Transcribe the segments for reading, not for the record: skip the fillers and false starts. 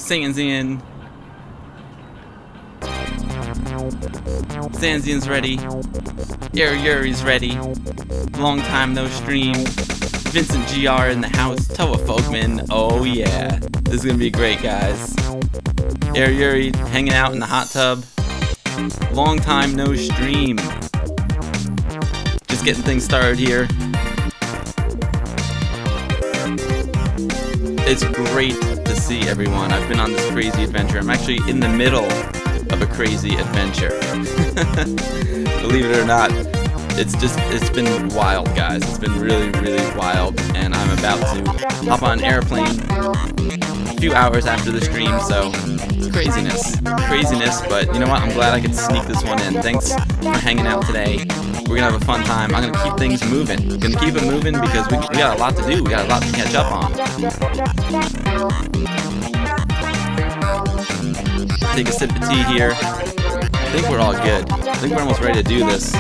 Sanzian. Sanzian's ready. Yuri's ready. Long time no stream. Vincent GR in the house. Toa Folkman. Oh yeah. This is gonna be great, guys. Yuri hanging out in the hot tub. Long time no stream. Just getting things started here. It's great to see everyone. I've been on this crazy adventure. I'm actually in the middle of a crazy adventure. Believe it or not, it's been wild, guys. It's been really, really wild, and I'm about to hop on an airplane a few hours after the stream, so it's craziness, but you know what? I'm glad I could sneak this one in. Thanks for hanging out today. We're gonna have a fun time. I'm gonna keep things moving. We're gonna keep it moving because we got a lot to do. We got a lot to catch up on. Take a sip of tea here. I think we're all good. I think we're almost ready to do this.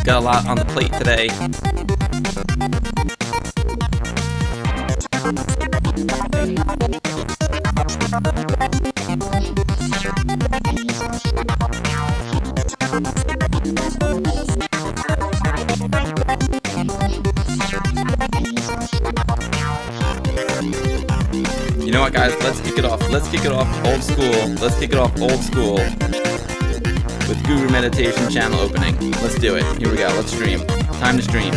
Got a lot on the plate today. You know what, guys? Let's kick it off. Let's kick it off old school. Let's kick it off old school with Guru Meditation channel opening. Let's do it. Here we go. Let's stream. Time to stream.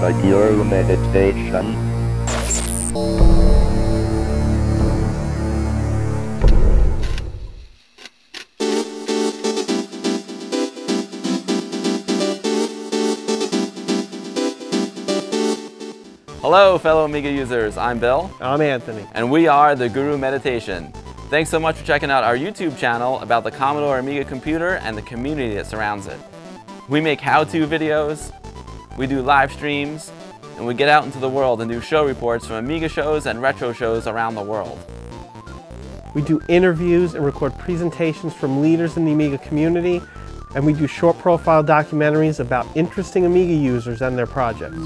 The Guru Meditation. Hello, fellow Amiga users. I'm Bill. I'm Anthony. And we are the Guru Meditation. Thanks so much for checking out our YouTube channel about the Commodore Amiga computer and the community that surrounds it. We make how-to videos, we do live streams, and we get out into the world and do show reports from Amiga shows and retro shows around the world. We do interviews and record presentations from leaders in the Amiga community, and we do short profile documentaries about interesting Amiga users and their projects.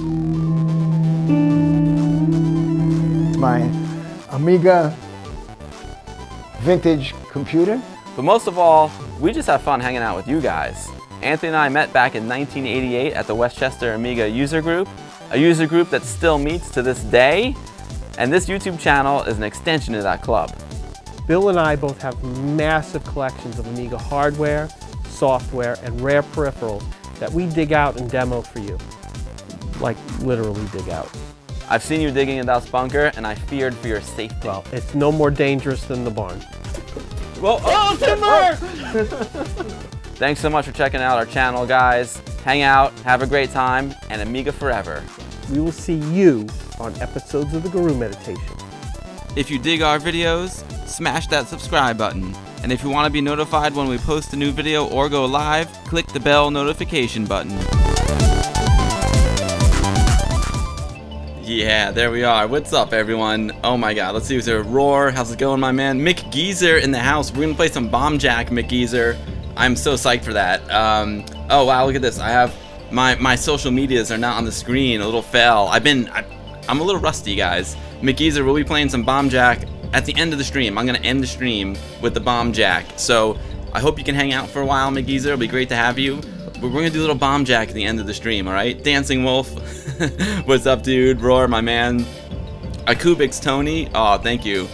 My Amiga vintage computer. But most of all, we just have fun hanging out with you guys. Anthony and I met back in 1988 at the Westchester Amiga user group, a user group that still meets to this day, and this YouTube channel is an extension of that club. Bill and I both have massive collections of Amiga hardware, software, and rare peripherals that we dig out and demo for you. Like, literally dig out. I've seen you digging in that bunker, and I feared for your safety. Well, it's no more dangerous than the barn. Well, oh, timber! Thanks so much for checking out our channel, guys. Hang out, have a great time, and Amiga forever. We will see you on episodes of the Guru Meditation. If you dig our videos, smash that subscribe button. And if you want to be notified when we post a new video or go live, click the bell notification button. Yeah, there we are. What's up, everyone? Oh my god, let's see who's there. Roar, how's it going, my man? Mick Geezer in the house. We're gonna play some Bomb Jack, Mick Geezer. I'm so psyched for that. Oh wow, look at this. I have my social medias are not on the screen. A little fail. I'm a little rusty, guys. Mick Geezer will be playing some Bomb Jack at the end of the stream. I'm gonna end the stream with the Bomb Jack. So I hope you can hang out for a while, Mick Geezer. It'll be great to have you. But we're gonna do a little Bomb Jack at the end of the stream, alright? Dancing Wolf. What's up, dude? Roar, my man. Akubix Tony. Oh, thank you.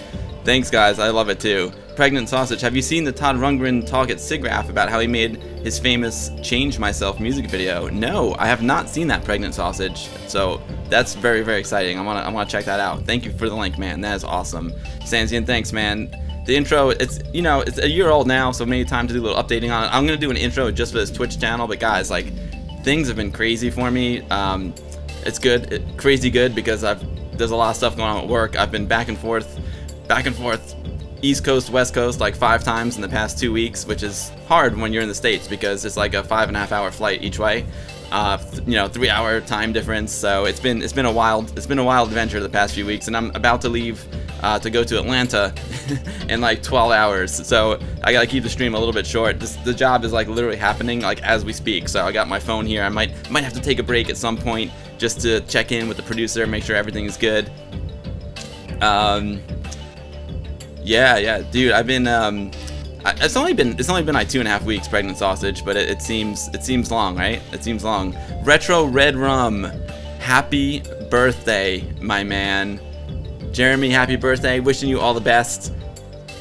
Thanks, guys. I love it too. Pregnant Sausage. Have you seen the Todd Rundgren talk at SIGGRAPH about how he made his famous Change Myself music video? No, I have not seen that, Pregnant Sausage. So that's very, very exciting. I wanna check that out. Thank you for the link, man. That is awesome. Sanzian, thanks, man. The intro, it's a year old now, so maybe time to do a little updating on it. I'm gonna do an intro just for this Twitch channel, but guys, like, things have been crazy for me. It's good, crazy good, because there's a lot of stuff going on at work. I've been back and forth, East Coast, West Coast, like 5 times in the past 2 weeks, which is hard when you're in the States because it's like a 5.5-hour flight each way. You know, 3-hour time difference. So it's been a wild adventure the past few weeks, and I'm about to leave to go to Atlanta in like 12 hours. So I gotta keep the stream a little bit short. The job is like literally happening like as we speak. So I got my phone here. I might have to take a break at some point just to check in with the producer, make sure everything is good. Yeah, dude. I've been it's only been like 2.5 weeks, pregnant sausage, but it seems long, right? It seems long. Retro Red Rum, happy birthday, my man. Jeremy, happy birthday. Wishing you all the best.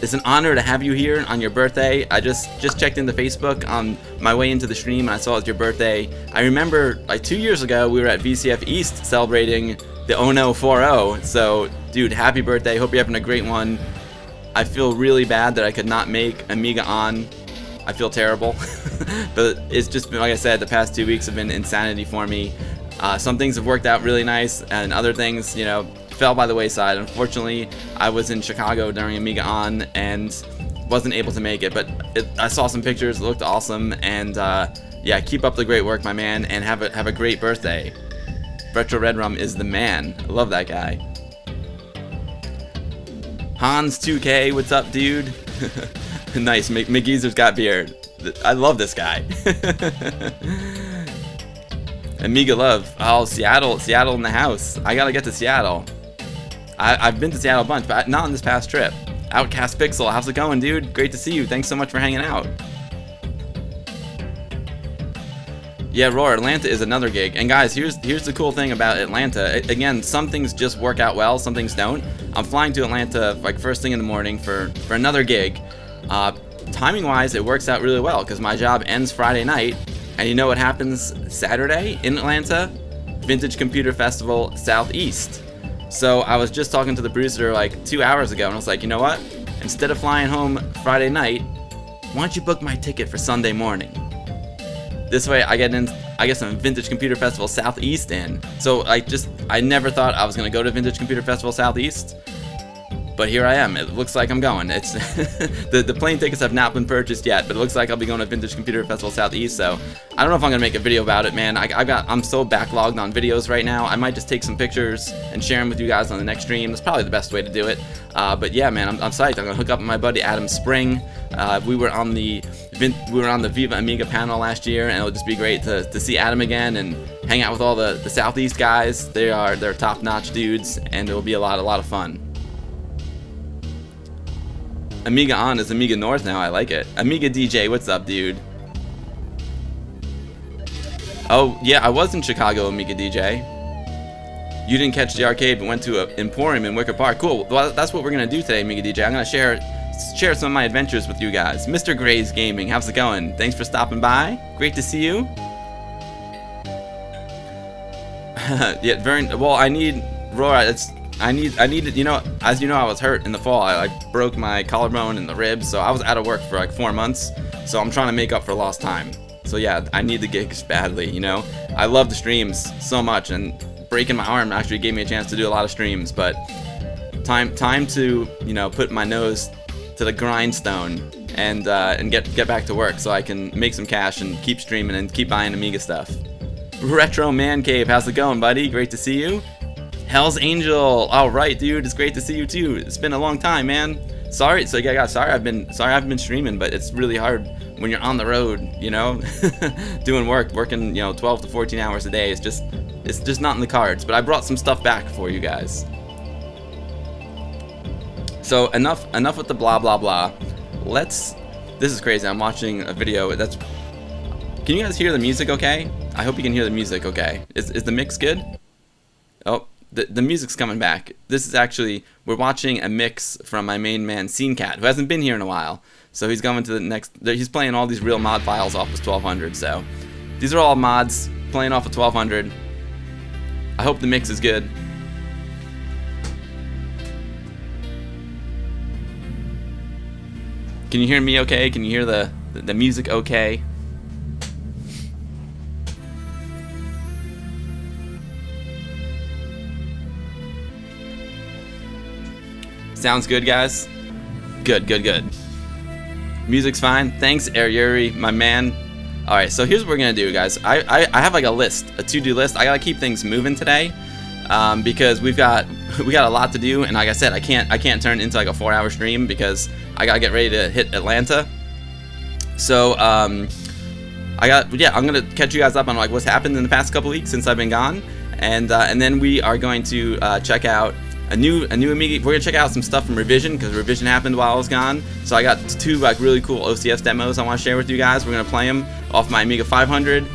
It's an honor to have you here on your birthday. I just checked into Facebook on my way into the stream and I saw it was your birthday. I remember like 2 years ago we were at VCF East celebrating the Ono 4.0. So, dude, happy birthday. Hope you're having a great one. I feel really bad that I could not make Amiga on. I feel terrible. But it's just been, like I said, the past 2 weeks have been insanity for me. Some things have worked out really nice, and other things, you know, fell by the wayside. Unfortunately, I was in Chicago during Amiga On and wasn't able to make it, but I saw some pictures, it looked awesome, and yeah, keep up the great work, my man, and have a great birthday. Retro Red Rum is the man. I love that guy. Hans 2K, what's up, dude? Nice, McGeezer's got beard. I love this guy. Amiga love. Oh, Seattle in the house. I gotta get to Seattle. I've been to Seattle a bunch, but not on this past trip. Outcast Pixel, how's it going, dude? Great to see you. Thanks so much for hanging out. Yeah, Roar, Atlanta is another gig. And guys, here's the cool thing about Atlanta. Again, some things just work out well, some things don't. I'm flying to Atlanta like first thing in the morning for another gig. Timing-wise, it works out really well because my job ends Friday night. And you know what happens Saturday in Atlanta? Vintage Computer Festival Southeast. So I was just talking to the producer like 2 hours ago, and I was like, you know what? Instead of flying home Friday night, why don't you book my ticket for Sunday morning? This way I get some Vintage Computer Festival Southeast in. So I never thought I was gonna go to Vintage Computer Festival Southeast, but here I am. It looks like I'm going. It's the plane tickets have not been purchased yet, but it looks like I'll be going to Vintage Computer Festival Southeast. So I don't know if I'm gonna make a video about it, man. I'm so backlogged on videos right now. I might just take some pictures and share them with you guys on the next stream. That's probably the best way to do it. But yeah, man, I'm psyched. I'm gonna hook up with my buddy Adam Spring. We were on the Viva Amiga panel last year, and it'll just be great to see Adam again and hang out with all the Southeast guys. They're top-notch dudes, and it'll be a lot of fun. Amiga On is Amiga North now. I like it. Amiga DJ, what's up, dude? Oh yeah, I was in Chicago, Amiga DJ. You didn't catch the arcade, but went to an Emporium in Wicker Park. Cool. Well, that's what we're gonna do today, Amiga DJ. I'm gonna share some of my adventures with you guys. Mr. Gray's Gaming, how's it going? Thanks for stopping by. Great to see you. Yeah, very well. I need Rora. I need, you know, as you know, I was hurt in the fall. I broke my collarbone and the ribs, so I was out of work for like 4 months. So I'm trying to make up for lost time. So yeah, I need the gigs badly, you know. I love the streams so much, and breaking my arm actually gave me a chance to do a lot of streams. But time to, you know, put my nose to the grindstone and get back to work so I can make some cash and keep streaming and keep buying Amiga stuff. Retro Man Cave, how's it going, buddy? Great to see you. Hell's Angel, all right, dude. It's great to see you too. It's been a long time, man. Sorry, so yeah, guys, sorry I've been streaming, but it's really hard when you're on the road, you know, doing working, you know, 12 to 14 hours a day. It's just not in the cards. But I brought some stuff back for you guys. So enough with the blah blah blah. This is crazy. I'm watching a video. Can you guys hear the music okay? I hope you can hear the music okay. Is the mix good? Oh, the music's coming back. This is actually, we're watching a mix from my main man Scene Cat, who hasn't been here in a while. So he's going to the next, he's playing all these real mod files off his 1200. So these are all mods playing off of 1200. I hope the mix is good. Can you hear me okay? Can you hear the music okay? Sounds good, guys? Good, good, good. Music's fine. Thanks, Air Yuri, my man. Alright, so here's what we're gonna do, guys. I have like a list, a to-do list. I gotta keep things moving today. Because we got a lot to do, and like I said, I can't turn it into like a 4-hour stream because I gotta get ready to hit Atlanta. So I'm gonna catch you guys up on like what's happened in the past couple weeks since I've been gone, and then we are going to check out a new Amiga. We're gonna check out some stuff from Revision because Revision happened while I was gone. So I got 2 like really cool OCS demos I want to share with you guys. We're gonna play them off my Amiga 500.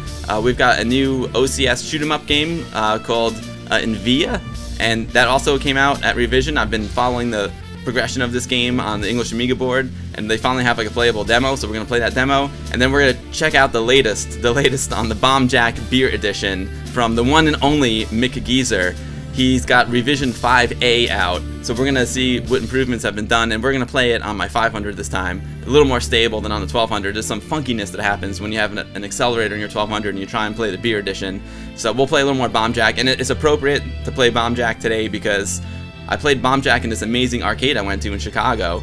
We've got a new OCS shoot 'em up game called Inviyya, and that also came out at Revision. I've been following the progression of this game on the English Amiga board, and they finally have like a playable demo, so we're gonna play that demo, and then we're gonna check out the latest on the Bomb Jack Beer Edition from the one and only Mick Geezer. He's got Revision 5A out, so we're gonna see what improvements have been done, and we're gonna play it on my 500 this time. A little more stable than on the 1200. There's some funkiness that happens when you have an accelerator in your 1200 and you try and play the Beer Edition. So we'll play a little more Bomb Jack, and it's appropriate to play Bomb Jack today because I played Bomb Jack in this amazing arcade I went to in Chicago.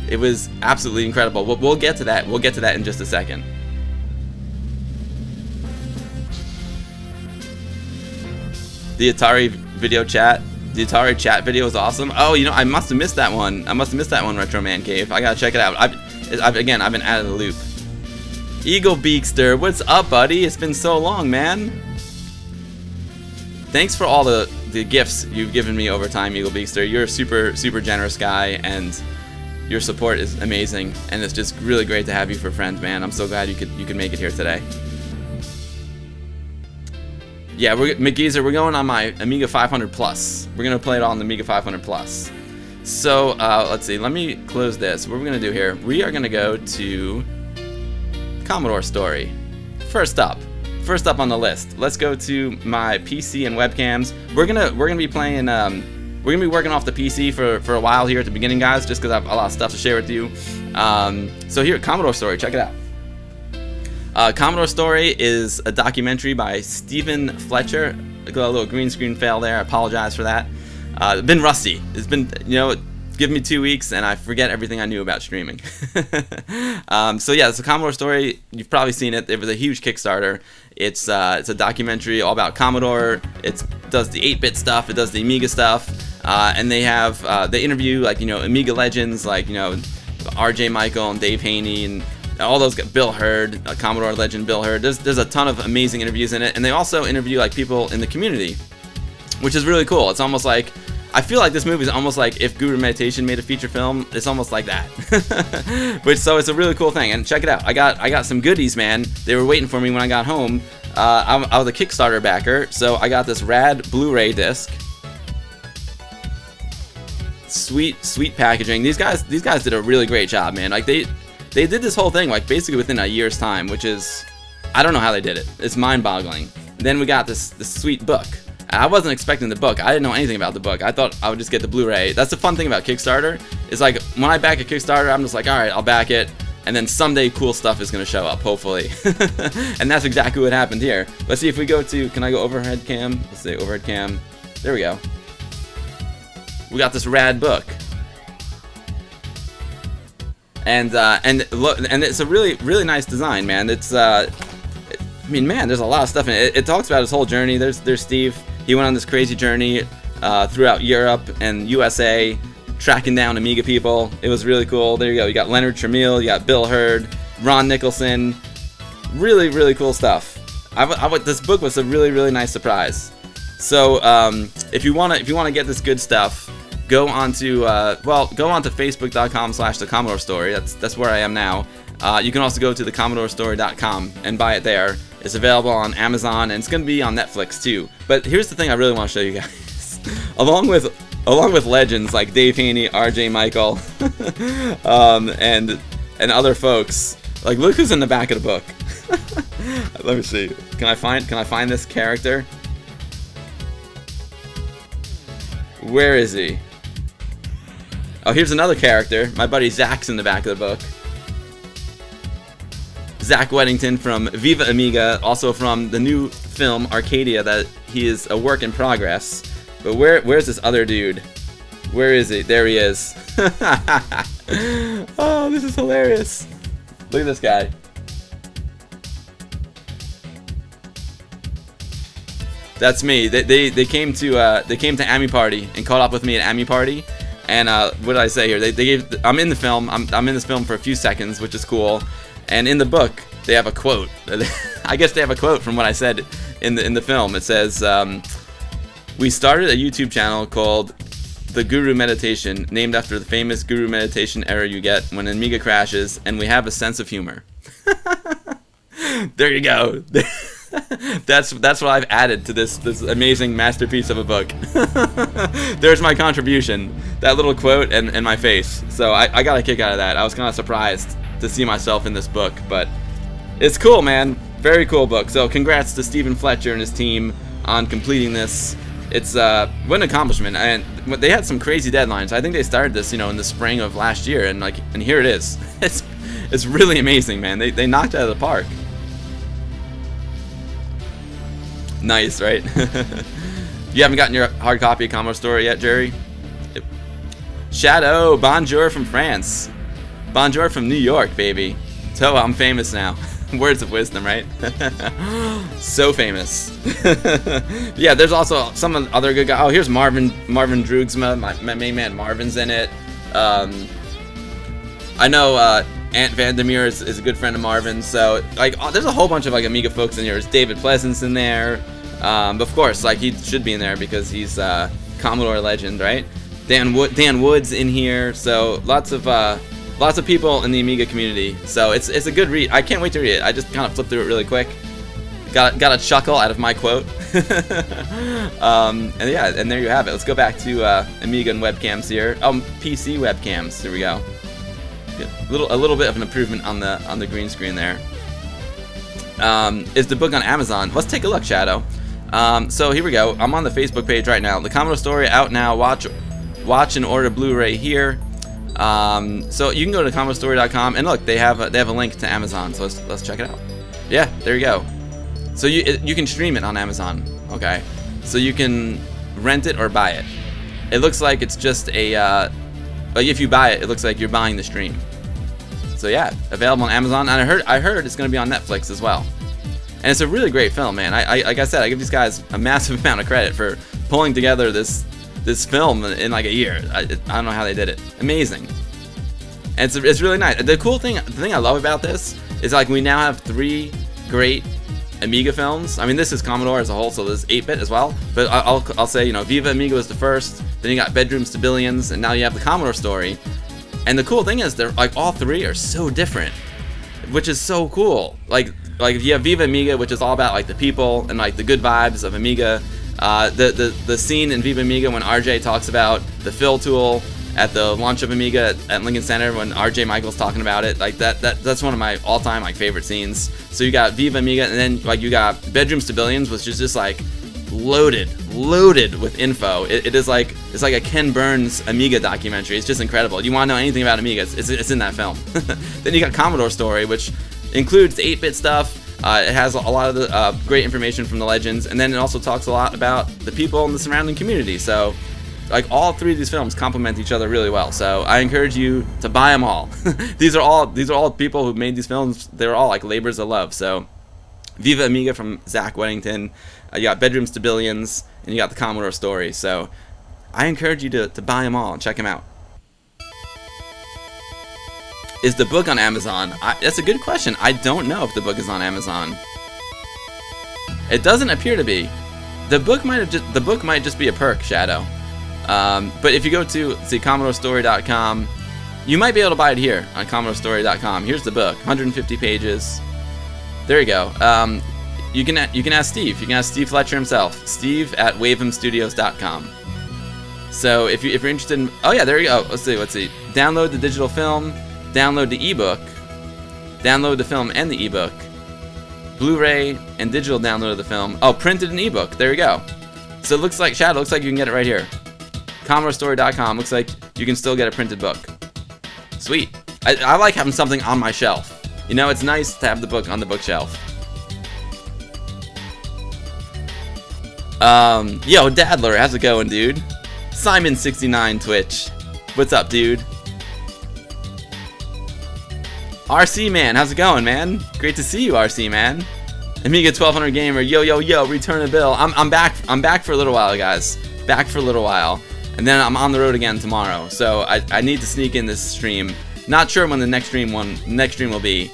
It was absolutely incredible. We'll get to that. We'll get to that in just a second. The Atari video chat. The Atari chat video was awesome. Oh, you know, I must have missed that one. I must have missed that one, Retro Man Cave. I gotta check it out. I've been out of the loop. Eagle Beakster, what's up, buddy? It's been so long, man. Thanks for all the gifts you've given me over time, Eagle Beakster. You're a super generous guy, and your support is amazing. And it's just really great to have you for friends, man. I'm so glad you could make it here today. Yeah, Mick Geezer, we're going on my Amiga 500 Plus. We're gonna play it on the Amiga 500 Plus. So let's see. Let me close this. What we're gonna do here? We are gonna go to Commodore Story. First up on the list. Let's go to my PC and webcams. We're gonna be playing. We're gonna be working off the PC for a while here at the beginning, guys, just because I have a lot of stuff to share with you. So here, Commodore Story. Check it out. Commodore Story is a documentary by Stephen Fletcher. I got a little green screen fail there. I apologize for that. It's been rusty. It's been, you know, give me 2 weeks and I forget everything I knew about streaming. So yeah, it's a Commodore Story. You've probably seen it. It was a huge Kickstarter. It's a documentary all about Commodore. It does the 8-bit stuff. It does the Amiga stuff. And they have they interview like, you know, Amiga legends like, you know, R.J. Michael and Dave Haney and all those, Bill Hurd, Commodore legend Bill Hurd. There's a ton of amazing interviews in it, and they also interview like people in the community, which is really cool. It's almost like, I feel like this movie is almost like if Guru Meditation made a feature film. It's almost like that. So it's a really cool thing, and check it out. I got some goodies, man. They were waiting for me when I got home. I was a Kickstarter backer, so I got this rad Blu-ray disc. Sweet packaging. These guys did a really great job, man. Like they did this whole thing like basically within a year's time, which is, I don't know how they did it. It's mind-boggling. Then we got this sweet book. I wasn't expecting the book. I didn't know anything about the book. I thought I would just get the Blu-ray. That's the fun thing about Kickstarter. Is like when I back a Kickstarter, I'm just like, all right, I'll back it, and then someday cool stuff is gonna show up, hopefully. And that's exactly what happened here. Let's see if we go to. Can I go overhead cam? Let's see, overhead cam. There we go. We got this rad book. And it's a really nice design, man. It's I mean, man, there's a lot of stuff in it. It talks about his whole journey. There's Steve. He went on this crazy journey throughout Europe and USA, tracking down Amiga people. It was really cool. There you go. You got Leonard Tramiel. You got Bill Hurd, Ron Nicholson. Really cool stuff. This book was a really nice surprise. So if you wanna get this good stuff, go onto facebook.com/the Commodore Story. That's where I am now. You can also go to theCommodoreStory.com and buy it there. It's available on Amazon, and it's going to be on Netflix too. But here's the thing I really want to show you guys. along with legends like Dave Haney, R.J. Michael, and other folks. Like, look who's in the back of the book. Let me see. Can I find this character? Where is he? Oh, here's another character. My buddy Zach's in the back of the book. Zach Weddington from Viva Amiga, also from the new film Arcadia, that he is a work in progress. But where's this other dude? Where is he? There he is. Oh, this is hilarious. Look at this guy. That's me. They came to Ami Party and caught up with me at Ami Party. And what did I say here? They gave. I'm in the film. I'm in this film for a few seconds, which is cool. And in the book, they have a quote. I guess they have a quote from what I said in the film. It says, "We started a YouTube channel called The Guru Meditation, named after the famous Guru meditation error you get when Amiga crashes, and we have a sense of humor." There you go. That's what I've added to this amazing masterpiece of a book. There's my contribution. That little quote and my face. So I got a kick out of that. I was kind of surprised to see myself in this book, but it's cool, man. Very cool book. So congrats to Stephen Fletcher and his team on completing this. It's what an accomplishment, and they had some crazy deadlines. I think they started this, in the spring of last year, and here it is. It's really amazing, man. They knocked it out of the park. Nice, right? You haven't gotten your hard copy of Commodore Story yet, Jerry? Yep. Shadow, bonjour from France. Bonjour from New York, baby. So I'm famous now. Words of wisdom, right? So famous. Yeah, there's also some other good guys. Oh, here's Marvin Droogsma. My main man Marvin's in it. I know Ant Vandermeer is a good friend of Marvin. So there's a whole bunch of Amiga folks in here. There's David Pleasance in there. Of course, he should be in there because he's Commodore legend, right? Dan Wood's in here. So lots of people in the Amiga community, so it's a good read. I can't wait to read it. I just kind of flipped through it really quick. Got a chuckle out of my quote. And yeah, and there you have it. Let's go back to Amiga and webcams here. Oh, PC webcams. Here we go. A little bit of an improvement on the green screen there. Is the book on Amazon? Let's take a look, Shadow. So here we go. I'm on the Facebook page right now. The Commodore Story out now. Watch and order Blu-ray here. So you can go to commodorestory.com and look, they have a link to Amazon. So let's check it out. Yeah, there you go. So you can stream it on Amazon. Okay, so you can rent it or buy it. It looks like it's just a if you buy it, it looks like you're buying the stream. So yeah, available on Amazon. And I heard it's going to be on Netflix as well. And it's a really great film, man. Like I said, I give these guys a massive amount of credit for pulling together this film in a year. I don't know how they did it. Amazing. And it's really nice. The thing I love about this is we now have 3 great Amiga films. I mean, this is Commodore as a whole, so there's 8-bit as well. But I'll say, Viva Amiga was the first. Then you got Bedrooms to Billions, and now you have the Commodore Story. And the cool thing is, they're all 3 are so different, which is so cool. Like you have Viva Amiga, which is all about the people and the good vibes of Amiga. The scene in Viva Amiga when RJ talks about the fill tool at the launch of Amiga at Lincoln Center when RJ Michael's talking about it, that's one of my all-time favorite scenes. So you got Viva Amiga, and then you got Bedrooms to Billions, which is just loaded with info. It's like a Ken Burns Amiga documentary. It's just incredible. You want to know anything about Amiga, it's in that film. Then you got Commodore Story, which includes 8-bit stuff. It has a lot of the great information from the legends, and then it also talks a lot about the people in the surrounding community. So, all 3 of these films complement each other really well. So I encourage you to buy them all. These are all people who made these films. They're all labors of love. So, Viva Amiga from Zach Weddington. You got Bedrooms to Billions, and you got the Commodore Story. So I encourage you to buy them all and check them out. Is the book on Amazon? That's a good question. I don't know if the book is on Amazon. It doesn't appear to be. The book might just be a perk, Shadow. But if you go to CommodoreStory.com, you might be able to buy it here on CommodoreStory.com. Here's the book, 150 pages. There you go. You can ask Steve. You can ask Steve Fletcher himself. Steve at WavehamStudios.com. So if you're interested in, oh yeah, there you go. Let's see. Download the digital film. Download the ebook, download the film and the ebook, Blu-ray and digital download of the film. Oh, printed an ebook. There you go. So it looks like Shadow. Looks like you can get it right here. CommodoreStory.com. Looks like you can still get a printed book. Sweet. I like having something on my shelf. It's nice to have the book on the bookshelf. Yo, Dadler, how's it going, dude? Simon69 Twitch. What's up, dude? RC man, how's it going, man? Great to see you, RC man. Amiga 1200 gamer, yo yo yo, return a bill. I'm back. I'm back for a little while, guys. Back for a little while, and then I'm on the road again tomorrow. So I need to sneak in this stream. Not sure when the next stream will be.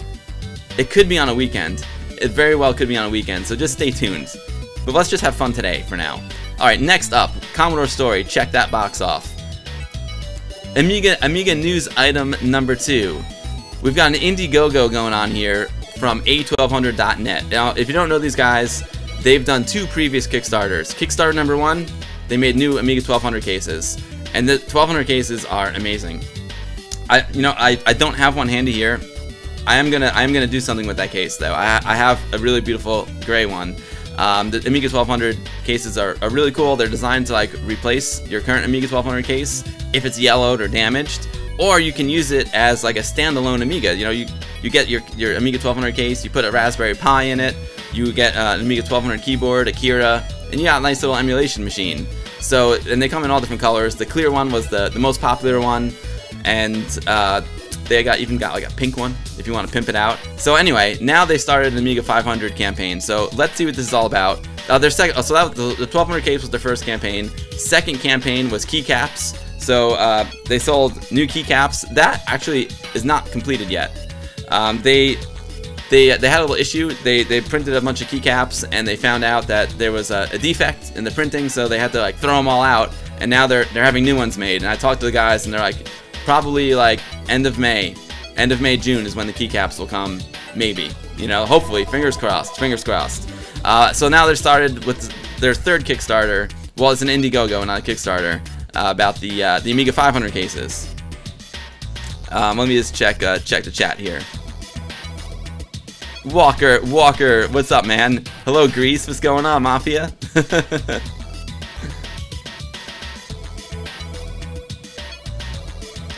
It could be on a weekend. It very well could be on a weekend. So just stay tuned. But let's just have fun today for now. All right, next up, Commodore Story. Check that box off. Amiga news item number 2. We've got an Indiegogo going on here from A1200.net. Now, if you don't know these guys, they've done 2 previous Kickstarters. Kickstarter number 1, they made new Amiga 1200 cases, and the 1200 cases are amazing. I don't have one handy here. I am gonna do something with that case though. I have a really beautiful gray one. The Amiga 1200 cases are really cool. They're designed to like replace your current Amiga 1200 case if it's yellowed or damaged. Or you can use it as like a standalone Amiga. You know, you get your Amiga 1200 case, you put a Raspberry Pi in it, you get an Amiga 1200 keyboard, Akira, and you got a nice little emulation machine. So, and they come in all different colors. The clear one was the most popular one, and they even got like a pink one if you want to pimp it out. So anyway, now they started an Amiga 500 campaign. So let's see what this is all about. The 1200 case was their first campaign. Second campaign was keycaps. So they sold new keycaps. That actually is not completed yet. They had a little issue. They printed a bunch of keycaps and they found out that there was a defect in the printing, so they had to like throw them all out. And now they're having new ones made. And I talked to the guys and they're like, probably like end of May, June is when the keycaps will come. Maybe, you know, hopefully, fingers crossed. So now they're started with their third Kickstarter. Well, it's an Indiegogo, not a Kickstarter. About the Amiga 500 cases. Let me just check the chat here. Walker, what's up, man? Hello, Grease. What's going on, Mafia?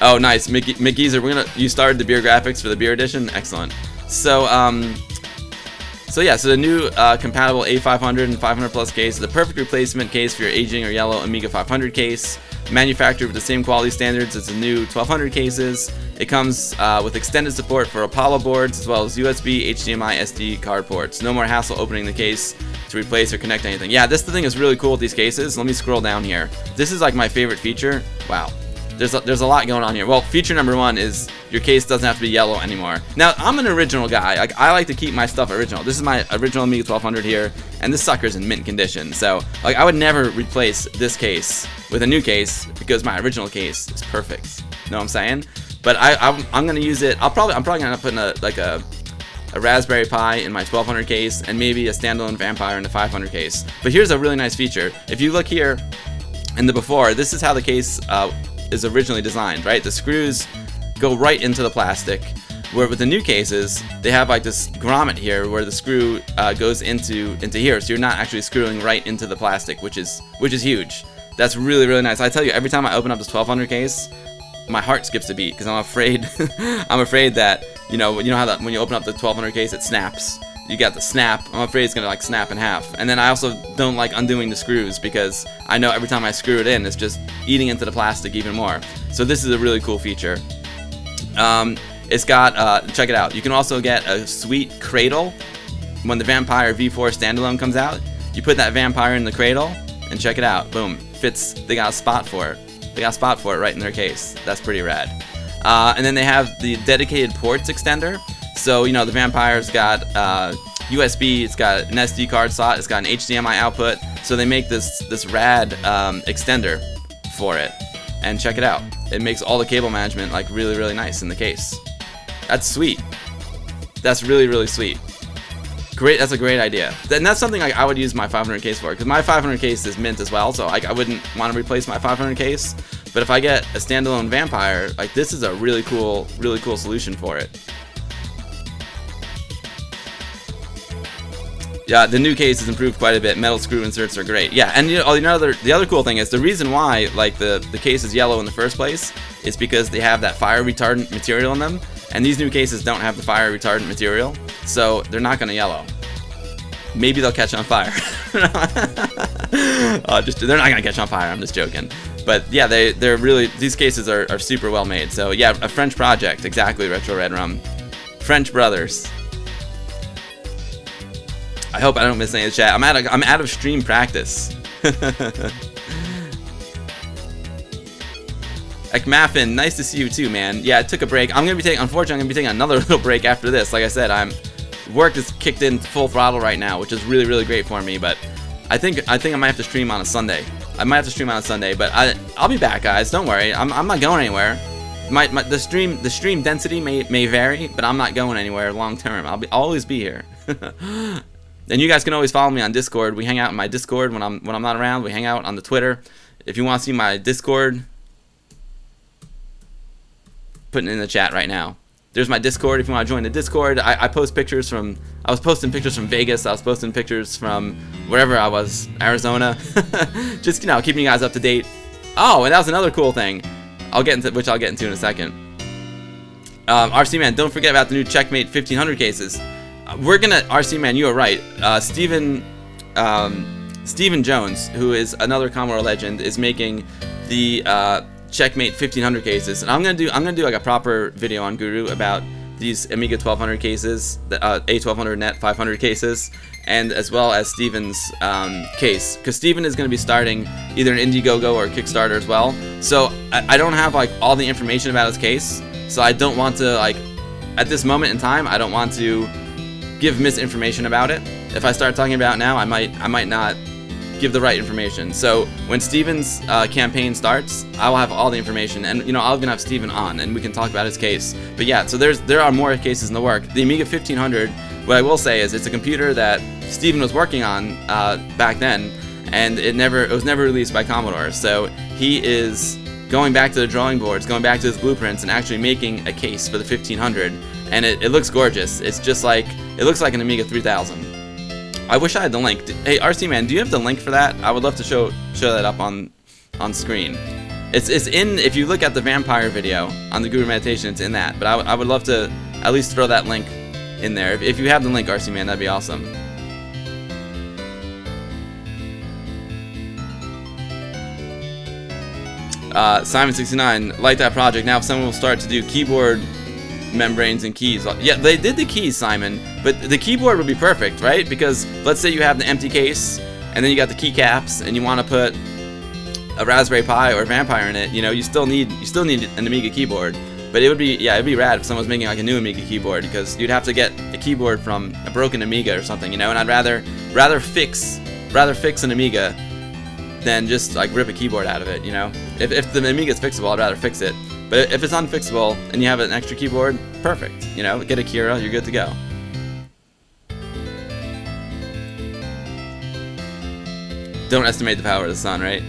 Oh, nice, McGeezer. You started the beer graphics for the beer edition. Excellent. So the new compatible A500 and 500 plus case is the perfect replacement case for your aging or yellow Amiga 500 case. Manufactured with the same quality standards as the new 1200 cases. It comes with extended support for Apollo boards as well as USB, HDMI, SD card ports. No more hassle opening the case to replace or connect anything. Yeah, this thing is really cool with these cases. Let me scroll down here. This is like my favorite feature. Wow. There's a lot going on here. Well, feature number 1 is your case doesn't have to be yellow anymore. Now, I'm an original guy. Like, I like to keep my stuff original. This is my original Amiga 1200 here, and this sucker's in mint condition. So, like, I would never replace this case with a new case because my original case is perfect. You know what I'm saying? But I'm gonna use it. I'm probably gonna end up putting a Raspberry Pi in my 1200 case and maybe a standalone Vampire in the 500 case. But here's a really nice feature. If you look here in the before, this is how the case is originally designed, right? The screws go right into the plastic, where with the new cases they have like this grommet here where the screw goes into here, so you're not actually screwing right into the plastic, which is huge. That's really, really nice. I tell you, every time I open up this 1200 case, my heart skips a beat because I'm afraid that you know how that when you open up the 1200 case it snaps. You got the snap. I'm afraid it's gonna like snap in half. And then I also don't like undoing the screws because I know every time I screw it in, it's just eating into the plastic even more. So this is a really cool feature. It's got, check it out. You can also get a sweet cradle when the Vampire V4 standalone comes out. You put that Vampire in the cradle and check it out. Boom, fits. They got a spot for it. They got a spot for it right in their case. That's pretty rad. And then they have the dedicated ports extender. So, you know, the Vampire's got USB, it's got an SD card slot, it's got an HDMI output. So they make this rad extender for it. And check it out. It makes all the cable management like really, really nice in the case. That's sweet. That's really, really sweet. Great, that's a great idea. And that's something like I would use my 500 case for, because my 500 case is mint as well, so like I wouldn't want to replace my 500 case. But if I get a standalone Vampire, like this is a really cool solution for it. Yeah, the new case has improved quite a bit. Metal screw inserts are great. Yeah, and you know, the other cool thing is the reason why like the case is yellow in the first place is because they have that fire retardant material in them, and these new cases don't have the fire retardant material, so they're not gonna yellow. Maybe they'll catch on fire. They're not gonna catch on fire. I'm just joking. But yeah, they're really, these cases are super well made. So yeah, a French project, exactly, Retro Red Rum. French brothers. I hope I don't miss any of the chat. I'm out of stream practice. Ekmaffin, nice to see you too, man. Yeah, I took a break. Unfortunately, I'm gonna be taking another little break after this. Like I said, work is kicked in full throttle right now, which is really, really great for me. But I think I might have to stream on a Sunday. I might have to stream on a Sunday, but I'll be back, guys. Don't worry. I'm not going anywhere. The stream density may vary, but I'm not going anywhere long term. I'll always be here. And you guys can always follow me on Discord. We hang out in my Discord when I'm not around. We hang out on the Twitter. If you want to see my Discord, putting it in the chat right now. There's my Discord if you want to join the Discord. I post pictures from, I was posting pictures from Vegas. I was posting pictures from wherever I was, Arizona. Just, you know, keeping you guys up to date. Oh, and that was another cool thing. Which I'll get into in a second. RC Man, don't forget about the new Checkmate 1500 cases. RC Man, you are right. Steven Jones, who is another Commodore legend, is making the Checkmate 1500 cases, and I'm gonna do like a proper video on Guru about these Amiga 1200 cases, the A1200 Net 500 cases, and as well as Steven's case, because Steven is gonna be starting either an Indiegogo or a Kickstarter as well. So I don't have like all the information about his case, so I don't want to, like, at this moment in time, I don't want to give misinformation about it. If I start talking about it now, I might not give the right information. So when Steven's campaign starts, I will have all the information, and you know, I'll even have Steven on, and we can talk about his case. But yeah, so there are more cases in the work. The Amiga 1500, what I will say is it's a computer that Steven was working on back then, and it was never released by Commodore. So he is going back to the drawing boards, going back to his blueprints, and actually making a case for the 1500. And it looks gorgeous. It's just like, it looks like an Amiga 3000. I wish I had the link. Hey, RC Man, do you have the link for that? I would love to show that up on screen. It's in, if you look at the vampire video on the Guru Meditation, it's in that. But I would love to at least throw that link in there. If you have the link, RC Man, that'd be awesome. Simon69, like that project. Now if someone will start to do keyboard membranes and keys. Yeah, they did the keys, Simon, but the keyboard would be perfect, right? Because let's say you have the empty case, and then you got the keycaps, and you want to put a Raspberry Pi or a Vampire in it. You know, you still need an Amiga keyboard. But it would be, yeah, it'd be rad if someone was making like a new Amiga keyboard, because you'd have to get a keyboard from a broken Amiga or something, you know. And I'd rather fix an Amiga than just like rip a keyboard out of it, you know. If the Amiga's fixable, I'd rather fix it. But if it's unfixable and you have an extra keyboard, perfect. You know, get a Kira, you're good to go. Don't estimate the power of the sun, right?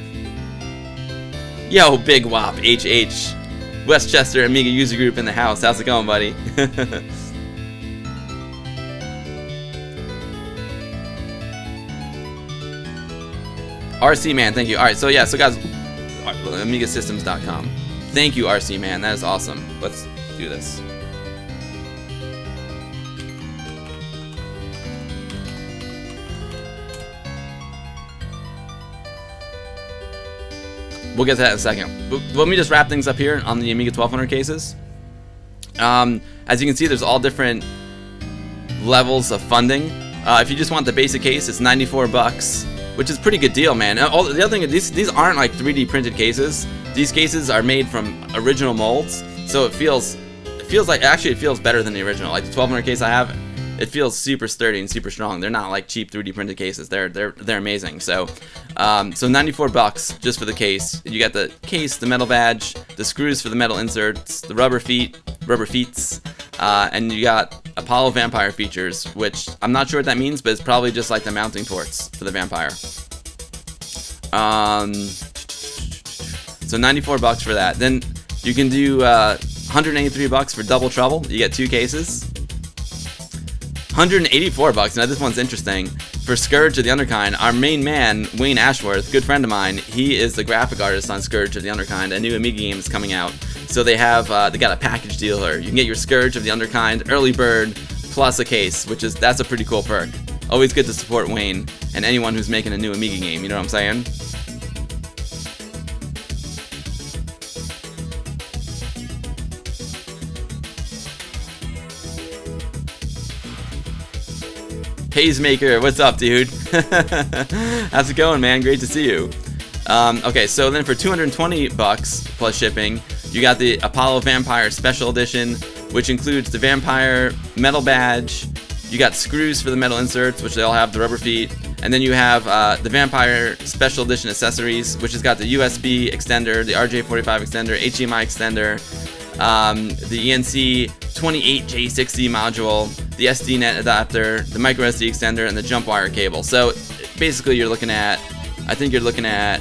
Yo, Big Wop, HH. Westchester Amiga user group in the house. How's it going, buddy? RC Man, thank you. Alright, so yeah, so guys, AmigaSystems.com. Thank you, RC Man. That is awesome. Let's do this. We'll get to that in a second. But let me just wrap things up here on the Amiga 1200 cases. As you can see, there's all different levels of funding. If you just want the basic case, it's $94, which is a pretty good deal, man. The other thing is these aren't like 3D printed cases. These cases are made from original molds, so it feels like, actually it feels better than the original. Like the 1200 case I have, it feels super sturdy and super strong. They're not like cheap 3D printed cases. They're amazing. So so $94 just for the case. You got the case, the metal badge, the screws for the metal inserts, the rubber feet, and you got Apollo Vampire features, which I'm not sure what that means, but it's probably just like the mounting ports for the Vampire. So $94 for that. Then you can do $183 for Double Trouble. You get 2 cases. $184. Now this one's interesting. For Scourge of the Underkind, our main man, Wayne Ashworth, good friend of mine, he is the graphic artist on Scourge of the Underkind. A new Amiga game is coming out. So they have they got a package deal here. You can get your Scourge of the Underkind early bird plus a case, that's a pretty cool perk. Always good to support Wayne and anyone who's making a new Amiga game, you know what I'm saying? Pacemaker, what's up, dude? How's it going, man? Great to see you. Okay, so then for 220 bucks plus shipping, you got the Apollo Vampire Special Edition, which includes the Vampire metal badge. You got screws for the metal inserts, which they all have the rubber feet, and then you have the Vampire Special Edition accessories, which has got the USB extender, the RJ45 extender, HDMI extender, the ENC 28J60 module, the SD-NET adapter, the micro SD extender, and the jump wire cable. So basically, you're looking at, I think you're looking at that.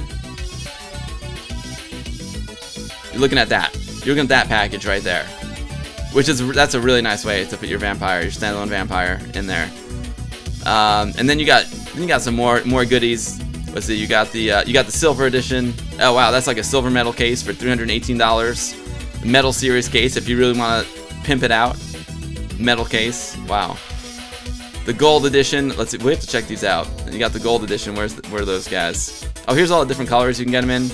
You're looking at that package right there, that's a really nice way to put your vampire, your standalone vampire, in there. And then you got some more goodies. Let's see, you got the silver edition. Oh wow, that's like a silver metal case for $318. Metal series case if you really want to pimp it out. Metal case. Wow. The gold edition. Let's see. We have to check these out. And you got the gold edition. Where are those guys? Oh, here's all the different colors you can get them in.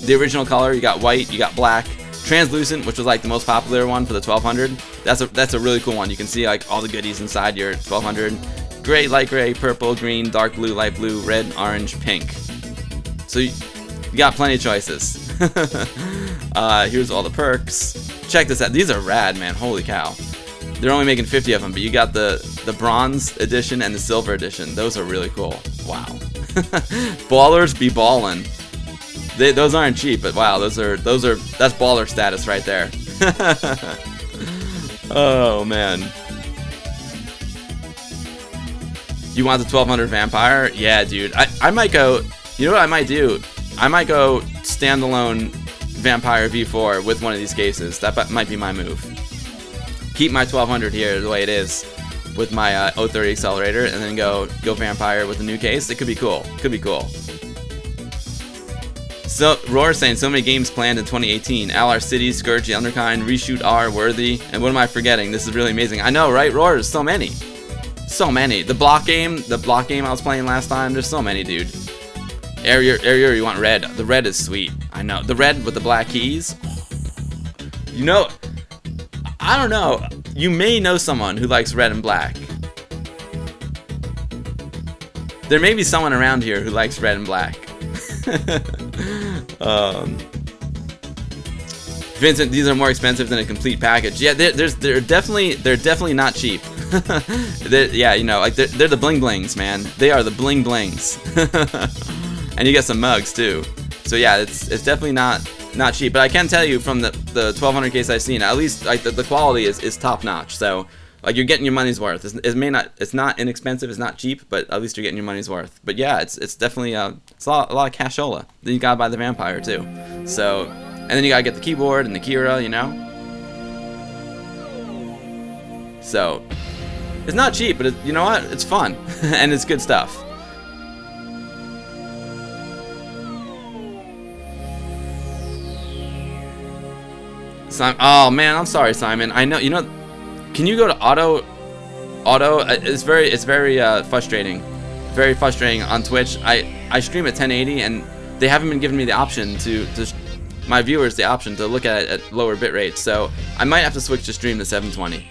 The original color. You got white. You got black. Translucent, which was like the most popular one for the 1200. That's a really cool one. You can see like all the goodies inside your 1200. Gray, light gray, purple, green, dark blue, light blue, red, orange, pink. So you got plenty of choices. Here's all the perks. Check this out. These are rad, man. Holy cow. They're only making 50 of them, but you got the bronze edition and the silver edition. Those are really cool. Wow. Ballers be ballin'. Those aren't cheap, but wow, that's baller status right there. Oh man. You want the 1200 vampire? Yeah, dude. I might go. You know what I might do? I might go standalone Vampire V4 with one of these cases. That might be my move. Keep my 1200 here the way it is with my 030 accelerator, and then go Vampire with a new case. It could be cool. Could be cool. So Roar saying so many games planned in 2018. LR City, Scourge, the Underkind, Reshoot R, Worthy, and what am I forgetting? This is really amazing. I know, right? Roar, there's so many. So many. The block game I was playing last time, there's so many, dude. Area, you want red. The red is sweet. I know. The red with the black keys. You know, I don't know. You may know someone who likes red and black. There may be someone around here who likes red and black. Vincent, these are more expensive than a complete package. Yeah, they're definitely not cheap. Yeah, you know, like they're the bling blings, man. They are the bling blings. And you get some mugs too. So yeah, it's definitely not cheap. But I can tell you from the 1200 case I've seen, at least like the quality is top notch. So like you're getting your money's worth. It's not inexpensive, it's not cheap, but at least you're getting your money's worth. But yeah, it's definitely it's a lot of cashola. Then you gotta buy the vampire too. So, and then you gotta get the keyboard and the Kira, you know. So it's not cheap, but you know what? It's fun and it's good stuff. Oh man, I'm sorry, Simon. I know, you know. Can you go to auto? It's very frustrating. Very frustrating on Twitch. I stream at 1080 and they haven't been giving me the option to my viewers the option to look at it at lower bit rates. So I might have to switch to stream to 720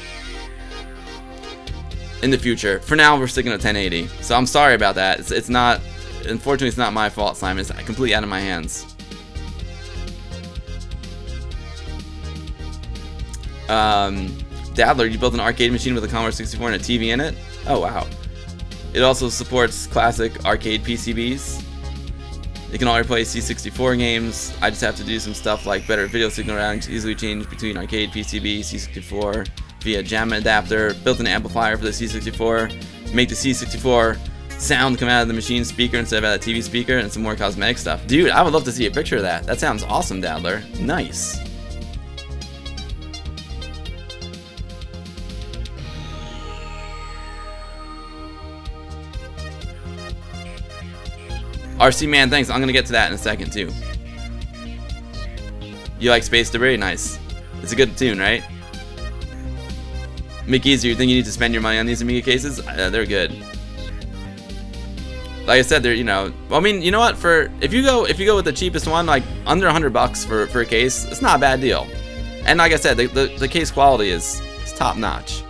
in the future. For now, we're sticking to 1080. So I'm sorry about that. It's not. Unfortunately, it's not my fault, Simon. It's completely out of my hands. Dadler, you built an arcade machine with a Commodore 64 and a TV in it? Oh wow. It also supports classic arcade PCBs. It can already play C64 games. I just have to do some stuff like better video signal routing to easily change between arcade PCB, C64 via JAMA adapter. Built an amplifier for the C64. Make the C64 sound come out of the machine speaker instead of out of the TV speaker, and some more cosmetic stuff. Dude, I would love to see a picture of that. That sounds awesome, Dadler. Nice. RC Man, thanks. I'm gonna get to that in a second too. You like Space Debris? Nice. It's a good tune, right? Make easier. You think you need to spend your money on these Amiga cases? They're good. Like I said, they're, you know. Well, I mean, you know what? For if you go with the cheapest one, like under $100 for a case, it's not a bad deal. And like I said, the case quality is top notch.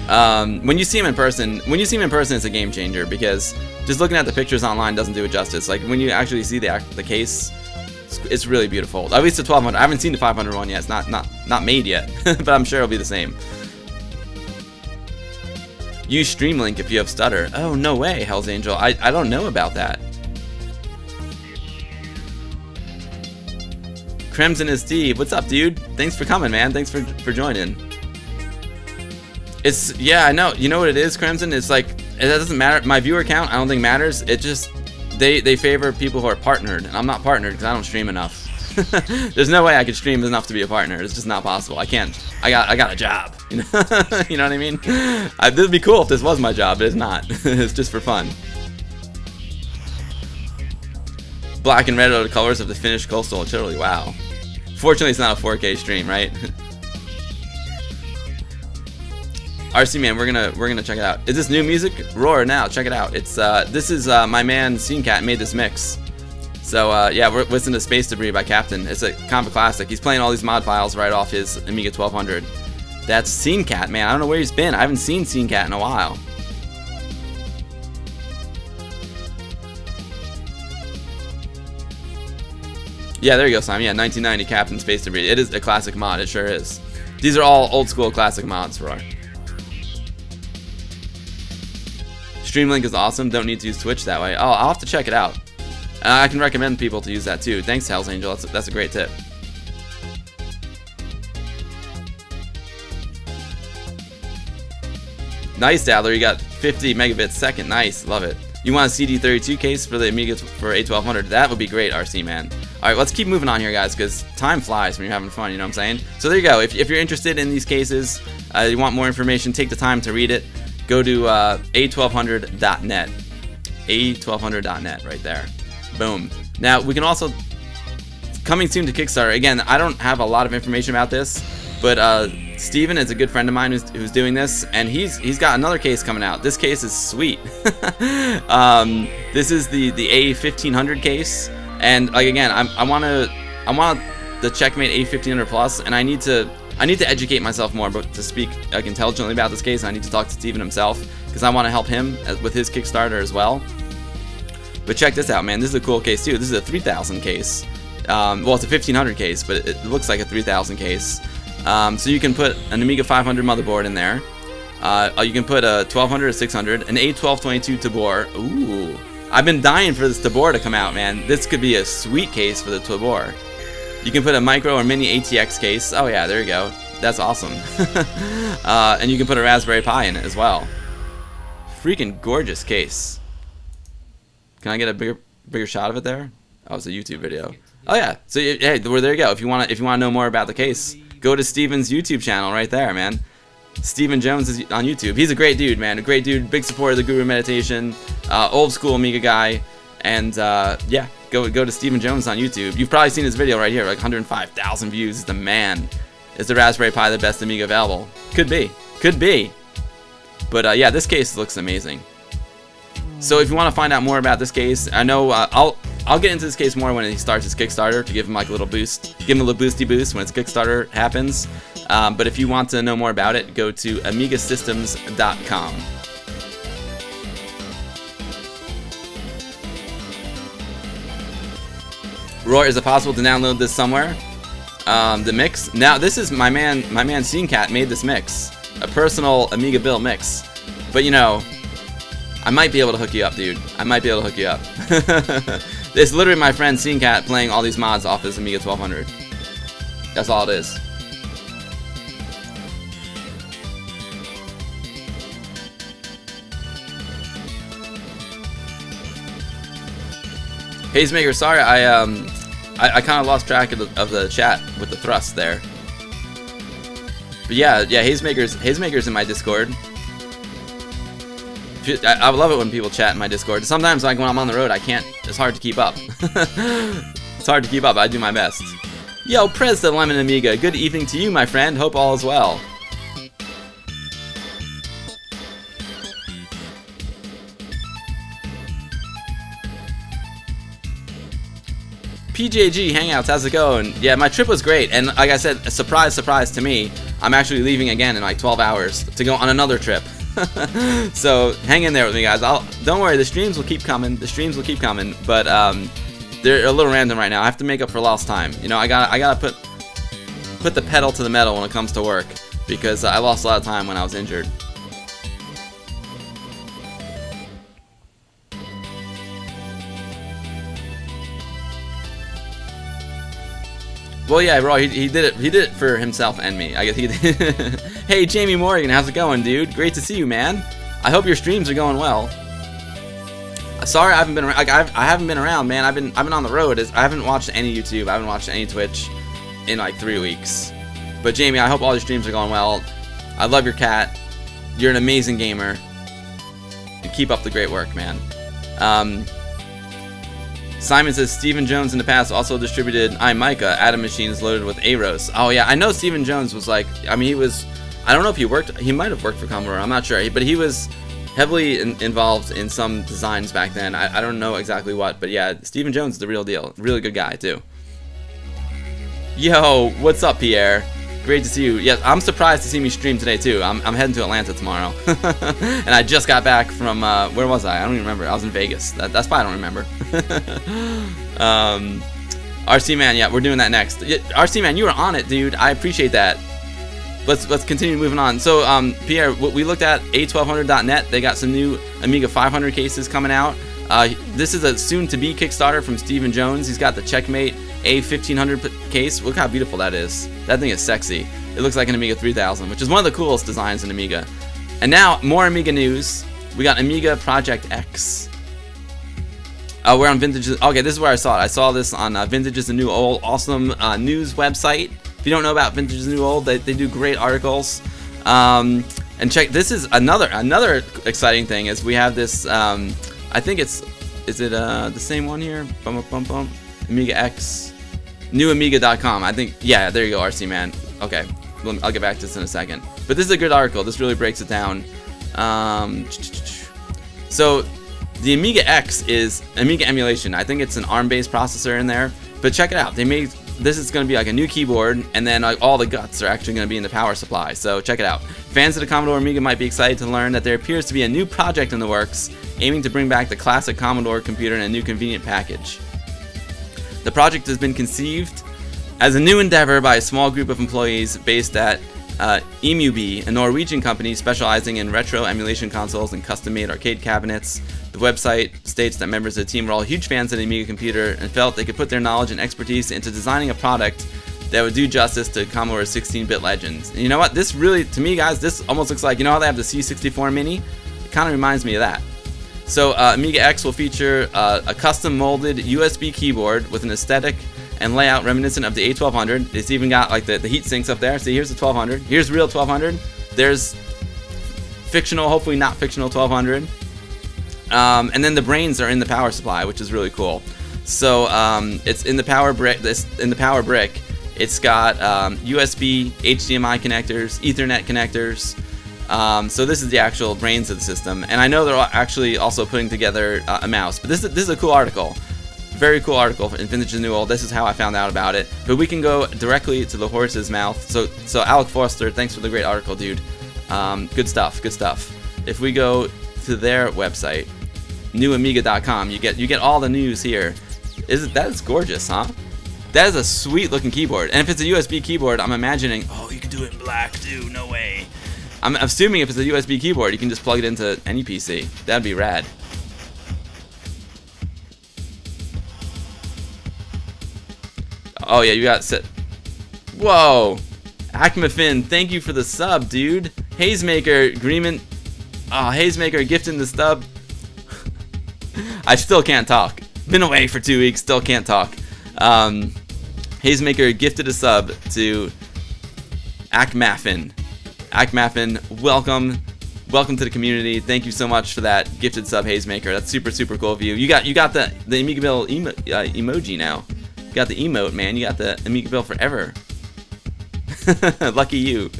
When you see him in person, it's a game changer, because just looking at the pictures online doesn't do it justice. Like when you actually see the case, it's really beautiful. At least the 1200. I haven't seen the 500 one yet. It's not made yet, but I'm sure it'll be the same. Use Streamlink if you have stutter. Oh, no way, Hell's Angel. I don't know about that. Crimson is Steve. What's up, dude? Thanks for coming, man. Thanks for joining. It's, yeah, I know. You know what it is, Crimson? It's like, it doesn't matter. My viewer count, I don't think matters. It just, they favor people who are partnered, and I'm not partnered because I don't stream enough. There's no way I could stream enough to be a partner. It's just not possible. I can't. I got a job. You know, you know what I mean? This would be cool if this was my job, but it's not. It's just for fun. Black and red are the colors of the Finnish coastal artillery. Wow. Fortunately, it's not a 4K stream, right? RC man, we're gonna check it out. Is this new music? Roar now. Check it out. It's this is my man Scene Cat made this mix. So yeah, we're listening to Space Debris by Captain. It's a kind of a classic. He's playing all these mod files right off his Amiga 1200. That's Scene Cat, man. I don't know where he's been. I haven't seen Scene Cat in a while. Yeah, there you go, Simon. Yeah, 1990 Captain Space Debris. It is a classic mod. It sure is. These are all old school classic mods, Roy. Streamlink is awesome. Don't need to use Twitch that way. Oh, I'll have to check it out. I can recommend people to use that too. Thanks, Hell's Angel. That's a great tip. Nice, Dabbler. You got 50 megabits second. Nice. Love it. You want a CD32 case for the Amiga for A1200? That would be great, RC man. All right, let's keep moving on here, guys, because time flies when you're having fun. You know what I'm saying? So there you go. If you're interested in these cases, you want more information, take the time to read it. Go to a1200.net. A1200.net right there. Boom. Now, we can also, coming soon to Kickstarter, again, I don't have a lot of information about this, but Steven is a good friend of mine who's doing this, and he's got another case coming out. This case is sweet. This is the A1500 case, and like again, I want the Checkmate A1500 Plus, and I need to educate myself more, but to speak like intelligently about this case, I need to talk to Steven himself, because I want to help him with his Kickstarter as well. But check this out, man. This is a cool case too. This is a 3000 case. Well, it's a 1500 case, but it looks like a 3000 case. So you can put an Amiga 500 motherboard in there. You can put a 1200 or 600, an A1222 Tabor. Ooh, I've been dying for this Tabor to come out, man. This could be a sweet case for the Tabor. You can put a micro or mini ATX case. Oh yeah, there you go. That's awesome. And you can put a Raspberry Pi in it as well. Freaking gorgeous case. Can I get a bigger shot of it there? Oh, it's a YouTube video. Oh yeah. So hey, there you go. If you want to know more about the case, go to Steven's YouTube channel right there, man. Steven Jones is on YouTube. He's a great dude, man. A great dude. Big supporter of the Guru Meditation. Old school Amiga guy. And yeah, go to Steven Jones on YouTube. You've probably seen his video right here, like 105,000 views. He's the man. Is the Raspberry Pi the best Amiga available? Could be. Could be. But yeah, this case looks amazing. So if you want to find out more about this case, I know I'll get into this case more when he starts his Kickstarter to give him like a little boost, give him a little boosty boost when his Kickstarter happens. But if you want to know more about it, go to amigasystems.com. Roy, is it possible to download this somewhere? The mix. Now this is my man Scene Cat made this mix, a personal Amiga build mix. But you know, I might be able to hook you up, dude. I might be able to hook you up. It's literally my friend Scene Cat playing all these mods off his Amiga 1200. That's all it is. Hazemaker, sorry, I kind of lost track of the chat with the thrust there. But yeah, Hazemaker's in my Discord. I love it when people chat in my Discord. Sometimes, like when I'm on the road, I can't. It's hard to keep up. It's hard to keep up. I do my best. Yo, Prez the Lemon Amiga. Good evening to you, my friend. Hope all is well. PJG Hangouts, how's it going? Yeah, my trip was great, and like I said, a surprise, surprise to me, I'm actually leaving again in like 12 hours to go on another trip. So hang in there with me, guys. Don't worry, the streams will keep coming. The streams will keep coming, but they're a little random right now. I have to make up for lost time. You know, I gotta put the pedal to the metal when it comes to work, because I lost a lot of time when I was injured. Well, yeah, bro, he did it for himself and me. I guess he did. Hey, Jamie Morgan, how's it going, dude? Great to see you, man. I hope your streams are going well. Sorry, I haven't been around. Like, I haven't been around, man. I've been on the road. I haven't watched any YouTube. I haven't watched any Twitch in like 3 weeks. But Jamie, I hope all your streams are going well. I love your cat. You're an amazing gamer. And keep up the great work, man. Simon says Stephen Jones in the past also distributed iMicah Atom machines loaded with Aros. Oh yeah, I know Stephen Jones was like, I mean, he was, I don't know if he worked, he might have worked for Commodore, I'm not sure, but he was heavily involved in some designs back then. I don't know exactly what, but yeah, Stephen Jones is the real deal. Really good guy too. Yo, what's up, Pierre? Great to see you. Yeah, I'm surprised to see me stream today too. I'm heading to Atlanta tomorrow. And I just got back from, where was I? I don't even remember. I was in Vegas. That's why I don't remember. RC Man, yeah, we're doing that next. RC Man, you were on it, dude. I appreciate that. Let's continue moving on. So, Pierre, we looked at A1200.net. They got some new Amiga 500 cases coming out. This is a soon-to-be Kickstarter from Stephen Jones. He's got the Checkmate A1500 case. Look how beautiful that is. That thing is sexy. It looks like an Amiga 3000, which is one of the coolest designs in Amiga. And now, more Amiga news. We got Amiga Project X. We're on Vintage. Okay, this is where I saw it. I saw this on Vintage is the New Old, awesome news website. If you don't know about Vintage is the New Old, they do great articles. And check. This is another exciting thing is we have this. I think is it the same one here? Bum, bum, bum. Amiga X, newamiga.com. I think, yeah, there you go, RC Man. Okay, I'll get back to this in a second. But this is a good article. This really breaks it down. So the Amiga X is Amiga emulation. I think it's an ARM-based processor in there. But check it out. They made this is going to be like a new keyboard, and then like, all the guts are actually going to be in the power supply. So check it out. Fans of the Commodore Amiga might be excited to learn that there appears to be a new project in the works, aiming to bring back the classic Commodore computer in a new convenient package. The project has been conceived as a new endeavor by a small group of employees based at Inviyya, a Norwegian company specializing in retro emulation consoles and custom-made arcade cabinets. The website states that members of the team were all huge fans of the Amiga computer and felt they could put their knowledge and expertise into designing a product that would do justice to Commodore's 16-bit legends. And you know what? This really, to me, guys, this almost looks like, you know how they have the C64 Mini? It kind of reminds me of that. So Amiga X will feature a custom molded USB keyboard with an aesthetic and layout reminiscent of the A1200. It's even got like the heat sinks up there. See, here's the 1200. Here's real 1200. There's fictional, hopefully not fictional 1200. And then the brains are in the power supply, which is really cool. So it's in the power brick. It's got USB, HDMI connectors, Ethernet connectors. So this is the actual brains of the system, and I know they're actually also putting together a mouse. But this is a cool article, very cool article in Vintage and New Old. This is how I found out about it. But we can go directly to the horse's mouth. So Alec Foster, thanks for the great article, dude. Good stuff, good stuff. If we go to their website, newamiga.com, you get all the news here. That is gorgeous, huh? That is a sweet looking keyboard. And if it's a USB keyboard, I'm imagining, oh, you can do it in black too. No way. I'm assuming if it's a USB keyboard, you can just plug it into any PC. That'd be rad. Oh yeah, you got set. Whoa, Acmafin, thank you for the sub, dude. Hazemaker agreement. Oh, Hazemaker gifting the sub. I still can't talk. Been away for 2 weeks, still can't talk. Hazemaker gifted a sub to Acmafin. Acmafin, welcome to the community. Thank you so much for that gifted sub, Hazemaker. That's super cool of you. You got the Amiga Bill emoji now. You got the emote, man. You got the Amiga Bill forever. Lucky you.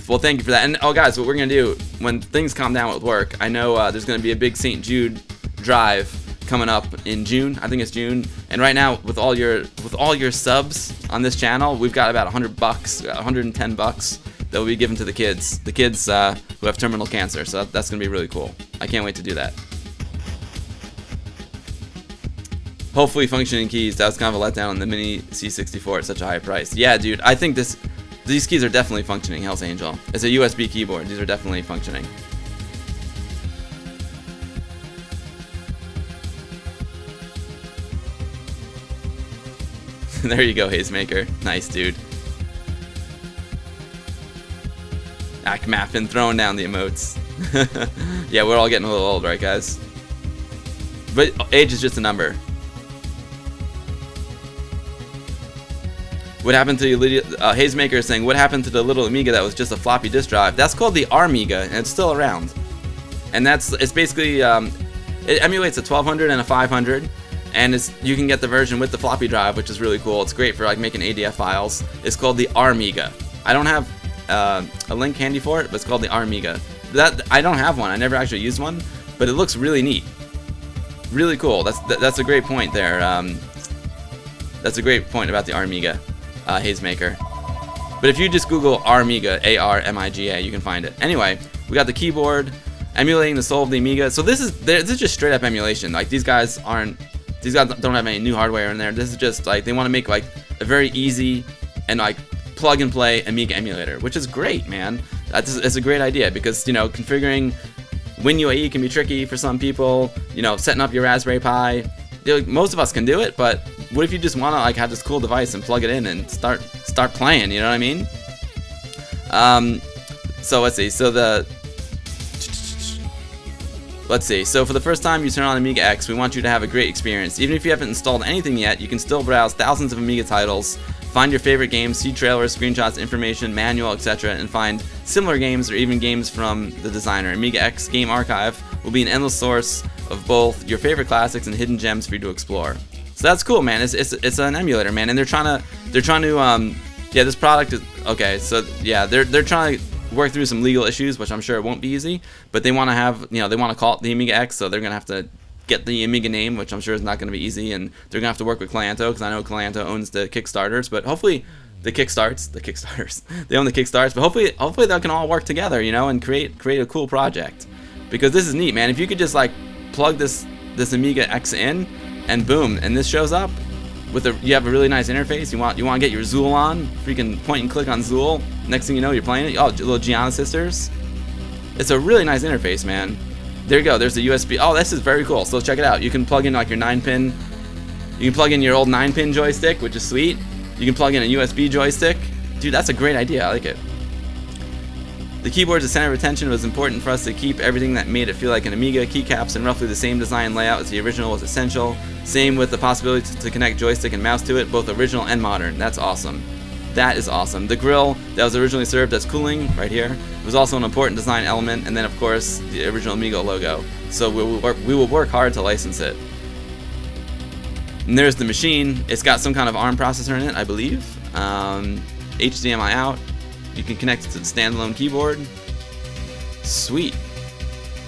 Well, thank you for that. And oh, guys, what we're gonna do when things calm down with work, I know there's gonna be a big St. Jude drive coming up in June. I think it's June. And right now, with all your subs on this channel, we've got about $100, $110 that will be given to the kids who have terminal cancer. So that's gonna be really cool. I can't wait to do that. Hopefully functioning keys. That was kind of a letdown on the mini C64 at such a high price. Yeah, dude, I think these keys are definitely functioning, Hell's Angel. It's a USB keyboard. These are definitely functioning. There you go, Hazemaker. Nice, dude. Akmaffin throwing down the emotes. Yeah, we're all getting a little old, right, guys? But age is just a number. What happened to Hazemaker is saying, what happened to the little Amiga that was just a floppy disk drive? That's called the Amiga, and it's still around. And it's basically, it emulates a 1200 and a 500, and you can get the version with the floppy drive, which is really cool. It's great for like making ADF files. It's called the Amiga. I don't have a link handy for it, but it's called the Amiga. I don't have one. I never actually used one, but it looks really neat. Really cool. That's a great point there. That's a great point about the Amiga. Hazemaker. But if you just Google Amiga, A-R-M-I-G-A, you can find it. Anyway, we got the keyboard emulating the soul of the Amiga. So this is just straight up emulation. Like these guys don't have any new hardware in there. This is just like they want to make like a very easy and like plug and play Amiga emulator, which is great, man. It's a great idea because, you know, configuring WinUAE can be tricky for some people. You know, setting up your Raspberry Pi. Most of us can do it, but what if you just want to like have this cool device and plug it in and start playing? You know what I mean? So let's see. So for the first time you turn on Amiga X, we want you to have a great experience. Even if you haven't installed anything yet, you can still browse thousands of Amiga titles, find your favorite games, see trailers, screenshots, information, manual, etc., and find similar games or even games from the designer. Amiga X Game Archive will be an endless source of both your favorite classics and hidden gems for you to explore. So that's cool, man. It's an emulator, man, and they're trying to yeah, this product is okay. So yeah, they're trying to work through some legal issues, which I'm sure it won't be easy, but they want to have, you know, they want to call it the Amiga X, so they're gonna have to get the Amiga name, which I'm sure is not going to be easy, and they're gonna have to work with Calanto because I know Calanto owns the Kickstarters, but hopefully the Kickstarters, they own the Kickstarts, but hopefully they can all work together, you know, and create a cool project, because this is neat, man. If you could just like plug this Amiga X in, and boom, and this shows up with you have a really nice interface. You want to get your Zool on, freaking point and click on Zool. Next thing you know, you're playing it. Oh, little Gianna sisters. It's a really nice interface, man. There you go. There's the USB. Oh, this is very cool. So check it out. You can plug in like your 9-pin. You can plug in your old 9-pin joystick, which is sweet. You can plug in a USB joystick. Dude, that's a great idea. I like it. The keyboard's the center of attention. It was important for us to keep everything that made it feel like an Amiga. Keycaps and roughly the same design layout as the original was essential. Same with the possibility to connect joystick and mouse to it, both original and modern. That's awesome. That is awesome. The grill that was originally served as cooling, right here, was also an important design element, and then of course the original Amiga logo. So we will work hard to license it. And there's the machine. It's got some kind of ARM processor in it, I believe. HDMI out. You can connect it to the standalone keyboard. Sweet.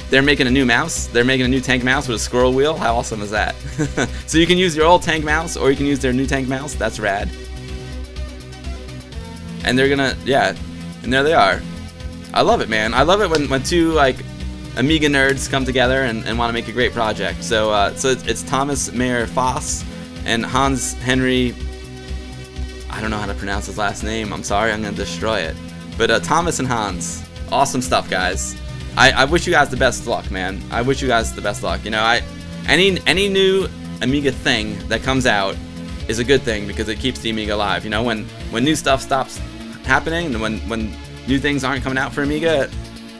They're making a new mouse. They're making a new tank mouse with a scroll wheel. How awesome is that? So you can use your old tank mouse, or you can use their new tank mouse. That's rad. And they're gonna, yeah, and there they are. I love it, man. I love it when two like Amiga nerds come together and want to make a great project. So so it's Thomas Mayer Foss and Hans Henry. I don't know how to pronounce his last name. I'm sorry, I'm gonna destroy it. But Thomas and Hans, awesome stuff, guys. I wish you guys the best luck, man. I wish you guys the best luck. You know, any new Amiga thing that comes out is a good thing because it keeps the Amiga alive. You know, when new stuff stops happening and when new things aren't coming out for Amiga,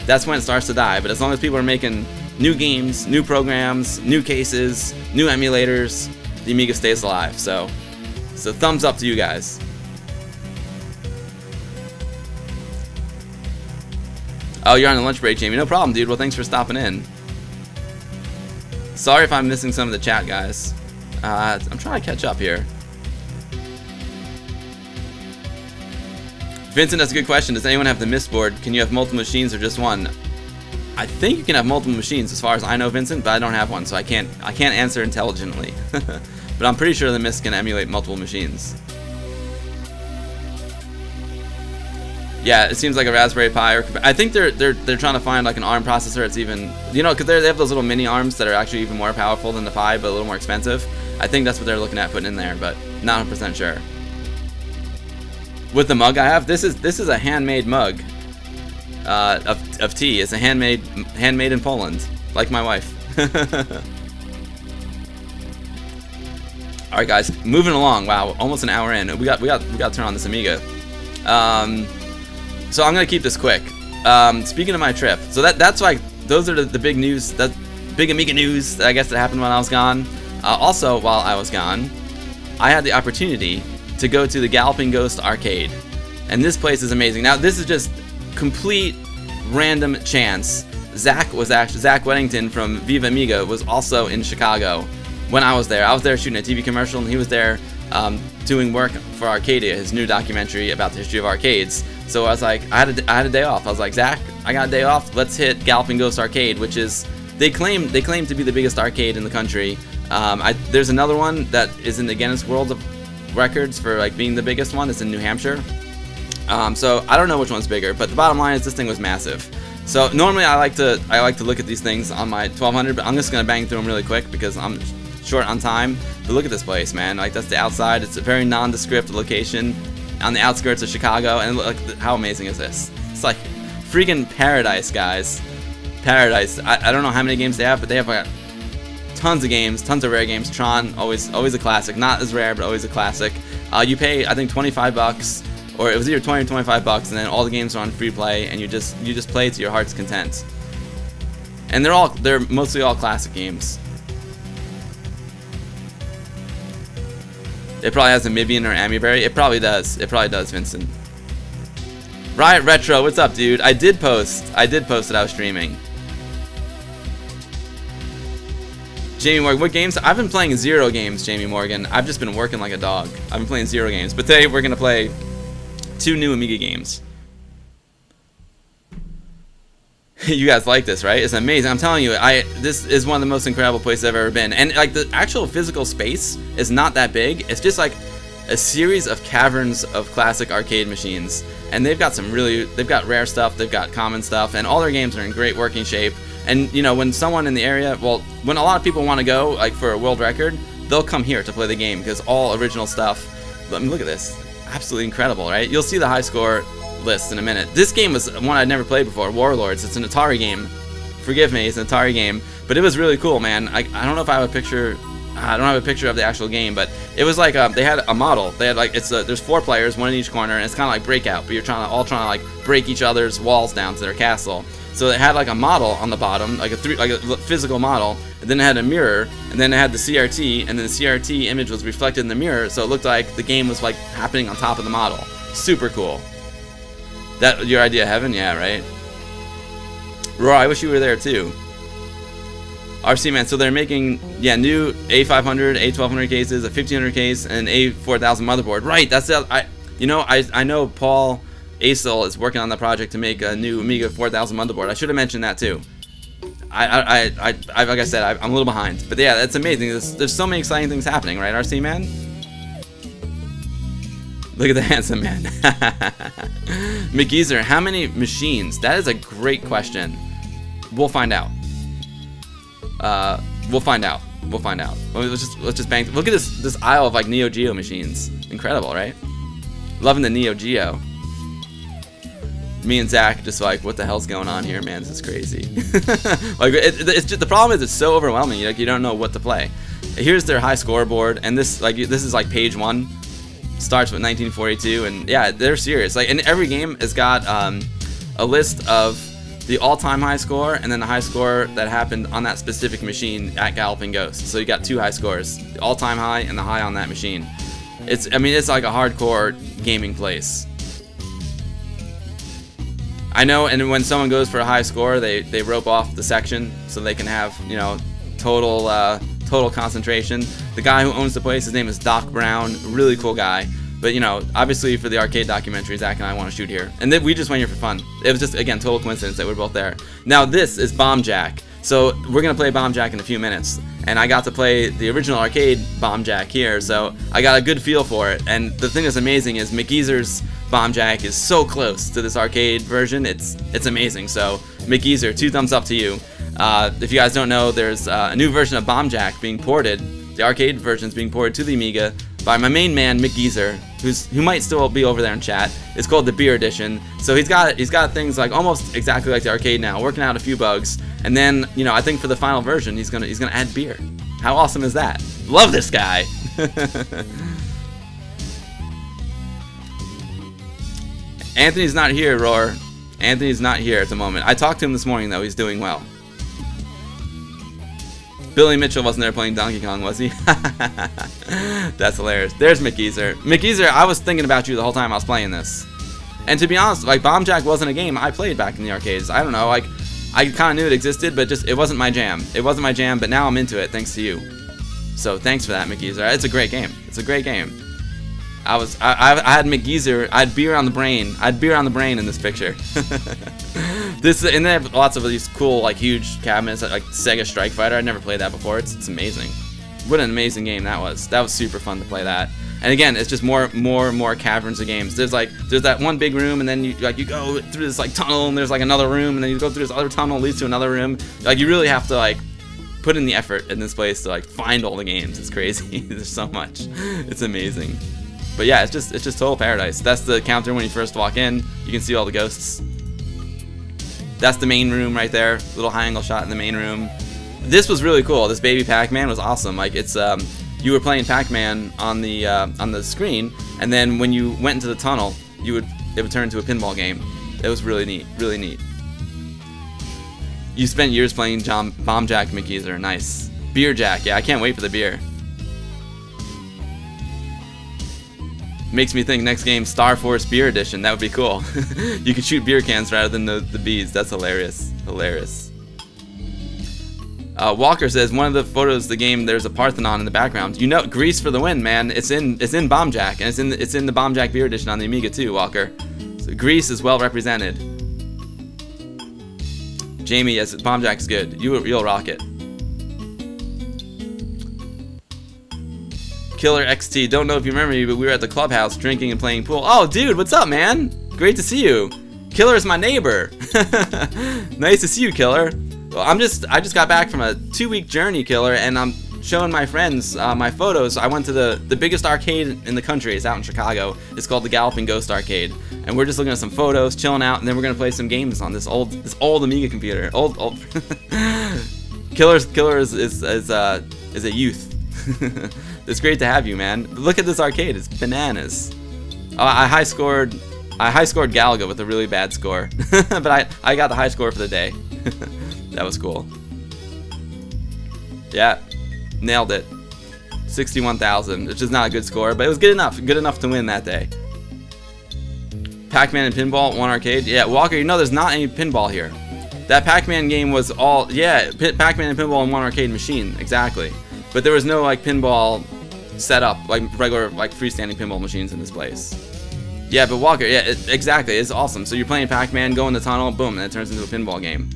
that's when it starts to die. But as long as people are making new games, new programs, new cases, new emulators, the Amiga stays alive. So thumbs up to you guys. Oh, you're on the lunch break, Jamie. No problem, dude. Well, thanks for stopping in. Sorry if I'm missing some of the chat, guys. I'm trying to catch up here. Vincent, that's a good question. Does anyone have the MIST board? Can you have multiple machines or just one? I think you can have multiple machines as far as I know, Vincent, but I don't have one, so I can't answer intelligently. But I'm pretty sure the MISC can emulate multiple machines. Yeah, it seems like a Raspberry Pi. Or I think they're trying to find like an ARM processor that's even, you know, because they have those little mini ARMs that are actually even more powerful than the Pi, but a little more expensive. I think that's what they're looking at putting in there, but not 100% sure. With the mug I have, this is a handmade mug of tea. It's a handmade in Poland, like my wife. All right, guys, moving along. Wow, almost an hour in. We got to turn on this Amiga. So I'm gonna keep this quick. Speaking of my trip, so that's like those are the big news, that big Amiga news, I guess, that happened when I was gone. Also, while I was gone, I had the opportunity to go to the Galloping Ghost arcade, and this place is amazing. Now, this is just complete random chance. Zach Weddington from Viva Amiga was also in Chicago when I was there. I was there shooting a TV commercial, and he was there doing work for Arcadia, his new documentary about the history of arcades. So I was like, I had a day off. I was like, Zach, I got a day off. Let's hit Galloping Ghost Arcade, which is they claim to be the biggest arcade in the country. There's another one that is in the Guinness World of Records for like being the biggest one. It's in New Hampshire. So I don't know which one's bigger, but the bottom line is this thing was massive. So normally I like to look at these things on my 1200, but I'm just gonna bang through them really quick because I'm short on time. But look at this place, man. Like, that's the outside. It's a very nondescript location on the outskirts of Chicago, and look, how amazing is this? It's like freaking paradise, guys. Paradise. I don't know how many games they have, but they have like tons of games, tons of rare games. Tron, always a classic. Not as rare, but always a classic. You pay, I think, 25 bucks, or it was either 20 or 25 bucks, and then all the games are on free play, and you just play to your heart's content. And they're mostly all classic games. It probably has a Mibian or Amiberry. It probably does. It probably does, Vincent. Riot Retro, what's up, dude? I did post that I was streaming. Jamie Morgan, what games? I've been playing 0 games, Jamie Morgan. I've just been working like a dog. I've been playing 0 games. But today we're gonna play 2 new Amiga games. You guys like this, right? It's amazing. I'm telling you, this is one of the most incredible places I've ever been. And like the actual physical space is not that big. It's just like a series of caverns of classic arcade machines. And they've got rare stuff, they've got common stuff, and all their games are in great working shape. And you know, when someone in the area, well, when a lot of people want to go like for a world record, they'll come here to play the game because all original stuff. I mean, look at this. Absolutely incredible, right? You'll see the high score list in a minute. This game was one I'd never played before, Warlords. It's an Atari game. Forgive me, it's an Atari game, but it was really cool, man. I don't know if I have a picture. I don't have a picture of the actual game, but it was like they had a model. They had like there's 4 players, 1 in each corner, and it's kind of like Breakout, but you're all trying to like break each other's walls down to their castle. So it had like a model on the bottom, like a physical model, and then it had a mirror, and then it had the CRT, and then the CRT image was reflected in the mirror, so it looked like the game was like happening on top of the model. Super cool. That your idea, Heaven? Yeah, right. Roar, I wish you were there too. RC Man, so they're making new A500, A1200 cases, a 1500 case, and A4000 motherboard. Right, that's the I know Paul Acel is working on the project to make a new Amiga 4000 motherboard. I should have mentioned that too. Like I said, I'm a little behind, but yeah, that's amazing. There's so many exciting things happening, right, RC Man? Look at the handsome man. McGeezer, how many machines? That is a great question. We'll find out. We'll find out. Let's just bang. Look at this aisle of like Neo Geo machines. Incredible, right? Loving the Neo Geo. Me and Zach just like, what the hell's going on here, man? This is crazy. Like, it's just, the problem is it's so overwhelming. Like, you don't know what to play. Here's their high scoreboard, and this is like page 1. Starts with 1942, and yeah, they're serious. Like, and every game has got a list of the all-time high score and then the high score that happened on that specific machine at Galloping Ghost. So you got 2 high scores, the all-time high and the high on that machine. It's like a hardcore gaming place. I know, and when someone goes for a high score, they rope off the section so they can have, you know, total concentration. The guy who owns the place, his name is Doc Brown, really cool guy. But you know, obviously for the arcade documentary, Zach and I want to shoot here, and then we just went here for fun. It was just, again, total coincidence that we're both there. Now this is Bomb Jack, so we're gonna play Bomb Jack in a few minutes, and I got to play the original arcade Bomb Jack here, so I got a good feel for it. And the thing that's amazing is McGeezer's Bomb Jack is so close to this arcade version. It's amazing. So McGeezer, 2 thumbs up to you. If you guys don't know, there's a new version of Bomb Jack being ported. The arcade version is being ported to the Amiga by my main man McGeezer, who might still be over there in chat. It's called the Beer Edition. So he's got things like almost exactly like the arcade now, working out a few bugs, and then you know I think for the final version he's gonna add beer. How awesome is that? Love this guy. Anthony's not here, Roar. Anthony's not here at the moment. I talked to him this morning though. He's doing well. Billy Mitchell wasn't there playing Donkey Kong, was he? That's hilarious. There's McGeezer. McGeezer, I was thinking about you the whole time I was playing this. And to be honest, like, Bomb Jack wasn't a game I played back in the arcades. I don't know, like, I kind of knew it existed, but just, it wasn't my jam. It wasn't my jam, but now I'm into it, thanks to you. So, thanks for that, McGeezer. It's a great game. It's a great game. I had McGeezer, I had beer on the brain. I had beer on the brain in this picture. And they have lots of these cool, like, huge cabinets, like Sega Strike Fighter. I'd never played that before. It's amazing. What an amazing game that was. That was super fun to play that. And again, it's just more caverns of games. There's that one big room, and then you go through this like tunnel, and there's like another room, and then you go through this other tunnel, leads to another room. Like, you really have to like put in the effort in this place to like find all the games. It's crazy. There's so much. It's amazing. But yeah, it's just total paradise. That's the counter when you first walk in. You can see all the ghosts. That's the main room right there. Little high angle shot in the main room. This was really cool. This baby Pac-Man was awesome. Like, it's you were playing Pac-Man on the screen, and then when you went into the tunnel, it would turn into a pinball game. It was really neat, really neat. You spent years playing Bomb Jack, McGeezer. Nice. Beer Jack. Yeah, I can't wait for the beer. Makes me think next game, Star Force Beer Edition. That would be cool. You could shoot beer cans rather than the bees. That's hilarious. Hilarious. Walker says one of the photos of the game, there's a Parthenon in the background. You know, Grease for the win, man. It's in Bomb Jack, and it's in the Bomb Jack Beer Edition on the Amiga too, Walker. So Grease is well represented. Jamie, yes, Bomb Jack's good. You'll rock it. Killer XT, don't know if you remember me, but we were at the clubhouse drinking and playing pool. Oh, dude, what's up, man? Great to see you. Killer is my neighbor. Nice to see you, Killer. Well, I just got back from a 2-week journey, Killer, and I'm showing my friends my photos. I went to the biggest arcade in the country. It's out in Chicago. It's called the Galloping Ghost Arcade, and we're just looking at some photos, chilling out, and then we're gonna play some games on this old Amiga computer. Old. Killer is a youth. It's great to have you, man. Look at this arcade. It's bananas. I high scored Galaga with a really bad score, but I got the high score for the day. That was cool. Yeah, nailed it. 61,000, which is not a good score, but it was good enough to win that day. Pac-Man and pinball, one arcade. Yeah, Walker, you know there's not any pinball here. That Pac-Man game was all, yeah, Pac-Man and pinball in one arcade machine, exactly. But there was no like pinball set up, like regular like freestanding pinball machines in this place. Yeah, but Walker, yeah, exactly, it's awesome. So you're playing Pac-Man, go in the tunnel, boom, and it turns into a pinball game.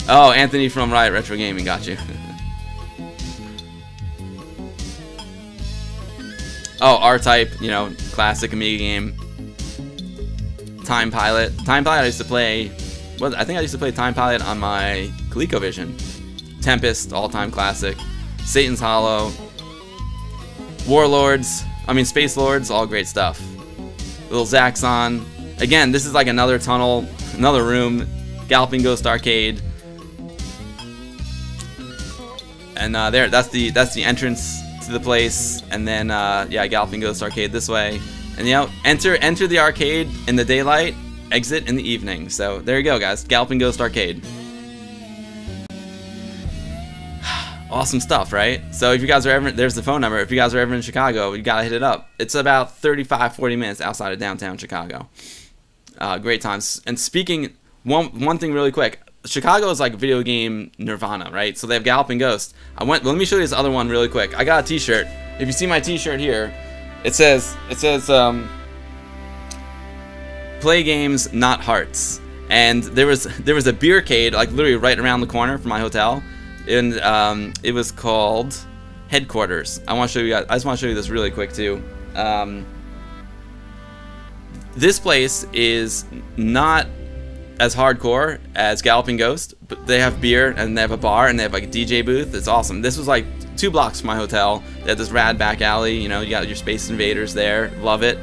Oh, Anthony from Riot Retro Gaming, got you. Oh, R-Type, you know, classic Amiga game. Time Pilot. Time Pilot I used to play, I think I used to play Time Pilot on my ColecoVision. Tempest, all-time classic. Satan's Hollow. Warlords, Space Lords, all great stuff. Little Zaxxon. Again, this is like another tunnel, another room. Galloping Ghost Arcade. And that's the entrance to the place. And then yeah, Galloping Ghost Arcade this way. And you know, enter the arcade in the daylight, exit in the evening. So there you go, guys. Galloping Ghost Arcade. Awesome stuff, right? So if you guys are ever, there's the phone number. If you guys are ever in Chicago, you gotta hit it up. It's about 35-40 minutes outside of downtown Chicago. Great times. And speaking, one thing really quick. Chicago is like video game nirvana, right? So they have Galloping Ghost. Let me show you this other one really quick. I got a t-shirt. if you see my T-shirt here, it says play games, not hearts. And there was a beercade like literally right around the corner from my hotel, and it was called Headquarters. I want to show you guys. I just want to show you this really quick too. This place is not as hardcore as Galloping Ghost, but they have beer and they have a bar and they have like a DJ booth. It's awesome. This was like 2 blocks from my hotel. They have this rad back alley. You know, you got your Space Invaders there. Love it.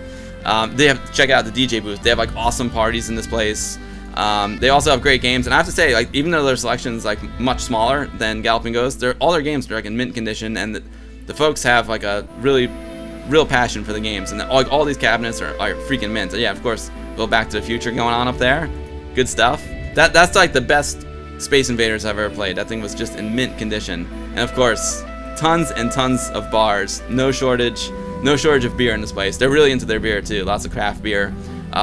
They have to check out the DJ booth. They have like awesome parties in this place. They also have great games, and I have to say, like, even though their selection's like much smaller than Galloping Ghost, all their games are like in mint condition, and the folks have like a real passion for the games, and like all these cabinets are freaking mint. Yeah, of course, go Back to the Future going on up there. Good stuff. That's like the best Space Invaders I've ever played. That thing was just in mint condition, and of course, tons and tons of bars. No shortage of beer in this place. They're really into their beer too. Lots of craft beer.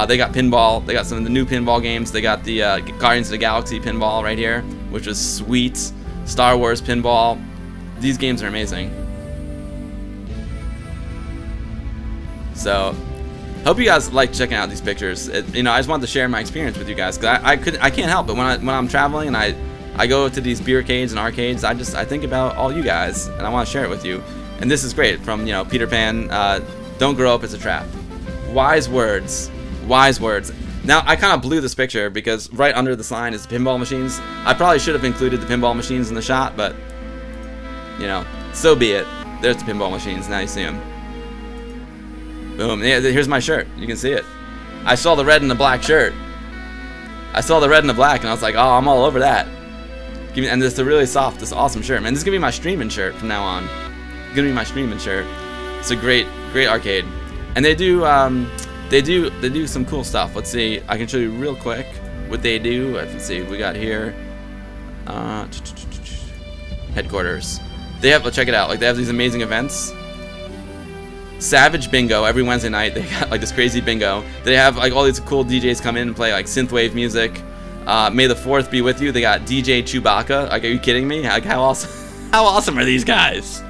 They got pinball. They got some of the new pinball games. They got the Guardians of the Galaxy pinball right here, which was sweet. Star Wars pinball. These games are amazing. So, hope you guys like checking out these pictures. You know, I just wanted to share my experience with you guys, because I can't help it when I'm traveling and I go to these beercades and arcades. I think about all you guys, and I want to share it with you. And this is great from, you know, Peter Pan. Don't grow up, it's a trap. Wise words. Wise words. Now, I kind of blew this picture because right under the sign is the pinball machines. I probably should have included the pinball machines in the shot, but, you know, so be it. There's the pinball machines. Now you see them. Boom. Yeah, here's my shirt. You can see it. I saw the red and the black shirt. I saw the red and the black, and I was like, oh, I'm all over that. And this is a really soft, this awesome shirt, man. This is going to be my streaming shirt from now on. It's going to be my streaming shirt. It's a great arcade. And they do some cool stuff. Let's see. I can show you real quick what they do. Let's see. We got here. Headquarters. They have. Check it out. Like, they have these amazing events. Savage Bingo every Wednesday night. They got like this crazy bingo. They have like all these cool DJs come in and play like synthwave music. May the 4th be with you. They got DJ Chewbacca. Like, are you kidding me? Like, how awesome are these guys?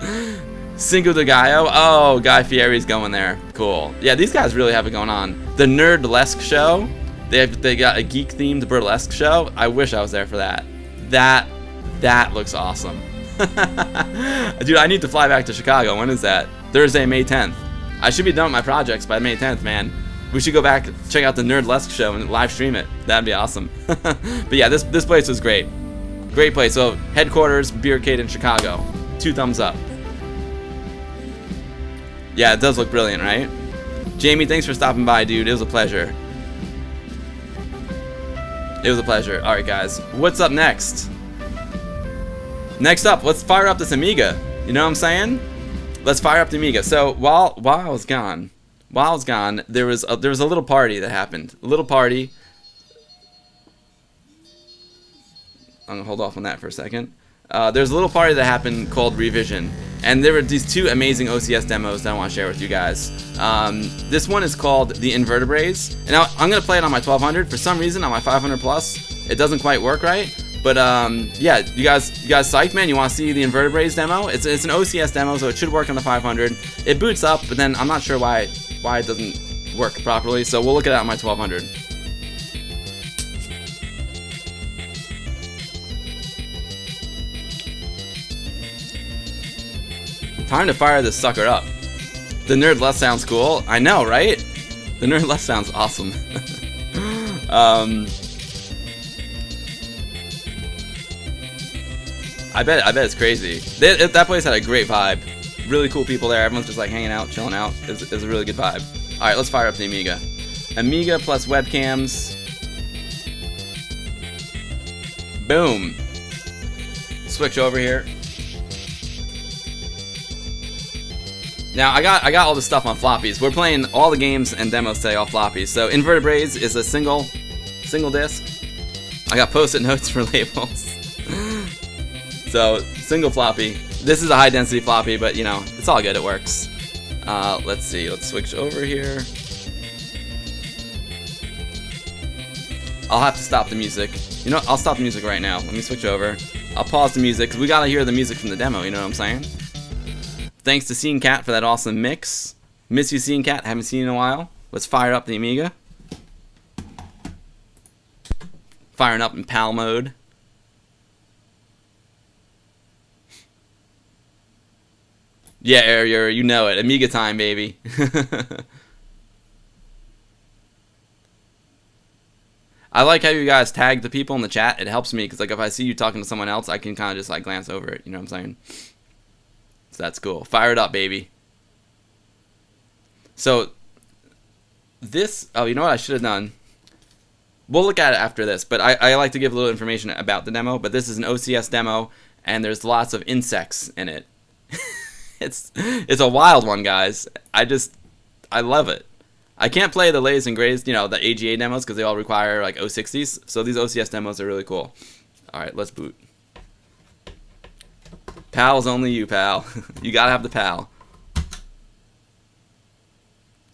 Cinco de Gallo. Oh, Guy Fieri's going there. Cool. Yeah, these guys really have it going on. The Nerdlesque show. They got a geek-themed burlesque show. I wish I was there for that. That looks awesome. Dude, I need to fly back to Chicago. When is that? Thursday, May 10th. I should be done with my projects by May 10th, man. We should go back, check out the Nerdlesque show and live stream it. That'd be awesome. But yeah, this place was great. Great place. So, Headquarters, Beercade in Chicago. 2 thumbs up. Yeah, it does look brilliant, right? Jamie, thanks for stopping by, dude. It was a pleasure. It was a pleasure. Alright, guys. What's up next? Next up, let's fire up this Amiga. You know what I'm saying? Let's fire up the Amiga. So, while I was gone, there was a little party that happened. A little party. I'm going to hold off on that for a second. There's a little party that happened called Revision, and there were these 2 amazing OCS demos that I want to share with you guys. This one is called The Invertebrates, and now I'm gonna play it on my 1200. For some reason, on my 500 plus, it doesn't quite work right. But yeah, you guys psyched, man? You want to see the Invertebrates demo? It's an OCS demo, so it should work on the 500. It boots up, but then I'm not sure why it doesn't work properly. So we'll look at it on my 1200. Time to fire this sucker up. The Nerdlesque sounds cool. I know, right? The Nerdlesque sounds awesome. I bet it's crazy. That place had a great vibe. Really cool people there. Everyone's just like hanging out, chilling out. It was a really good vibe. All right, let's fire up the Amiga. Amiga plus webcams. Boom. Switch over here. Now I got all the stuff on floppies. We're playing all the games and demos today off floppies. So Invertebrates is a single disc. I got post-it notes for labels. So single floppy. This is a high density floppy, but you know, it's all good, it works. Let's see, let's switch over here. I'll have to stop the music. You know, I'll stop the music right now. Let me switch over. I'll pause the music, because we gotta hear the music from the demo, you know what I'm saying? Thanks to Scene Cat for that awesome mix. Miss you, Scene Cat. Haven't seen you in a while. Let's fire up the Amiga. Firing up in PAL mode. Yeah, Arier, you know it. Amiga time, baby. I like how you guys tag the people in the chat. It helps me because, like, if I see you talking to someone else, I can kind of just like glance over it. You know what I'm saying? So that's cool. Fire it up, baby. So this. Oh, you know what I should have done? We'll look at it after this. But I like to give a little information about the demo. But this is an OCS demo, and there's lots of insects in it. It's a wild one, guys. I love it. I can't play the latest and greatest, you know, the AGA demos because they all require like 060s. So these OCS demos are really cool. All right, let's boot. PAL's only you, pal. You gotta have the PAL.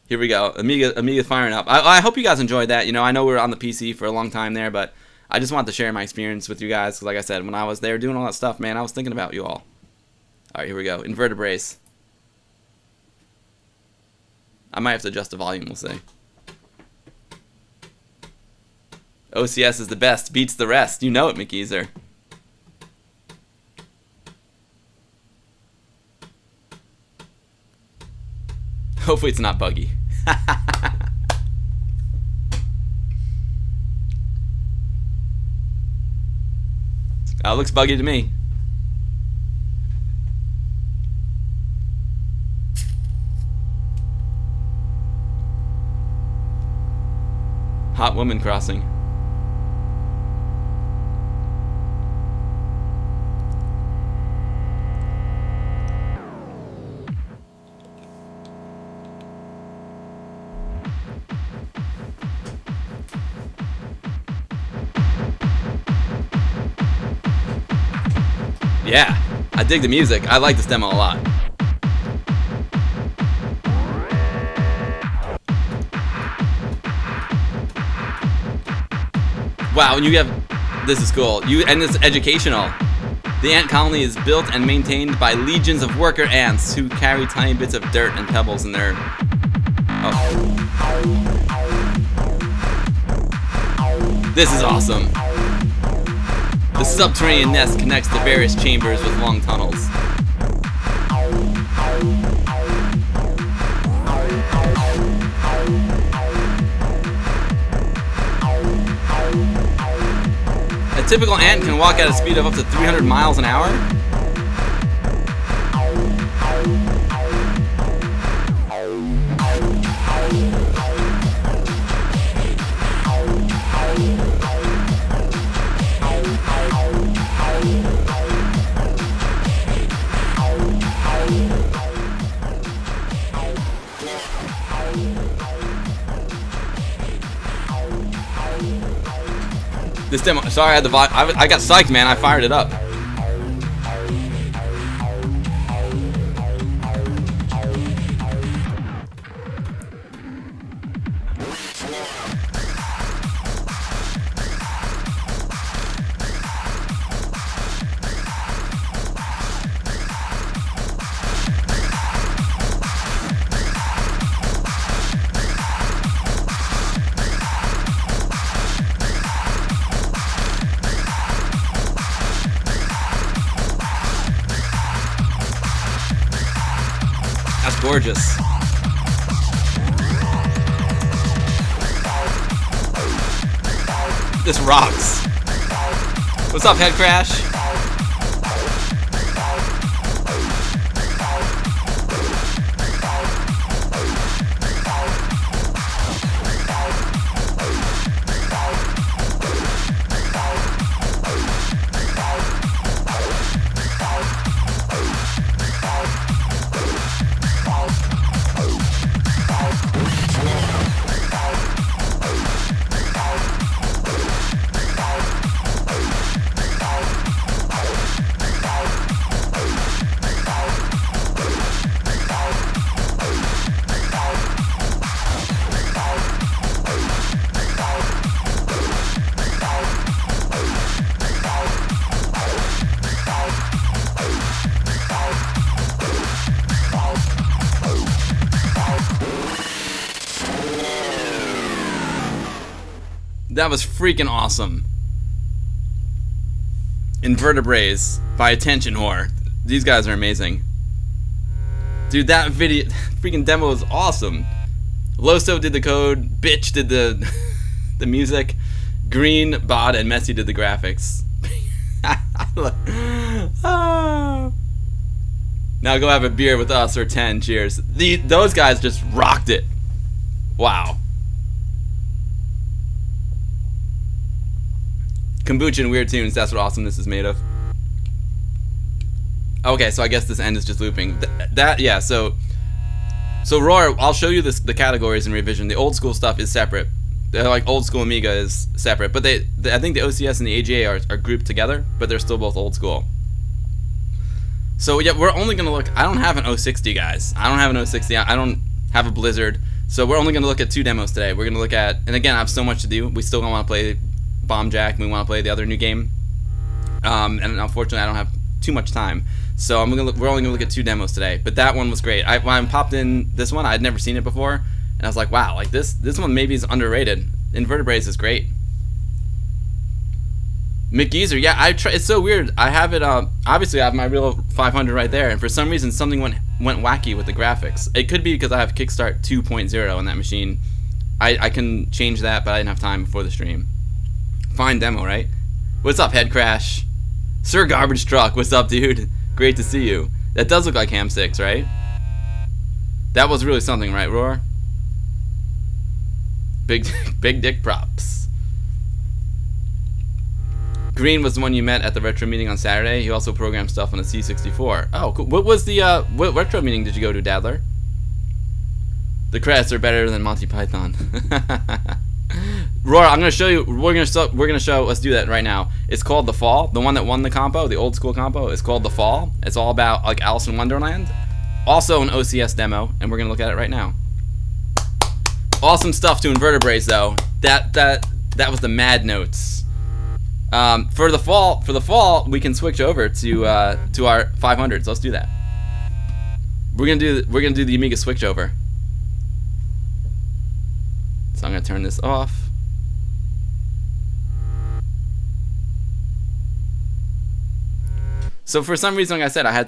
Here we go. Amiga firing up. I hope you guys enjoyed that. You know, I know we were on the PC for a long time there, but I just wanted to share my experience with you guys. Because like I said, when I was there doing all that stuff, man, I was thinking about you all. All right, here we go. Invertebrates. I might have to adjust the volume, we'll see. OCS is the best, beats the rest. You know it, McGeezer. Hopefully it's not buggy. Oh, it looks buggy to me. Hot woman crossing. Yeah, I dig the music. I like this demo a lot. Wow, and you have, this is cool. And it's educational. The ant colony is built and maintained by legions of worker ants who carry tiny bits of dirt and pebbles in their. Oh. This is awesome. The subterranean nest connects the various chambers with long tunnels. A typical ant can walk at a speed of up to 300 miles an hour. This demo, sorry, I had the I got psyched, man. I fired it up. That's gorgeous. This rocks. What's up, Head Crash? That was freaking awesome. Invertebrates by Attention Whore. These guys are amazing. Dude, that video, freaking demo was awesome. Loso did the code, Bitch did the the music, Green, Bod, and Messi did the graphics. Now go have a beer with us or 10. Cheers. Those guys just rocked it. Wow. Kombucha and weird tunes. That's what awesomeness is made of. Okay, so I guess this end is just looping. Yeah. So Roar, I'll show you the categories in revision. The old school stuff is separate. They're like old school Amiga is separate, but I think the OCS and the AGA are grouped together, but they're still both old school. So yeah, we're only gonna look. I don't have an 060, guys. I don't have an 060. I don't have a Blizzard. So we're only gonna look at 2 demos today. We're gonna look at, and again, I have so much to do. We still don't want to play Bomb Jack, and we want to play the other new game. And unfortunately, I don't have too much time. So we're only gonna look at 2 demos today. But that one was great. When I popped in this one, I'd never seen it before, and I was like, wow, like this one maybe is underrated. Invertebrates is great. McGeezer, yeah, it's so weird. I have it. Obviously, I have my real 500 right there, and for some reason, something went wacky with the graphics. It could be because I have Kickstart 2.0 on that machine. I can change that, but I didn't have time before the stream. Fine demo, right? What's up, Head Crash? Sir Garbage Truck, what's up, dude? Great to see you. That does look like Ham 6, right? That was really something, right, Roar? Big dick props. Green was the one you met at the retro meeting on Saturday. He also programmed stuff on the C64. Oh, cool. What was the what retro meeting did you go to, Dadler? The credits are better than Monty Python. Roar, I'm gonna show you. We're gonna show. Let's do that right now. It's called The Fall. The one that won the compo, the old school compo, is called The Fall. It's all about like Alice in Wonderland. Also an OCS demo, and we're gonna look at it right now. Awesome stuff to Invertebrates though. That was the mad notes. For the fall, we can switch over to our 500s. Let's do that. We're gonna do the Amiga switch over. So I'm gonna turn this off. So for some reason, like I said, I had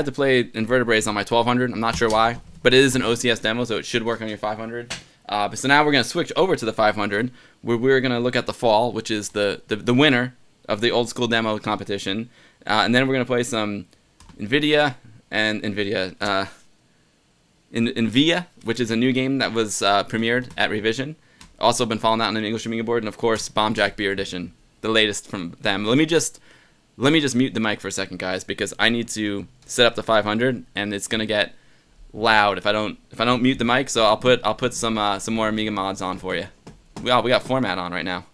to play Invertebrates on my 1200. I'm not sure why, but it is an OCS demo, so it should work on your 500. But so now we're gonna switch over to the 500, where we're gonna look at The Fall, which is the winner of the old school demo competition, and then we're gonna play some Inviyya, which is a new game that was premiered at Revision. Also been following that on an English Amiga board, and of course Bomb Jack Beer Edition, the latest from them. Let me just mute the mic for a second, guys, because I need to set up the 500, and it's gonna get loud if I don't mute the mic. So I'll put some more Amiga mods on for you. We got format on right now.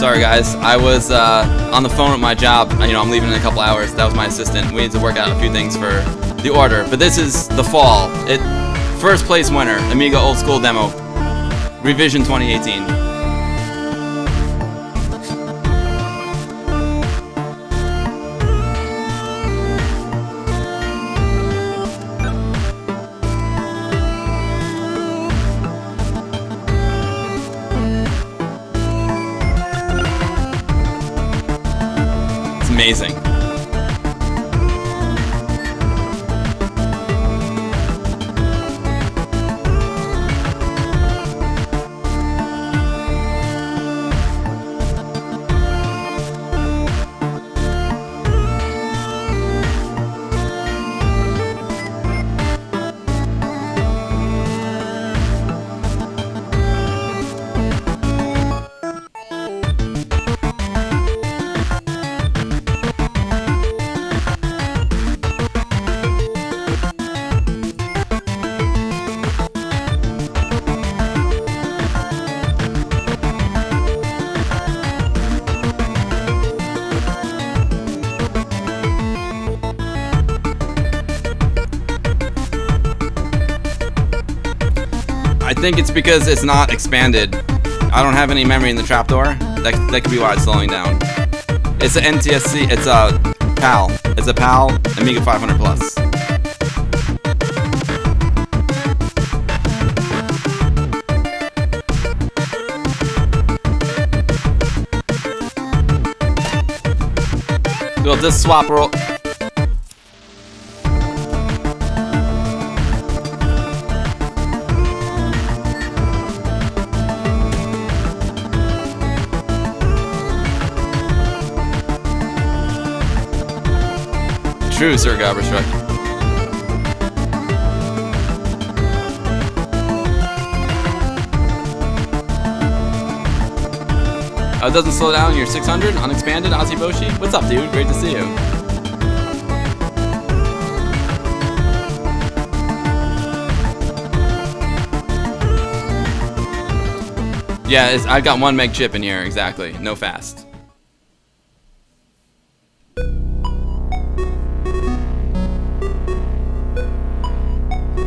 Sorry guys, I was on the phone with my job. You know, I'm leaving in a couple hours. That was my assistant. We need to work out a few things for the order. But this is the fall. First place winner, Amiga Old School Demo, Revision 2018. Amazing. I think it's because it's not expanded. I don't have any memory in the trapdoor. That could be why it's slowing down. It's an NTSC. It's a PAL. It's a PAL Amiga 500 Plus. We'll just swap roll. True, Sir Garbage Truck. Oh, it doesn't slow down. You're 600, unexpanded, Ozzy Boshi. What's up, dude? Great to see you. Yeah, I've got 1 meg chip in here, exactly. No fast.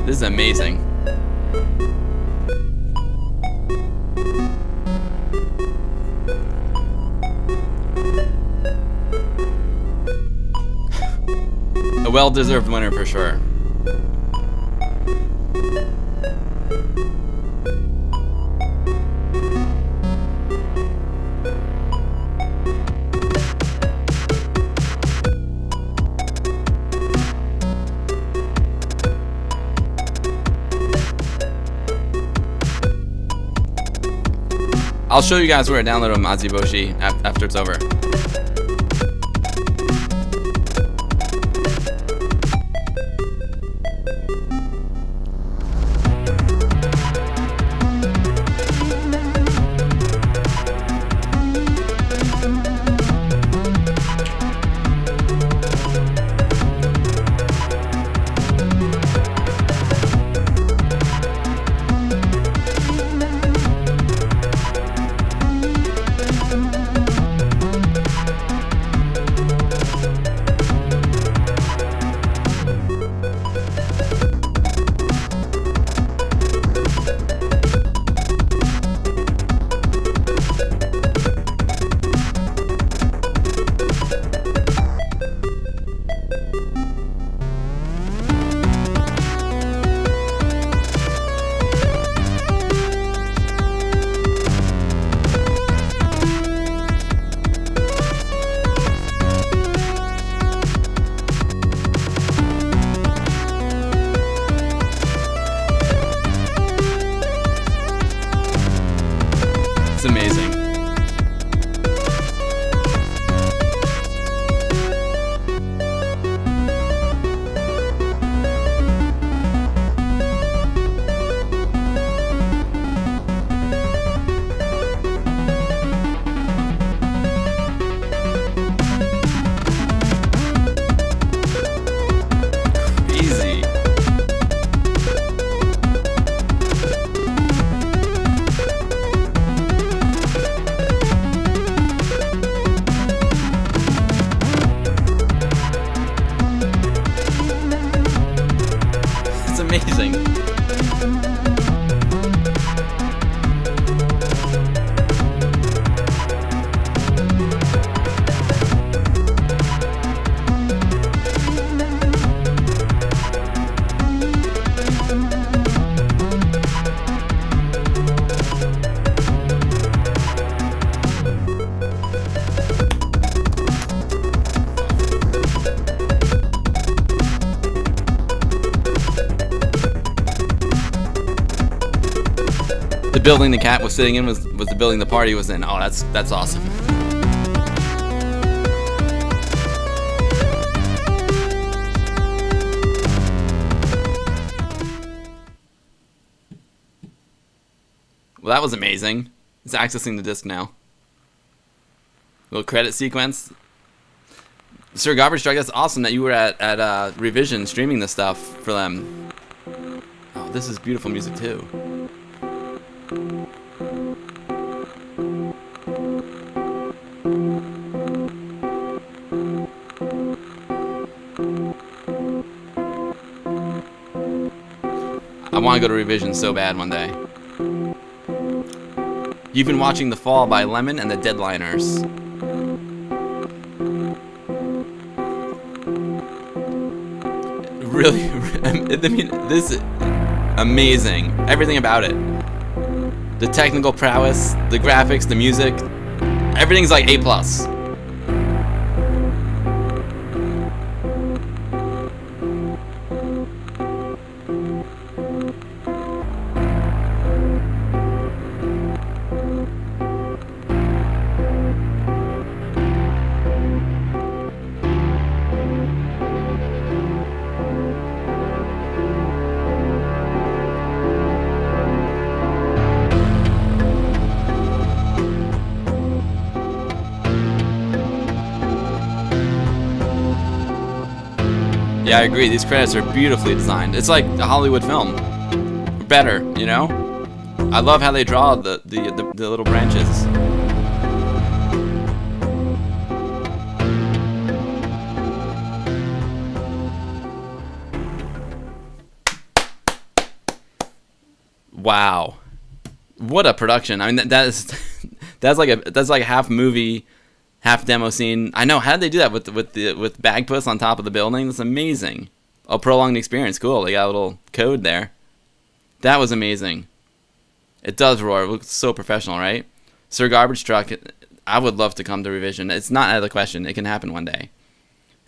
This is amazing. A well-deserved winner for sure. I'll show you guys where to download them, Ozzy Boshi, after it's over. building the cat was sitting in was the building the party was in. Oh, that's awesome. Well, that was amazing. It's accessing the disc now. Little credit sequence. Sir Garbage Truck, that's awesome that you were at Revision streaming this stuff for them. Oh, this is beautiful music too. I want to go to Revision so bad one day. You've been watching The Fall by Lemon and the Deadliners. Really, I mean, this is amazing. Everything about it. The technical prowess, the graphics, the music, everything's like A+. Yeah, I agree. These credits are beautifully designed. It's like a Hollywood film. Better, you know? I love how they draw the little branches. Wow. What a production. I mean that's like a half movie, half demo scene. I know. How did they do that with bag puss on top of the building? That's amazing. A prolonged experience. Cool. They got a little code there. That was amazing. It does roar. It looks so professional, right? Sir Garbage Truck. I would love to come to Revision. It's not out of the question. It can happen one day.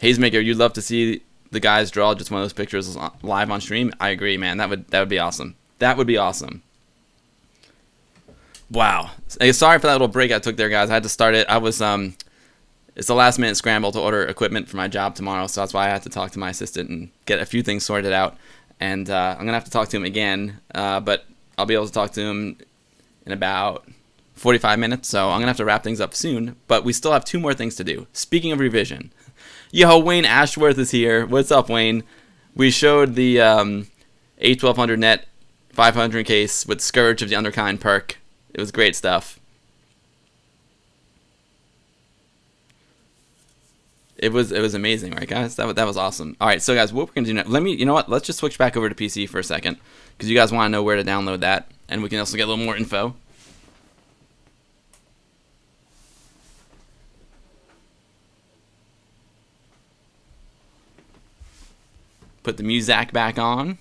Hazemaker, you'd love to see the guys draw just one of those pictures live on stream. I agree, man. That would be awesome. That would be awesome. Wow. Hey, sorry for that little break I took there, guys. I had to start it. I was it's a last minute scramble to order equipment for my job tomorrow, so that's why I had to talk to my assistant and get a few things sorted out. And I'm gonna have to talk to him again, but I'll be able to talk to him in about 45 minutes, so I'm gonna have to wrap things up soon. But we still have 2 more things to do. Speaking of Revision, yo, Wayne Ashworth is here. What's up, Wayne? We showed the A1200 net 500 case with Scourge of the Underkind perk. It was great stuff. It was amazing, right, guys? That was awesome. All right, so guys, what we're gonna do now? You know what? Let's just switch back over to PC for a second, because you guys want to know where to download that, and we can also get a little more info. Put the music back on.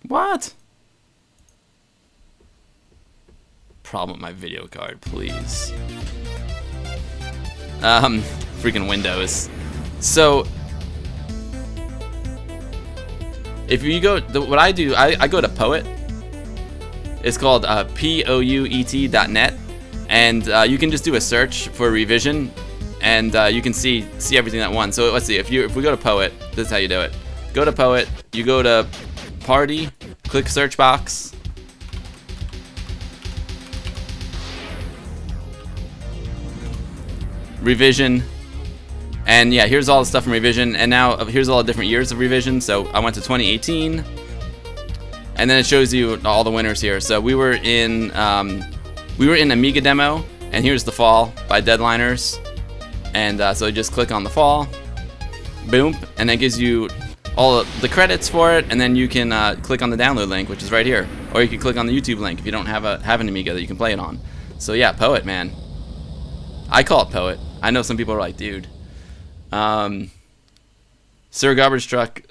What? Problem with my video card, please. Freaking Windows. So, if you go, what I do, I go to Poet. It's called POUET.net, and you can just do a search for Revision, and you can see everything at once. So let's see, if we go to Poet, this is how you do it. Go to Poet, you go to Party, click search box. Revision, and yeah, here's all the stuff from Revision, and now here's all the different years of Revision. So I went to 2018, and then it shows you all the winners here. So we were in Amiga demo, and here's The Fall by Deadliners, and so you just click on The Fall, boom, and that gives you all of the credits for it, and then you can click on the download link, which is right here, or you can click on the YouTube link if you don't have an Amiga that you can play it on. So yeah, Poet, man. I call it Poet. I know some people are like, dude. Sir Garbage Truck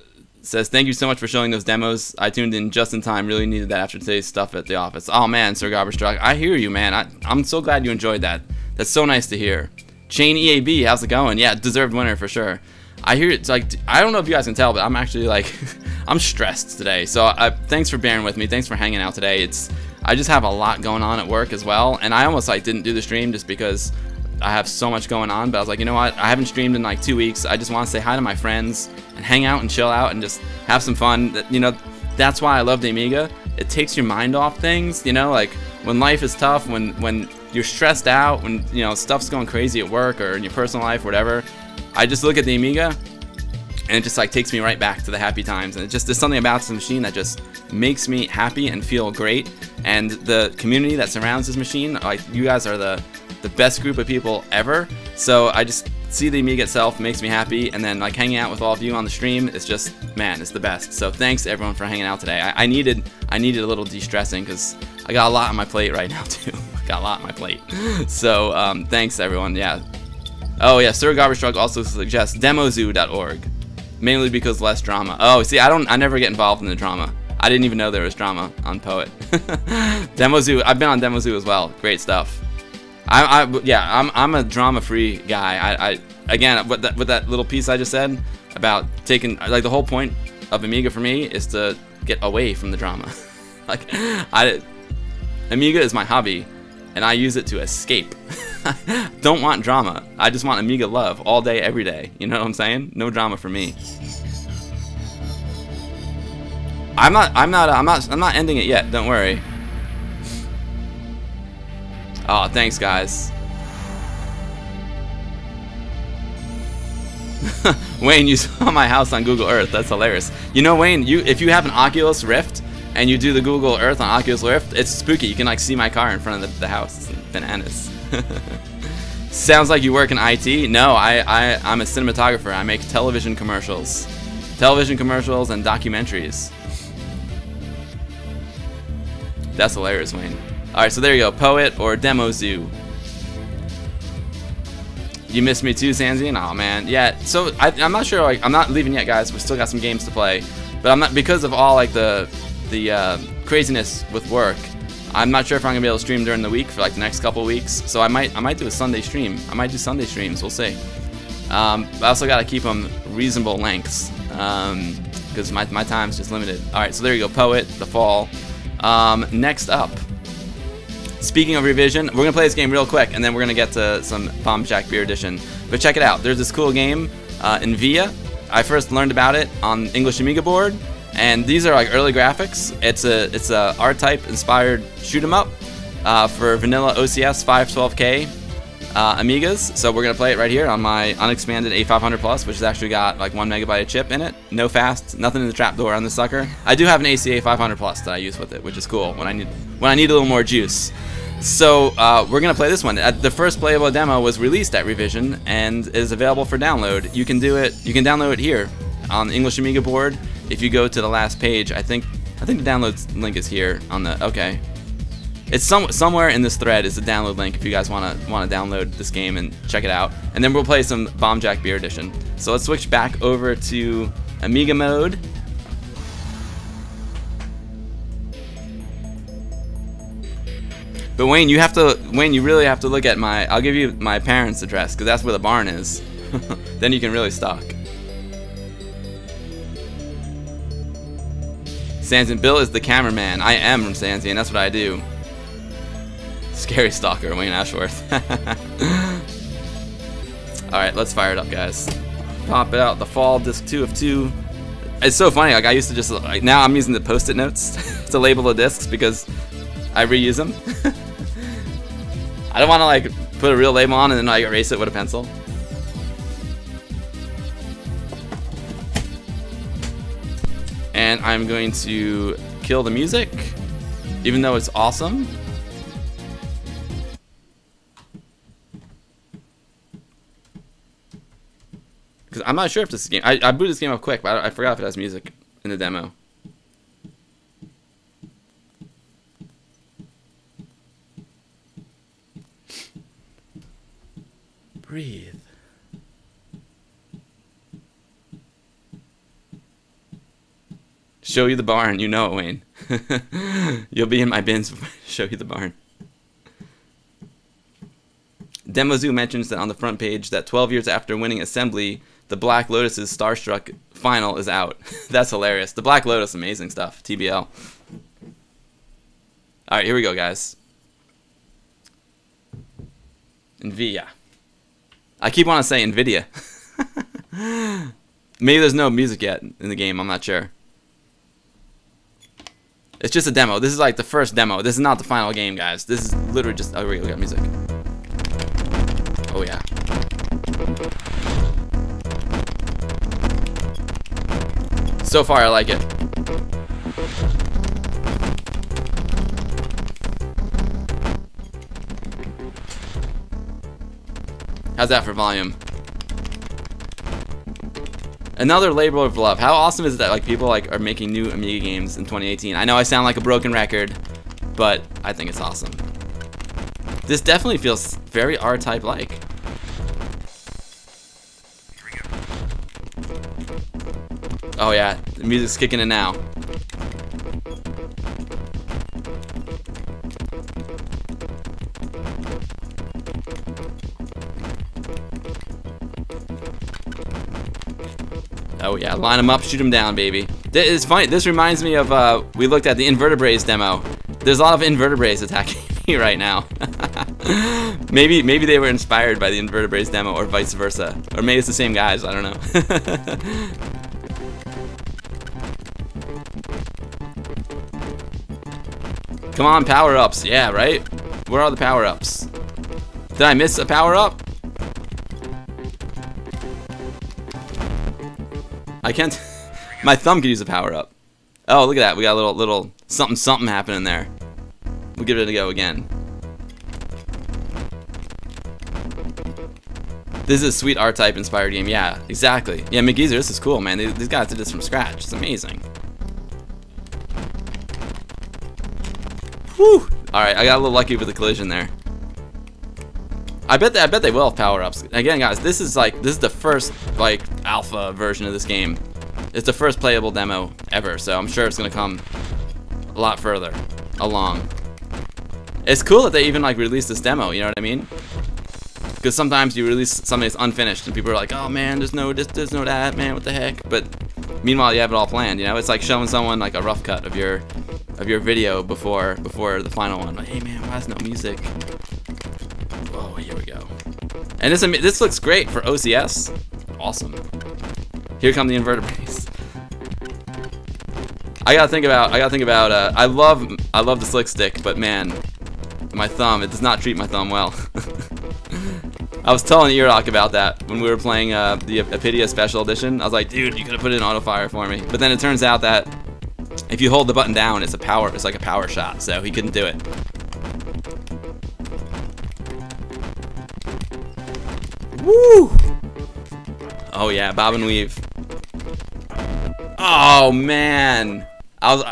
says, thank you so much for showing those demos. I tuned in just in time. Really needed that after today's stuff at the office. Oh, man, Sir Garbage Truck. I hear you, man. I'm so glad you enjoyed that. That's so nice to hear. Chain EAB, how's it going? Yeah, deserved winner for sure. I hear it's like, I don't know if you guys can tell, but I'm actually like, I'm stressed today. So thanks for bearing with me. Thanks for hanging out today. I just have a lot going on at work as well. And I almost like didn't do the stream just because I have so much going on. But I was like, you know what? I haven't streamed in like 2 weeks. I just want to say hi to my friends and hang out and chill out and just have some fun. You know, that's why I love the Amiga. It takes your mind off things, you know, like when life is tough, when you're stressed out, when, you know, stuff's going crazy at work or in your personal life, whatever. I just look at the Amiga, and it just like takes me right back to the happy times. And there's something about this machine that just makes me happy and feel great. And the community that surrounds this machine, like you guys are the best group of people ever. So I just see the Amiga itself makes me happy, and then like hanging out with all of you on the stream is just, man, it's the best. So thanks everyone for hanging out today. I needed a little de-stressing because I got a lot on my plate right now too. I got a lot on my plate. So thanks everyone. Yeah. Oh yeah, Sir Garbage Truck also suggests demozoo.org, mainly because less drama. Oh, see, I never get involved in the drama. I didn't even know there was drama on Poet. Demozoo, I've been on Demozoo as well. Great stuff. Yeah, I'm a drama-free guy. Again, with that little piece I just said about taking, like, the whole point of Amiga for me is to get away from the drama. Like, Amiga is my hobby, and I use it to escape. Don't want drama. I just want Amiga love all day, every day. You know what I'm saying? No drama for me. I'm not ending it yet. Don't worry. Oh, thanks, guys. Wayne, you saw my house on Google Earth. That's hilarious. You know, Wayne, if you have an Oculus Rift and you do the Google Earth on Oculus Rift, it's spooky. You can like see my car in front of the house. It's bananas. Sounds like you work in IT. No, I'm a cinematographer. I make television commercials and documentaries. That's hilarious, Wayne. Alright, so there you go. Poet or Demozoo. You missed me too, Sanzian? Oh man, yeah. So I'm not sure. Like, I'm not leaving yet, guys. We still got some games to play, but I'm not, because of all like the craziness with work. I'm not sure if I'm gonna be able to stream during the week for like the next couple weeks. So I might do a Sunday stream. I might do Sunday streams. We'll see. I also gotta keep them reasonable lengths because my time's just limited. All right, so there you go. Poet, The Fall. Next up. Speaking of revision, we're gonna play this game real quick, and then we're gonna get to some Bomb Jack Beer Edition. But check it out. There's this cool game, Inviyya. I first learned about it on English Amiga board, and these are like early graphics. It's a R-Type inspired shoot 'em up for vanilla OCS 512K Amigas. So we're gonna play it right here on my unexpanded A500 Plus, which has actually got like 1 megabyte of chip in it. No fast, nothing in the trapdoor on this sucker. I do have an ACA 500 Plus that I use with it, which is cool when I need a little more juice. So we're gonna play this one. The first playable demo was released at Revision and is available for download. You can do it. You can download it here on the English Amiga board. If you go to the last page, I think the download link is here on the. Okay, it's somewhere in this thread is the download link if you guys wanna download this game and check it out. And then we'll play some Bomb Jack Beer Edition. So let's switch back over to Amiga mode. But Wayne, you really have to look at I'll give you my parents' address, because that's where the barn is. Then you can really stalk. Sanzian, Bill is the cameraman. I am from Sanzian, that's what I do. Scary stalker, Wayne Ashworth. Alright, let's fire it up, guys. Pop it out, The Fall, disc 2 of 2. It's so funny, like I used to just, like, now I'm using the post-it notes to label the discs because I reuse them. I don't want to like put a real label on and then I erase it with a pencil. And I'm going to kill the music, even though it's awesome. Because I'm not sure if this game, I booted this game up quick, but I forgot if it has music in the demo. Breathe. Show you the barn, you know it, Wayne. You'll be in my bins. Show you the barn. Demozoo mentions that on the front page that 12 years after winning Assembly, the Black Lotus's Starstruck final is out. That's hilarious. The Black Lotus, amazing stuff. TBL. Alright, here we go, guys. Inviyya. I keep wanting to say Inviyya. Maybe there's no music yet in the game, I'm not sure. It's just a demo. This is like the first demo. This is not the final game, guys. This is literally just... Oh, we got music. Oh, yeah. So far, I like it. How's that for volume? Another labor of love. How awesome is it that like people like are making new Amiga games in 2018? I know I sound like a broken record, but I think it's awesome. This definitely feels very R-Type like. Oh yeah, the music's kicking in now. Oh yeah, line them up, shoot them down, baby. It's funny, this reminds me of, we looked at the invertebrates demo. There's a lot of invertebrates attacking me right now. maybe they were inspired by the invertebrates demo, or vice versa. Or maybe it's the same guys, I don't know. Come on, power-ups, yeah, right? Where are the power-ups? Did I miss a power-up? I can't. My thumb could use a power up. Oh, look at that. We got a little something happening there. We'll give it a go again. This is a sweet R-Type inspired game. Yeah, exactly. Yeah, McGeezer, this is cool, man. These guys did this from scratch. It's amazing. Whew. All right, I got a little lucky with the collision there. I bet they will have power-ups. Again, guys, this is the first like alpha version of this game. It's the first playable demo ever, so I'm sure it's gonna come a lot further along. It's cool that they even like released this demo. You know what I mean? Because sometimes you release something that's unfinished, and people are like, "Oh man, there's no that, man. What the heck?" But meanwhile, you have it all planned. You know, it's like showing someone like a rough cut of your video before the final one. Like, hey man, why is no music? Oh, here we go. And this looks great for OCS. Awesome. Here come the invertebrates. I gotta think about. I love the slick stick, but man, my thumb. It does not treat my thumb well. I was telling Irok about that when we were playing the Apidia Special Edition. I was like, dude, you could have put it in auto fire for me. But then it turns out that if you hold the button down, it's like a power shot. So he couldn't do it. Woo! Oh yeah, bob and weave. Oh man, I was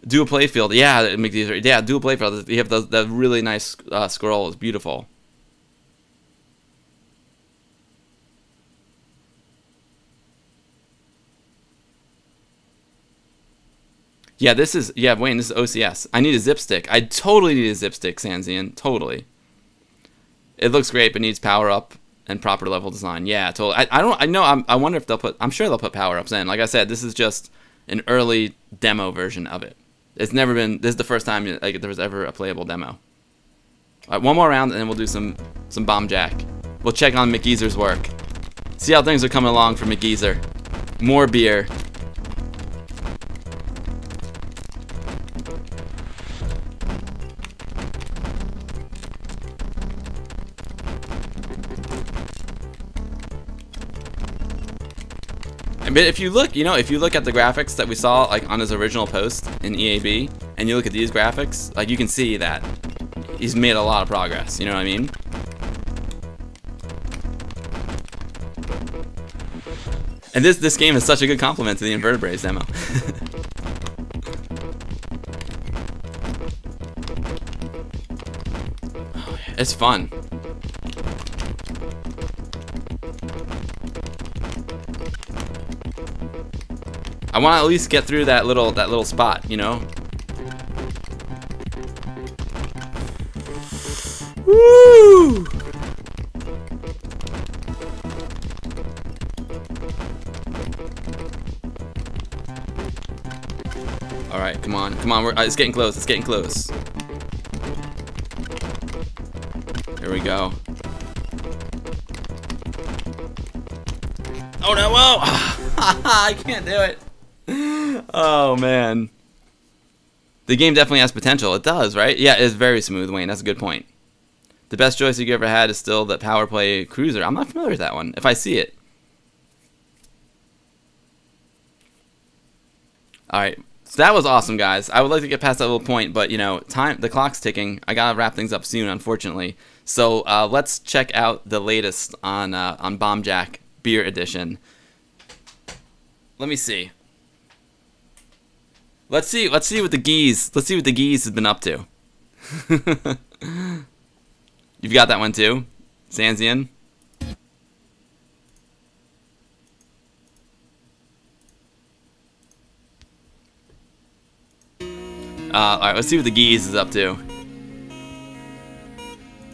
dual playfield. Yeah, yeah, dual playfield. You have the really nice scroll. It's beautiful. Yeah, Wayne, this is OCS. I need a zip stick. I totally need a zip stick, Sanzian. Totally. It looks great, but needs power up and proper level design. Yeah, totally. I wonder if they'll put, I'm sure they'll put power ups in. Like I said, this is just an early demo version of it. It's never been, this is the first time like there was ever a playable demo. All right, one more round and then we'll do some bomb jack. We'll check on McGeezer's work. See how things are coming along for McGeezer. More beer. But if you look, if you look at the graphics that we saw like on his original post in EAB, and you look at these graphics, like you can see that he's made a lot of progress. You know what I mean? And this game is such a good compliment to the invertebrates demo. It's fun. I want to at least get through that little spot, you know. Woo! All right, come on, come on. It's getting close. It's getting close. Here we go. Oh no! Whoa! I can't do it. Oh man. The game definitely has potential. It does, right? Yeah, it's very smooth, Wayne. That's a good point. The best joystick you ever had is still the Power Play Cruiser. I'm not familiar with that one. If I see it. All right. So that was awesome, guys. I would like to get past that little point, but you know, the clock's ticking. I gotta wrap things up soon, unfortunately. So let's check out the latest on Bomb Jack Beer Edition. Let me see. Let's see what the geese has been up to. You've got that one too, Sanzian. All right, let's see what the geese is up to.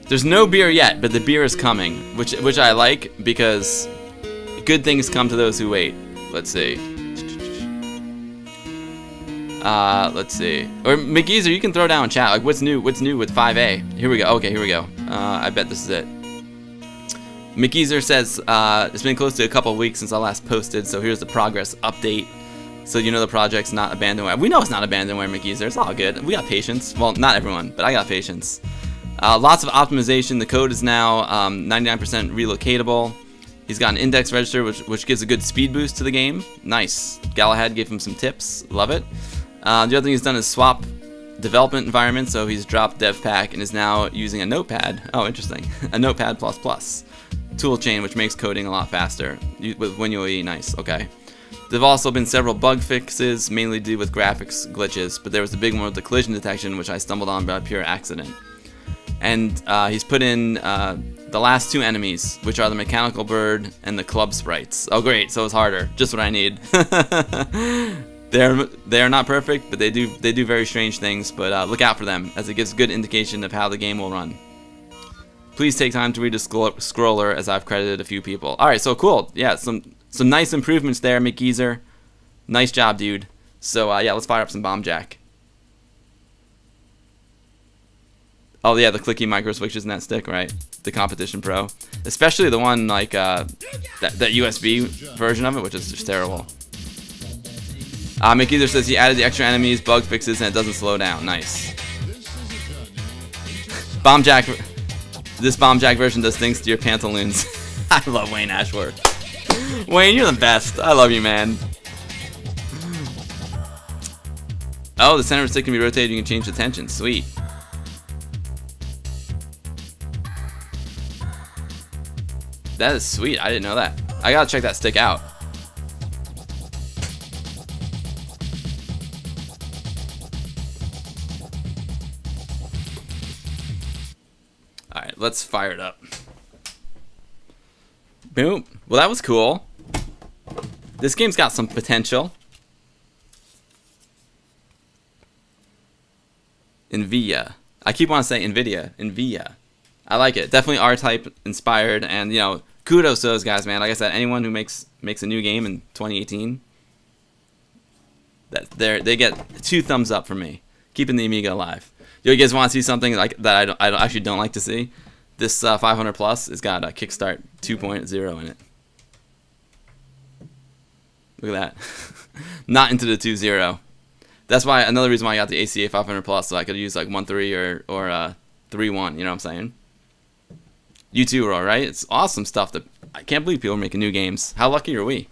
There's no beer yet, but the beer is coming, which I like because good things come to those who wait. Let's see. Let's see. Or McGeezer, you can throw down in chat. Like, what's new? What's new with 5A? Here we go. Okay, here we go. I bet this is it. McGeezer says it's been close to a couple of weeks since I last posted, so here's the progress update. So you know the project's not abandonware. We know it's not abandonware, McGeezer. It's all good. We got patience. Well, not everyone, but I got patience. Lots of optimization. The code is now 99% relocatable. He's got an index register, which gives a good speed boost to the game. Nice. Galahad gave him some tips. Love it. The other thing he's done is swap development environment, so he's dropped DevPack and is now using a notepad. Oh, interesting. A notepad++. Toolchain, which makes coding a lot faster. With WinUAE, nice. Okay. There have also been several bug fixes, mainly due with graphics glitches, but there was the big one with the collision detection, which I stumbled on by pure accident. And he's put in the last two enemies, which are the mechanical bird and the club sprites. Oh great, so it's harder. Just what I need. They're not perfect, but they do very strange things. But look out for them, as it gives good indication of how the game will run. Please take time to read the scroller, as I've credited a few people. All right, so cool. Yeah, some nice improvements there, McGeezer. Nice job, dude. So yeah, let's fire up some Bomb Jack. Oh yeah, the clicky micro switches in that stick, right? The Competition Pro, especially the one like that USB version of it, which is just terrible. McEther says he added the extra enemies, bug fixes, and it doesn't slow down. Nice. Bomb Jack. This Bomb Jack version does things to your pantaloons. I love Wayne Ashworth. Wayne, you're the best. I love you, man. Oh, the center stick can be rotated. You can change the tension. Sweet. That is sweet. I didn't know that. I gotta check that stick out. Alright, let's fire it up. Boom. Well, that was cool. This game's got some potential. Inviyya. I keep wanting to say Inviyya. Inviyya. I like it. Definitely R-Type inspired, and you know, kudos to those guys, man. Like I said, anyone who makes a new game in 2018, they get 2 thumbs up from me. Keeping the Amiga alive. You guys want to see something like that I actually don't like to see? This 500 Plus has got a Kickstart 2.0 in it. Look at that. Not into the 2.0. That's why another reason why I got the ACA 500 Plus, so I could use like 1.3 or 3.1. You know what I'm saying? You too, Roy, right? It's awesome stuff. That I can't believe people are making new games. How lucky are we?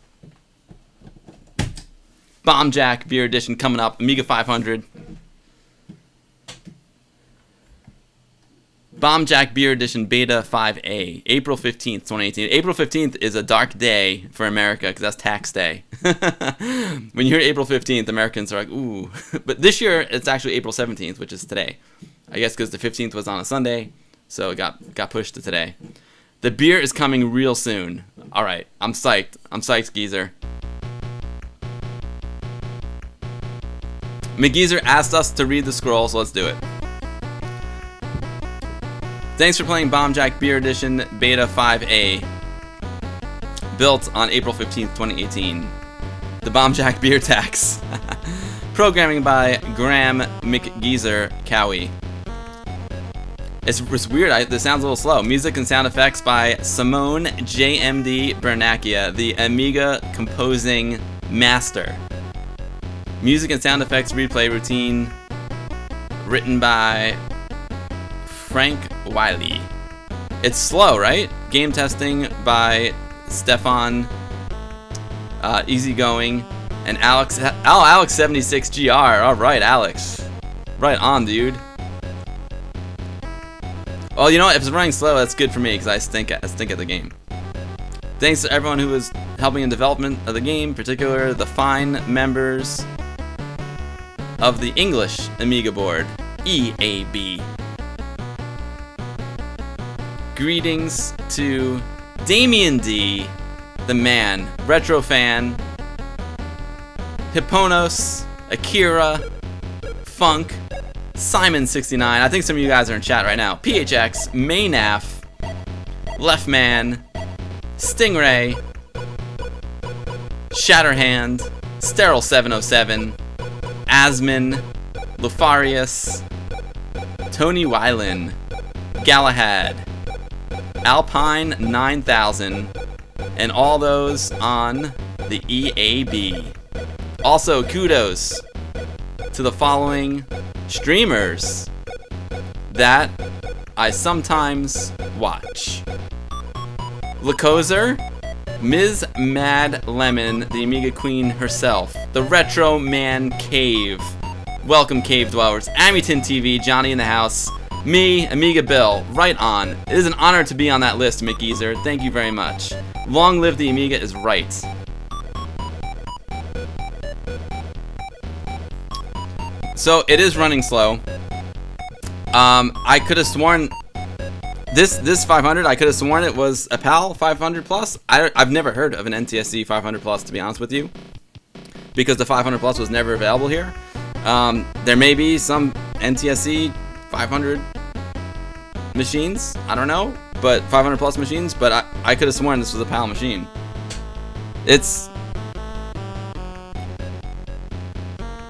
Bomb Jack Beer Edition coming up. Amiga 500. Bomb Jack Beer Edition Beta 5A. April 15th, 2018. April 15th is a dark day for America because that's tax day. When you hear April 15th, Americans are like, ooh. But this year, it's actually April 17th, which is today. I guess because the 15th was on a Sunday, so it got pushed to today. The beer is coming real soon. All right, I'm psyched. I'm psyched, Geezer. McGeezer asked us to read the scroll, so let's do it. Thanks for playing Bomb Jack Beer Edition Beta 5A. Built on April 15th, 2018. The Bomb Jack Beer Tax. Programming by Graham McGeezer Cowie. It's weird, this sounds a little slow. Music and sound effects by Simone JMD Bernacchia, the Amiga composing master. Music and sound effects replay routine written by Frank Wiley. It's slow, right? Game testing by Stefan Easygoing and Alex. Oh, Alex76GR. All right, Alex. Right on, dude. Well, you know what? If it's running slow, that's good for me because I stink at the game. Thanks to everyone who was helping in development of the game, in particular the fine members of the English Amiga board, EAB. Greetings to Damien D, the man, Retro Fan, Hipponos, Akira, Funk, Simon69. I think some of you guys are in chat right now. PHX, Maynaf, Leftman, Stingray, Shatterhand, Sterile707, Asmin, Lufarius, Tony Wylan, Galahad, Alpine 9000, and all those on the EAB. Also, kudos to the following streamers that I sometimes watch. Lacozer, Ms. Mad Lemon, the Amiga Queen herself, the Retro Man Cave, welcome Cave Dwellers, Amyton TV, Johnny in the House, me, Amiga Bill, right on. It is an honor to be on that list, McGeezer. Thank you very much. Long live the Amiga is right. So it is running slow. I could have sworn this 500. I could have sworn it was a PAL 500 plus. I've never heard of an NTSC 500 plus, to be honest with you, because the 500 plus was never available here. There may be some NTSC 500 machines, I don't know, but 500 plus machines, but I could have sworn this was a PAL machine. It's...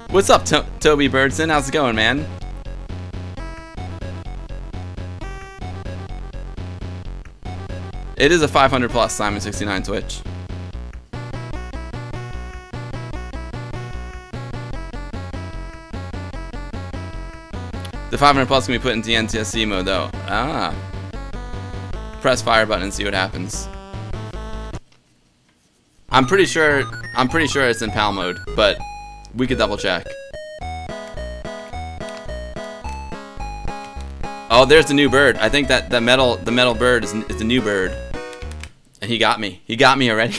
What's up, Toby Birdson? How's it going, man? It is a 500 plus Simon69 Twitch. The 500 plus can be put into NTSC mode though. Ah. Press fire button and see what happens. I'm pretty sure it's in PAL mode, but we could double check. Oh, there's the new bird. I think that the metal bird is the new bird. And he got me. He got me already.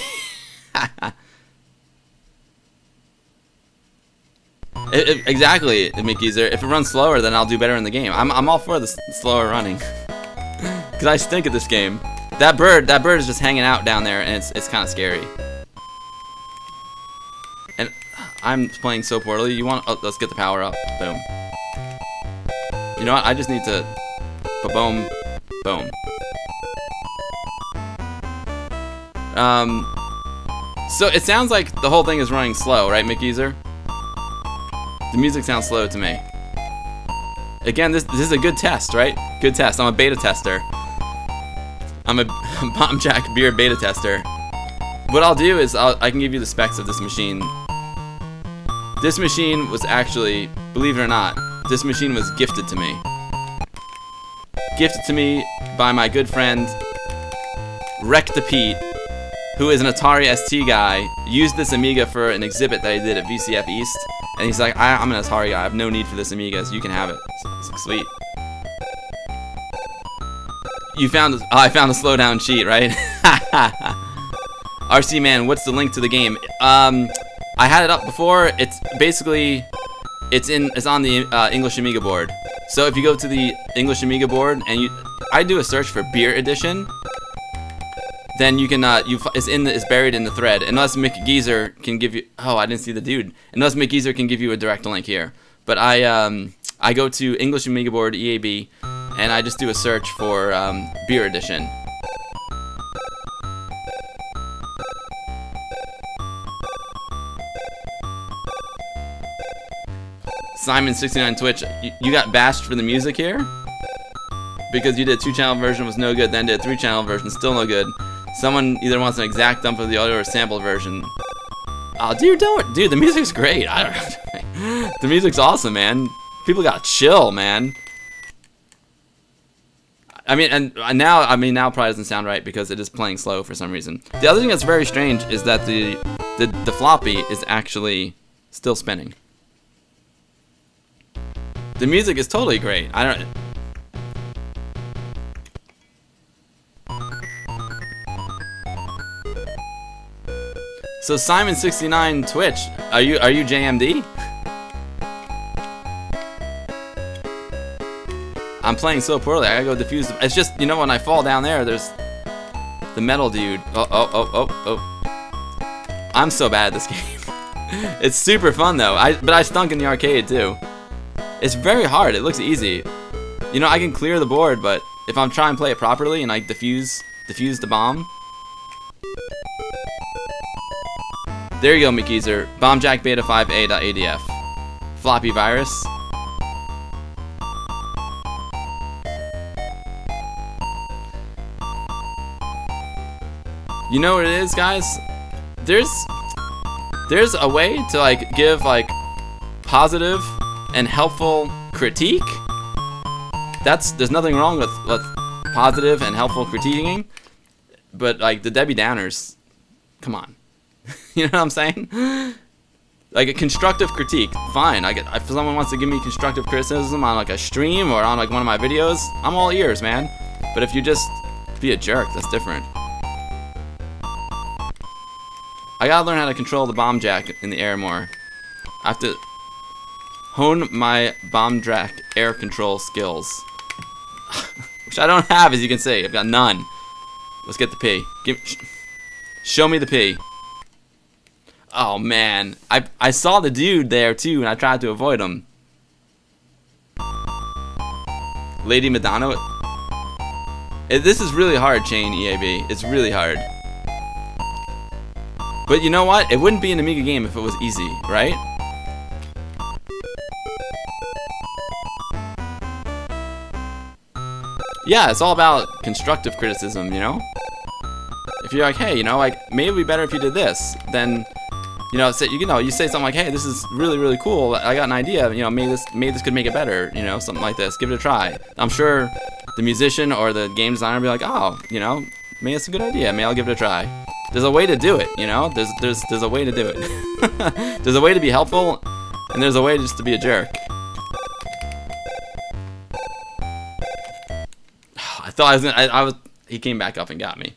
Exactly, McGeezer. If it runs slower, then I'll do better in the game. I'm all for the slower running, cause I stink at this game. That bird is just hanging out down there, and it's kind of scary. And I'm playing so poorly. You want? Oh, let's get the power up. Boom. You know what? I just need to. Boom, boom. So it sounds like the whole thing is running slow, right, McGeezer? The music sounds slow to me. Again, this is a good test, right? Good test. I'm a beta tester. I'm a Bomb Jack Beer beta tester. What I'll do is I can give you the specs of this machine. This machine was actually, believe it or not, this machine was gifted to me. Gifted to me by my good friend Recta Pete, who is an Atari ST guy. Used this Amiga for an exhibit that I did at VCF East. And he's like, I'm an Atari guy. I have no need for this Amiga, so you can have it. It's like, sweet. You found... Oh, I found a slowdown cheat, right? RC Man, what's the link to the game? I had it up before. It's basically... It's on the English Amiga board. So if you go to the English Amiga board and I do a search for Beer Edition, then you can it's buried in the thread. Unless McGeezer can give you, oh, I didn't see the dude. Unless McGeezer can give you a direct link here. But I go to English Amiga board EAB, and I just do a search for Beer Edition. Simon69 Twitch, you got bashed for the music here? Because you did a 2-channel version was no good, then did a 3-channel version, still no good. Someone either wants an exact dump of the audio or a sample version. Oh, dude, dude, the music's great. I don't. The music's awesome, man. People got chill, man. I mean, and now probably doesn't sound right because it is playing slow for some reason. The other thing that's very strange is that the floppy is actually still spinning. The music is totally great. I don't. So Simon69 Twitch, are you JMD? I'm playing so poorly. I gotta go defuse. It's just, you know, when I fall down there, there's the metal dude. Oh. I'm so bad at this game. It's super fun though. But I stunk in the arcade too. It's very hard. It looks easy. You know, I can clear the board, but if I'm trying to play it properly and I defuse the bomb. There you go, McGeezer. Bombjack Beta 5a.adf. Floppy virus. You know what it is, guys? There's a way to like give like positive and helpful critique. There's nothing wrong with positive and helpful critiquing, but like the Debbie Downers, come on. You know what I'm saying? Like a constructive critique, fine. If someone wants to give me constructive criticism on like a stream or on like one of my videos, I'm all ears, man. But if you just be a jerk, that's different. I gotta learn how to control the bomb jack in the air more. I have to hone my bomb jack air control skills. Which I don't have, as you can see. I've got none. Let's get the P. Show me the P. Oh man, I saw the dude there too, and I tried to avoid him. Lady Madonna. This is really hard, Chain EAB. It's really hard. But you know what? It wouldn't be an Amiga game if it was easy, right? Yeah, it's all about constructive criticism, you know? If you're like, hey, you know, like maybe it'd be better if you did this, then you know, you say something like, hey, this is really, really cool. I got an idea, you know, maybe this could make it better, you know, something like this. Give it a try. I'm sure the musician or the game designer will be like, oh, you know, maybe it's a good idea. Maybe I'll give it a try. There's a way to do it, you know? There's a way to do it. There's a way to be helpful, and there's a way just to be a jerk. I thought I was he came back up and got me.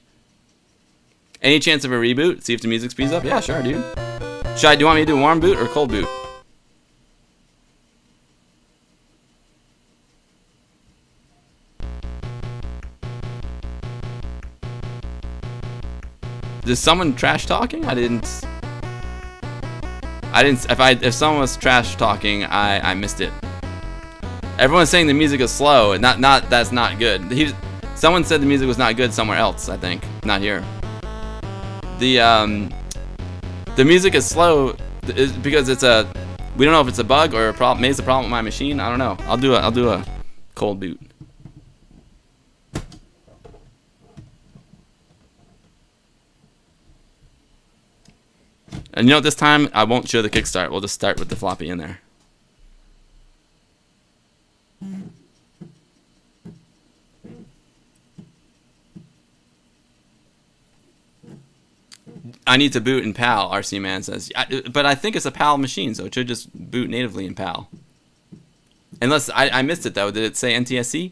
Any chance of a reboot? See if the music speeds up? Yeah, sure, dude. Do you want me to do warm boot or cold boot? Is someone trash talking? I didn't. If someone was trash talking, I missed it. Everyone's saying the music is slow, and that's not good. Someone said the music was not good somewhere else. I think not here. The music is slow because we don't know if it's a bug or a problem. Maybe it's a problem with my machine. I don't know. I'll do a cold boot. And you know, this time I won't show the kickstart. We'll just start with the floppy in there. I need to boot in PAL, RC Man says. But I think it's a PAL machine, so it should just boot natively in PAL. Unless I missed it though. Did it say NTSC?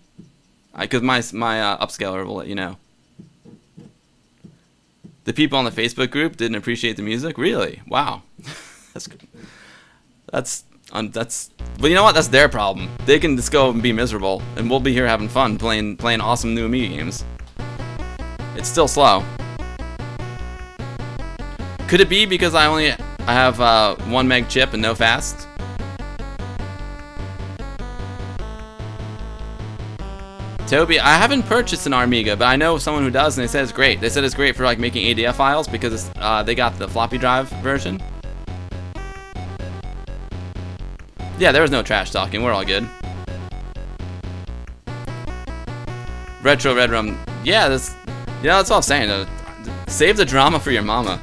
Because my upscaler will let you know. The people on the Facebook group didn't appreciate the music? Really? Wow. That's good. But you know what? That's their problem. They can just go and be miserable, and we'll be here having fun playing awesome new Amiga games. It's still slow. Could it be because I have 1 meg chip and no fast? Toby, I haven't purchased an Amiga, but I know someone who does, and they said it's great. They said it's great for like making ADF files because it's, they got the floppy drive version. Yeah, there was no trash talking. We're all good. Retro Red Rum. Yeah, that's all I'm saying. Save the drama for your mama.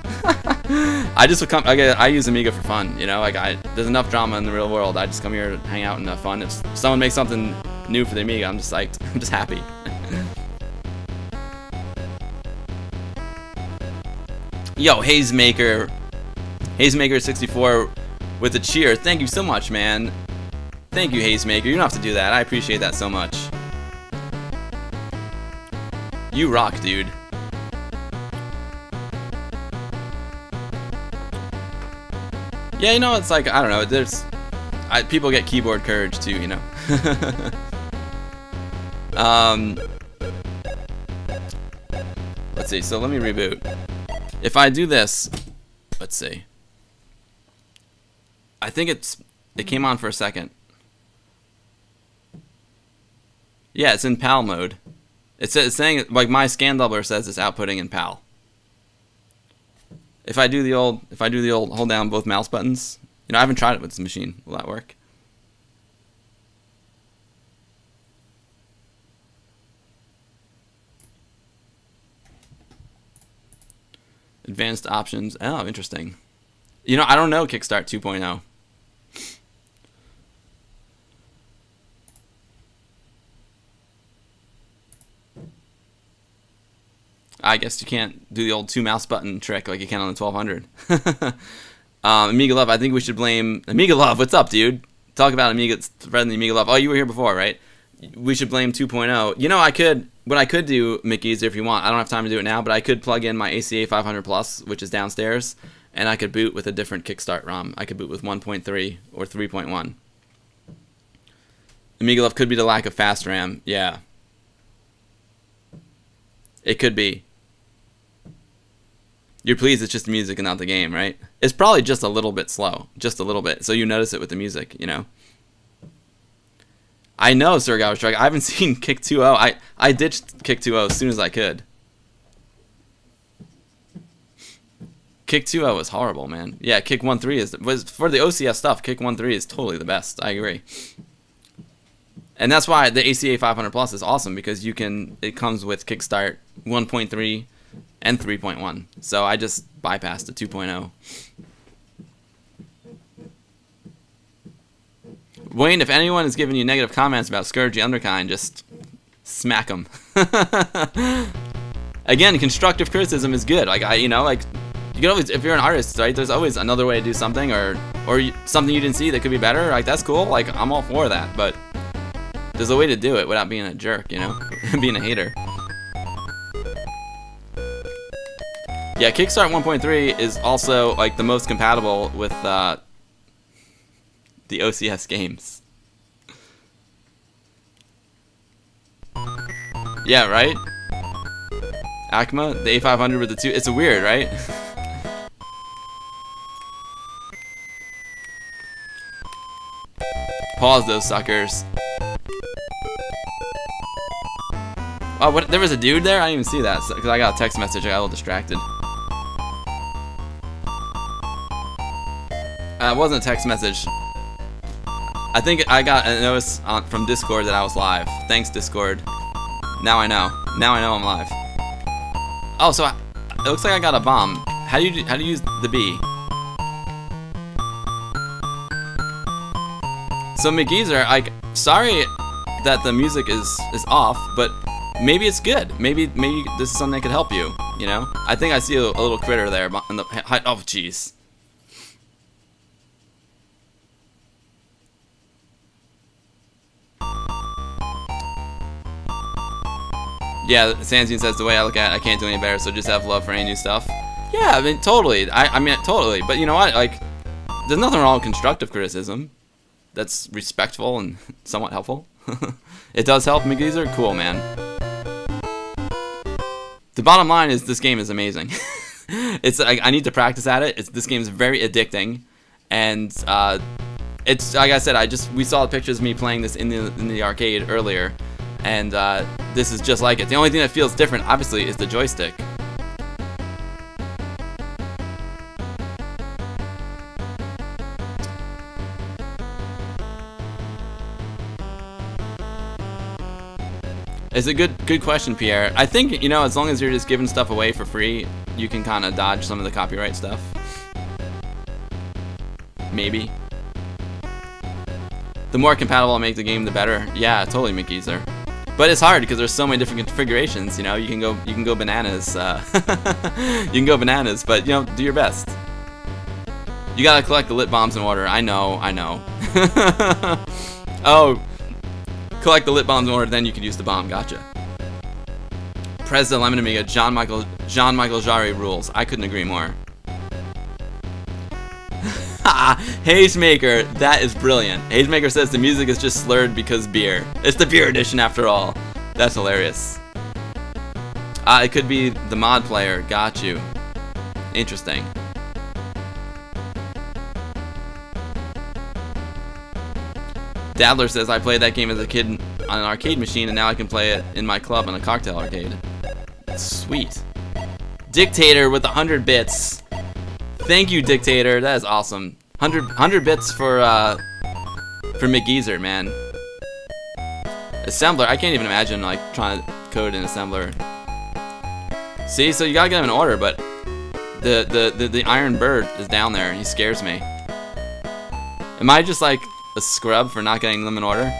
I just come. I use Amiga for fun. You know, like there's enough drama in the real world. I just come here to hang out and have fun. If someone makes something new for the Amiga, I'm just psyched. I'm just happy. Yo, Hazemaker 64 with a cheer. Thank you so much, man. Thank you, Hazemaker. You don't have to do that. I appreciate that so much. You rock, dude. Yeah, you know, it's like, I don't know, people get keyboard courage too, you know. Let's see, so let me reboot. If I do this, let's see. I think it came on for a second. Yeah, it's in PAL mode. It's saying, like, my scan doubler says it's outputting in PAL. If I do the old hold down both mouse buttons, you know, I haven't tried it with this machine. Will that work? Advanced options. Oh, interesting. You know, I don't know Kickstart 2.0. I guess you can't do the old 2 mouse button trick like you can on the 1200. Amiga Love, I think we should blame Amiga Love. What's up, dude? Talk about Amiga, spreading the Amiga Love. Oh, you were here before, right? We should blame 2.0. You know, what I could do, Mick Geezer, if you want. I don't have time to do it now, but I could plug in my ACA 500 Plus, which is downstairs, and I could boot with a different Kickstart ROM. I could boot with 1.3 or 3.1. Amiga Love could be the lack of fast RAM. Yeah. It could be. You're pleased it's just the music and not the game, right? It's probably just a little bit slow. Just a little bit. So you notice it with the music, you know? I know, Sir Gower Strike. I haven't seen Kick 2.0. I ditched Kick 2.0 as soon as I could. Kick 2.0 was horrible, man. Yeah, Kick 1.3 was for the OCS stuff. Kick 1.3 is totally the best. I agree. And that's why the ACA 500 Plus is awesome, because it comes with Kickstart 1.3 and 3.1. So I just bypassed the 2.0. Wayne, if anyone is giving you negative comments about Scourgy Underkind, just smack them. Again, constructive criticism is good. Like you can always, if you're an artist, right? There's always another way to do something, or something you didn't see that could be better. Like that's cool. Like I'm all for that, but there's a way to do it without being a jerk, you know, being a hater. Yeah, Kickstart 1.3 is also like the most compatible with the OCS games. Yeah, right? Acma, the A500 with the 2. It's weird, right? Pause those suckers. Oh, what? There was a dude there? I didn't even see that because I got a text message. I got a little distracted. It wasn't a text message. I think I got a notice from Discord that I was live. Thanks, Discord. Now I know. Now I know I'm live. Oh, so it looks like I got a bomb. How do you use the B? So McGeezer, sorry that the music is off, but maybe it's good. Maybe this is something that could help you. You know? I think I see a little critter there in the. Oh, jeez. Yeah, Sanzine says, the way I look at it, I can't do any better, so just have love for any new stuff. Yeah, I mean, totally. I mean, totally. But you know what? Like, there's nothing wrong with constructive criticism. That's respectful and somewhat helpful. It does help, McGeezer? Cool, man. The bottom line is this game is amazing. It's like, I need to practice at it. This game is very addicting. And it's, like I said, we saw the pictures of me playing this in the arcade earlier. And this is just like it. The only thing that feels different, obviously, is the joystick. It's a good question, Pierre. I think, you know, as long as you're just giving stuff away for free, you can kind of dodge some of the copyright stuff. Maybe. The more compatible I make the game, the better. Yeah, totally, McGeezer. But it's hard because there's so many different configurations. You know, you can go bananas. You can go bananas, but you know, do your best. You gotta collect the lit bombs in order. I know. Oh, collect the lit bombs in order, then you can use the bomb. Gotcha. Prez the Lemon Amiga. Jean Michael Jarre rules. I couldn't agree more. Hazemaker, that is brilliant. Hazemaker says the music is just slurred because beer. It's the beer edition after all. That's hilarious. It could be the mod player. Got you. Interesting. Dadler says I played that game as a kid on an arcade machine and now I can play it in my club on a cocktail arcade. Sweet. Dictator with 100 bits. Thank you, Dictator. That is awesome. 100 bits for McGeezer, man. Assembler. I can't even imagine like trying to code an assembler. See, so you gotta get them in order, but the Iron Bird is down there. He scares me. Am I just like a scrub for not getting them in order?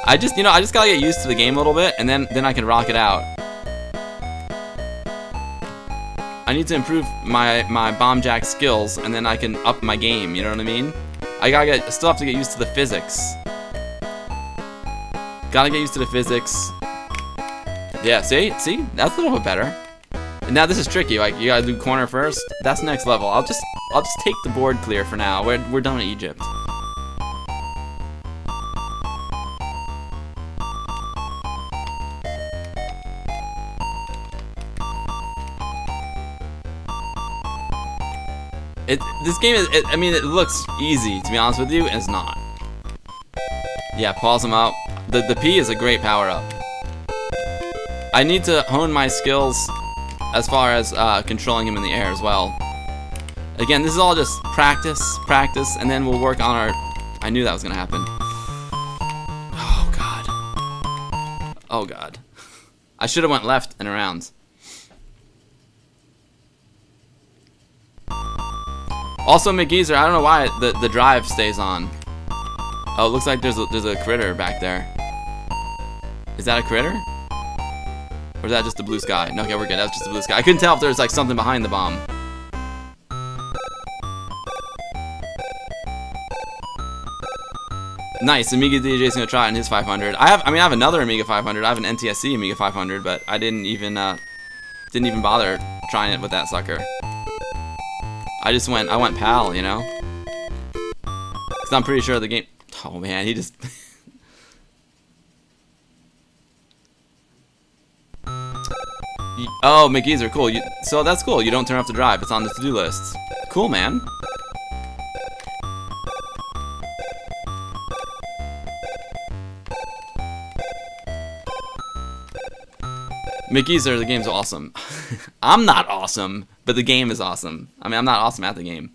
I just gotta get used to the game a little bit, and then I can rock it out. I need to improve my bomb jack skills, and then I can up my game. You know what I mean? I still have to get used to the physics. Gotta get used to the physics. Yeah, see, that's a little bit better. And now this is tricky. Like you gotta do corner first. That's next level. I'll just take the board clear for now. We're done with Egypt. This game is, I mean, it looks easy, to be honest with you, and it's not. Yeah, pause him up. The P is a great power-up. I need to hone my skills as far as controlling him in the air as well. Again, this is all just practice, and then we'll work on our... I knew that was going to happen. Oh, God. Oh, God. I should have went left and around. Also, McGeezer, I don't know why the drive stays on. Oh, it looks like there's a critter back there. Is that a critter? Or is that just the blue sky? No, okay, we're good. That's just the blue sky. I couldn't tell if there's like something behind the bomb. Nice, Amiga DJ's gonna try it in his 500. I have another Amiga 500. I have an NTSC Amiga 500, but I didn't even bother trying it with that sucker. I went PAL, you know? Because I'm pretty sure the game... Oh, man, he just... Oh, McGeezer, cool. So that's cool. You don't turn off the drive. It's on the to-do list. Cool, man. McGeezer, the game's awesome. I'm not awesome, but the game is awesome. I mean, I'm not awesome at the game.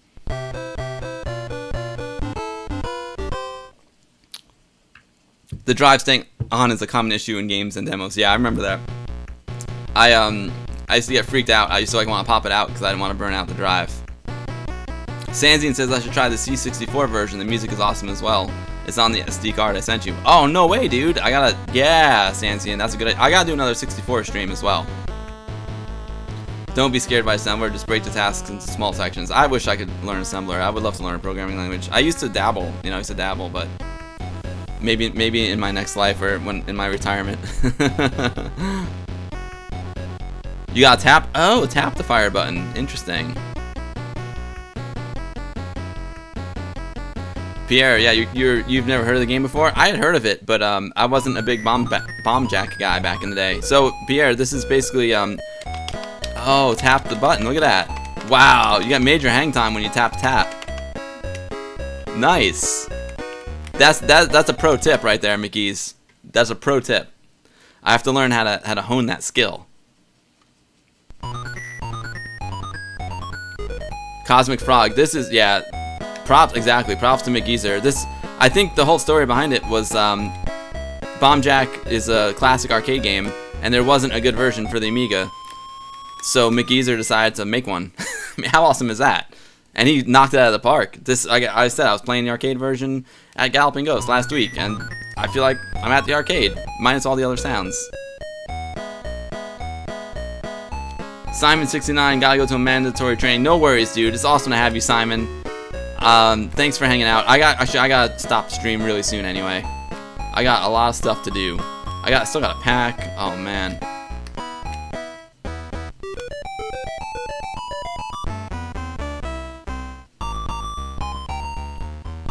The drive staying on is a common issue in games and demos. Yeah, I remember that. I used to get freaked out. I used to like want to pop it out because I didn't want to burn out the drive. Sanzian says I should try the C64 version. The music is awesome as well. It's on the SD card I sent you. Oh, no way, dude. Yeah, Sanzian, that's a good idea. I gotta do another 64 stream as well. Don't be scared by assembler. Just break the tasks into small sections. I wish I could learn assembler. I would love to learn a programming language. I used to dabble, you know, but maybe in my next life or in my retirement. You gotta tap. Oh, tap the fire button. Interesting. Pierre, yeah, you've never heard of the game before? I had heard of it, but I wasn't a big bomb jack guy back in the day. So Pierre, this is basically oh, tap the button. Look at that. Wow, you got major hang time when you tap. Nice. That's a pro tip right there, Mickey's. That's a pro tip. I have to learn how to hone that skill. Cosmic Frog. This is, yeah, props, exactly. Props to McGeezer. This, I think the whole story behind it was Bomb Jack is a classic arcade game, and there wasn't a good version for the Amiga. So McGeezer decided to make one. I mean, how awesome is that? And he knocked it out of the park. This, I said, I was playing the arcade version at Galloping Ghost last week, and I feel like I'm at the arcade, minus all the other sounds. Simon69, gotta go to a mandatory training. No worries, dude. It's awesome to have you, Simon. Thanks for hanging out. I gotta stop the stream really soon anyway. I got a lot of stuff to do. Still got a pack. Oh man.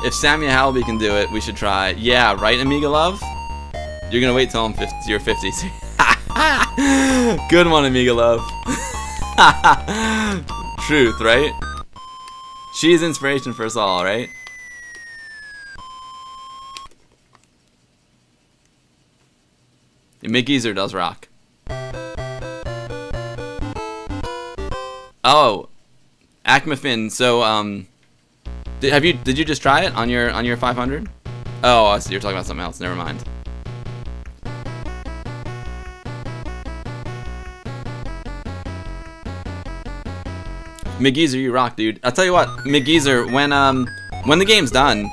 If Samuel Halby can do it, we should try. Yeah, right, Amiga Love? You're gonna wait till I'm 50, you're 50. Good one, Amiga Love. Truth, right? She is inspiration for us all, right? McGeezer does rock. Oh, Acmafin. So, did you just try it on your 500? Oh, I see. You're talking about something else. Never mind. McGeezer, you rock, dude. I'll tell you what, McGeezer, when the game's done,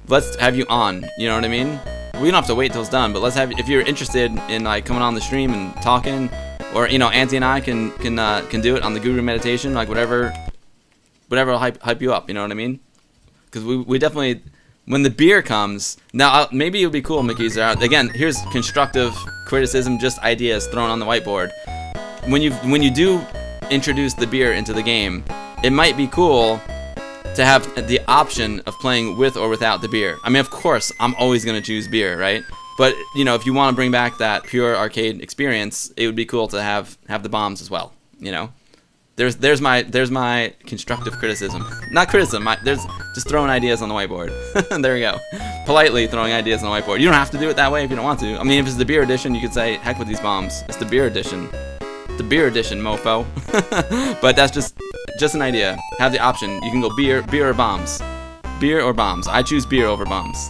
let's have you on. You know what I mean? We don't have to wait till it's done, but let's have, if you're interested in like coming on the stream and talking, or you know, Auntie and I can do it on the Guru Meditation, like whatever will hype you up. You know what I mean? Because we definitely, when the beer comes, now maybe it would be cool, McGeezer. Again, here's constructive criticism, just ideas thrown on the whiteboard. When you do introduce the beer into the game, it might be cool to have the option of playing with or without the beer. I mean, of course, I'm always gonna choose beer, right? But you know, if you want to bring back that pure arcade experience, it would be cool to have the bombs as well. You know, there's my constructive criticism. Not criticism. There's just throwing ideas on the whiteboard. There we go. Politely throwing ideas on the whiteboard. You don't have to do it that way if you don't want to. I mean, if it's the beer edition, you could say, heck with these bombs. It's the beer edition. The beer edition, mofo. But that's just an idea. Have the option. You can go beer or bombs. Beer or bombs. I choose beer over bombs.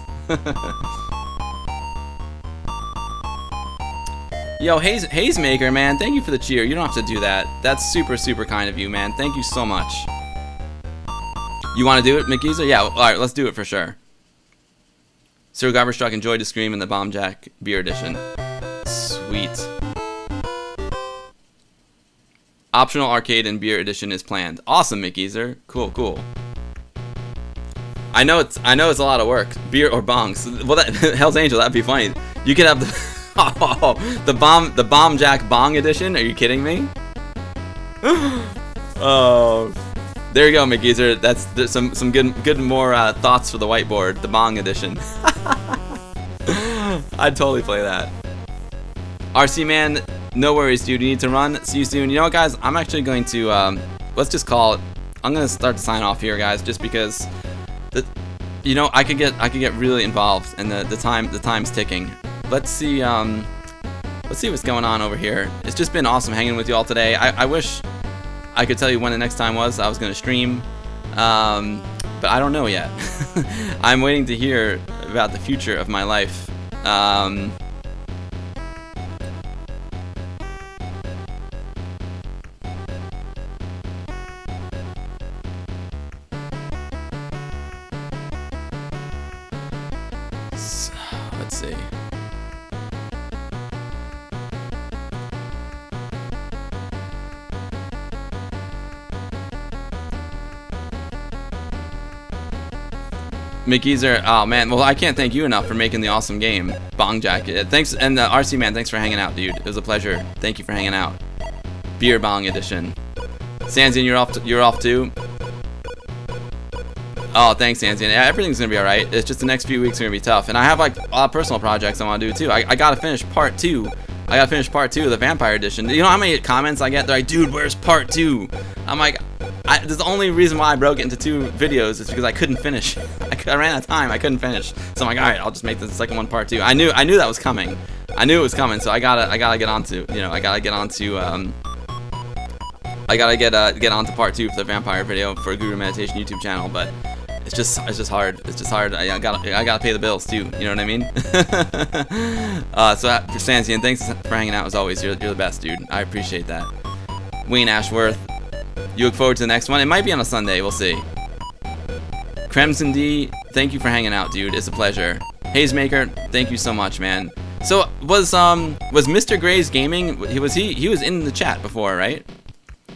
Yo, Hazemaker, man, thank you for the cheer. You don't have to do that. That's super, super kind of you, man. Thank you so much. You want to do it, McGeezer? Yeah, alright, let's do it for sure. Sir Garbage Truck enjoyed to scream in the Bomb Jack beer edition. Sweet. Optional arcade and beer edition is planned. Awesome, McGeezer. Cool, cool. I know it's a lot of work. Beer or bongs. Well, that Hell's Angel, that'd be funny. You could have the the Bomb Jack Bong edition. Are you kidding me? Oh, there you go, McGeezer. There's some good more thoughts for the whiteboard. The Bong edition. I'd totally play that. RC man. No worries, dude. You need to run. See you soon. You know what, guys? I'm actually going to let's just call it. I'm gonna start to sign off here, guys, just because you know, I could get really involved, and the time's ticking. Let's see what's going on over here. It's just been awesome hanging with you all today. I wish I could tell you when the next time was I was gonna stream, but I don't know yet. I'm waiting to hear about the future of my life. Let's see. McGeezer, oh man, well I can't thank you enough for making the awesome game, Bong Jack. Thanks, and RC man, thanks for hanging out, dude. It was a pleasure. Thank you for hanging out. Beer Bong edition. Sanzian, you're off too. Oh, thanks, Sanzian. Yeah, everything's gonna be all right. It's just the next few weeks are gonna be tough, and I have like a lot of personal projects I want to do too. I gotta finish part 2. I gotta finish part 2 of the Vampire Edition. You know how many comments I get? They're like, dude, where's part 2? I'm like, the only reason why I broke it into 2 videos is because I couldn't finish. I ran out of time. I couldn't finish. So I'm like, all right, I'll just make the second one part 2. I knew that was coming. I knew it was coming. So I gotta get onto, you know, I gotta get onto part 2 for the vampire video for Guru Meditation YouTube channel. But it's just hard. It's just hard. I gotta pay the bills too. You know what I mean? So for Sansian, thanks for hanging out as always. You're the best, dude. I appreciate that. Wayne Ashworth, you look forward to the next one. It might be on a Sunday. We'll see. Crimson D, thank you for hanging out, dude. It's a pleasure. Hazemaker, thank you so much, man. So was Mr. Gray's Gaming? He was in the chat before, right?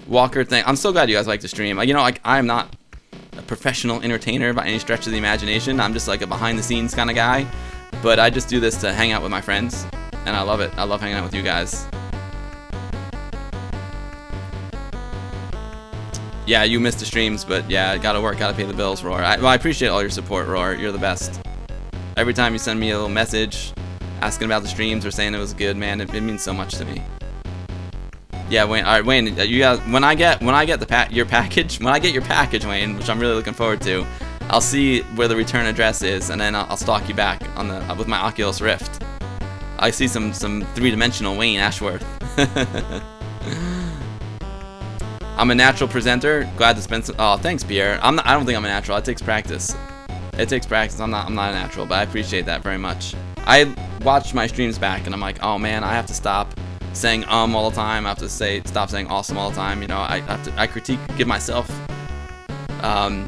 Walker, I'm so glad you guys like to stream. You know, like I'm not a professional entertainer by any stretch of the imagination. I'm just like a behind-the-scenes kind of guy. But I just do this to hang out with my friends, and I love it. I love hanging out with you guys. Yeah, you missed the streams, but yeah, gotta work, gotta pay the bills, Roar. Well, I appreciate all your support, Roar. You're the best. Every time you send me a little message asking about the streams or saying it was good, man, it means so much to me. Yeah, Wayne. All right, Wayne. You guys, when I get your package, Wayne, which I'm really looking forward to, I'll see where the return address is, and then I'll stalk you back on the with my Oculus Rift. I see some three-dimensional Wayne Ashworth. I'm a natural presenter. Glad to spend some. Oh, thanks, Pierre. I don't think I'm a natural. It takes practice. It takes practice. I'm not a natural, but I appreciate that very much. I watch my streams back, and I'm like, oh man, I have to stop saying all the time. I have to stop saying awesome all the time. You know, I critique, give myself. My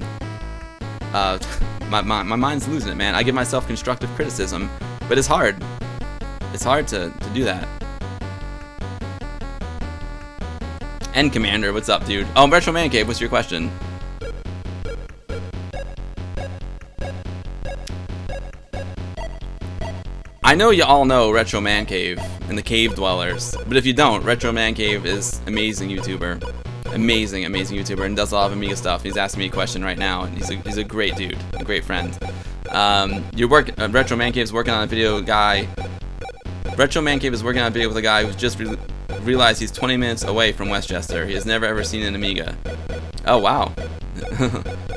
mind's losing it, man. I give myself constructive criticism, but it's hard. It's hard to do that. End Commander, what's up, dude? Oh, Retro Man Cave, what's your question? I know you all know Retro Man Cave and the Cave Dwellers, but if you don't, Retro Man Cave is amazing YouTuber. Amazing YouTuber, and does a lot of Amiga stuff. He's asking me a question right now, and he's a great dude, a great friend. Retro Man Cave is working on a video guy. Retro Man Cave is working on a video with a guy who's just realized he's 20 minutes away from Westchester. He has never ever seen an Amiga. Oh wow.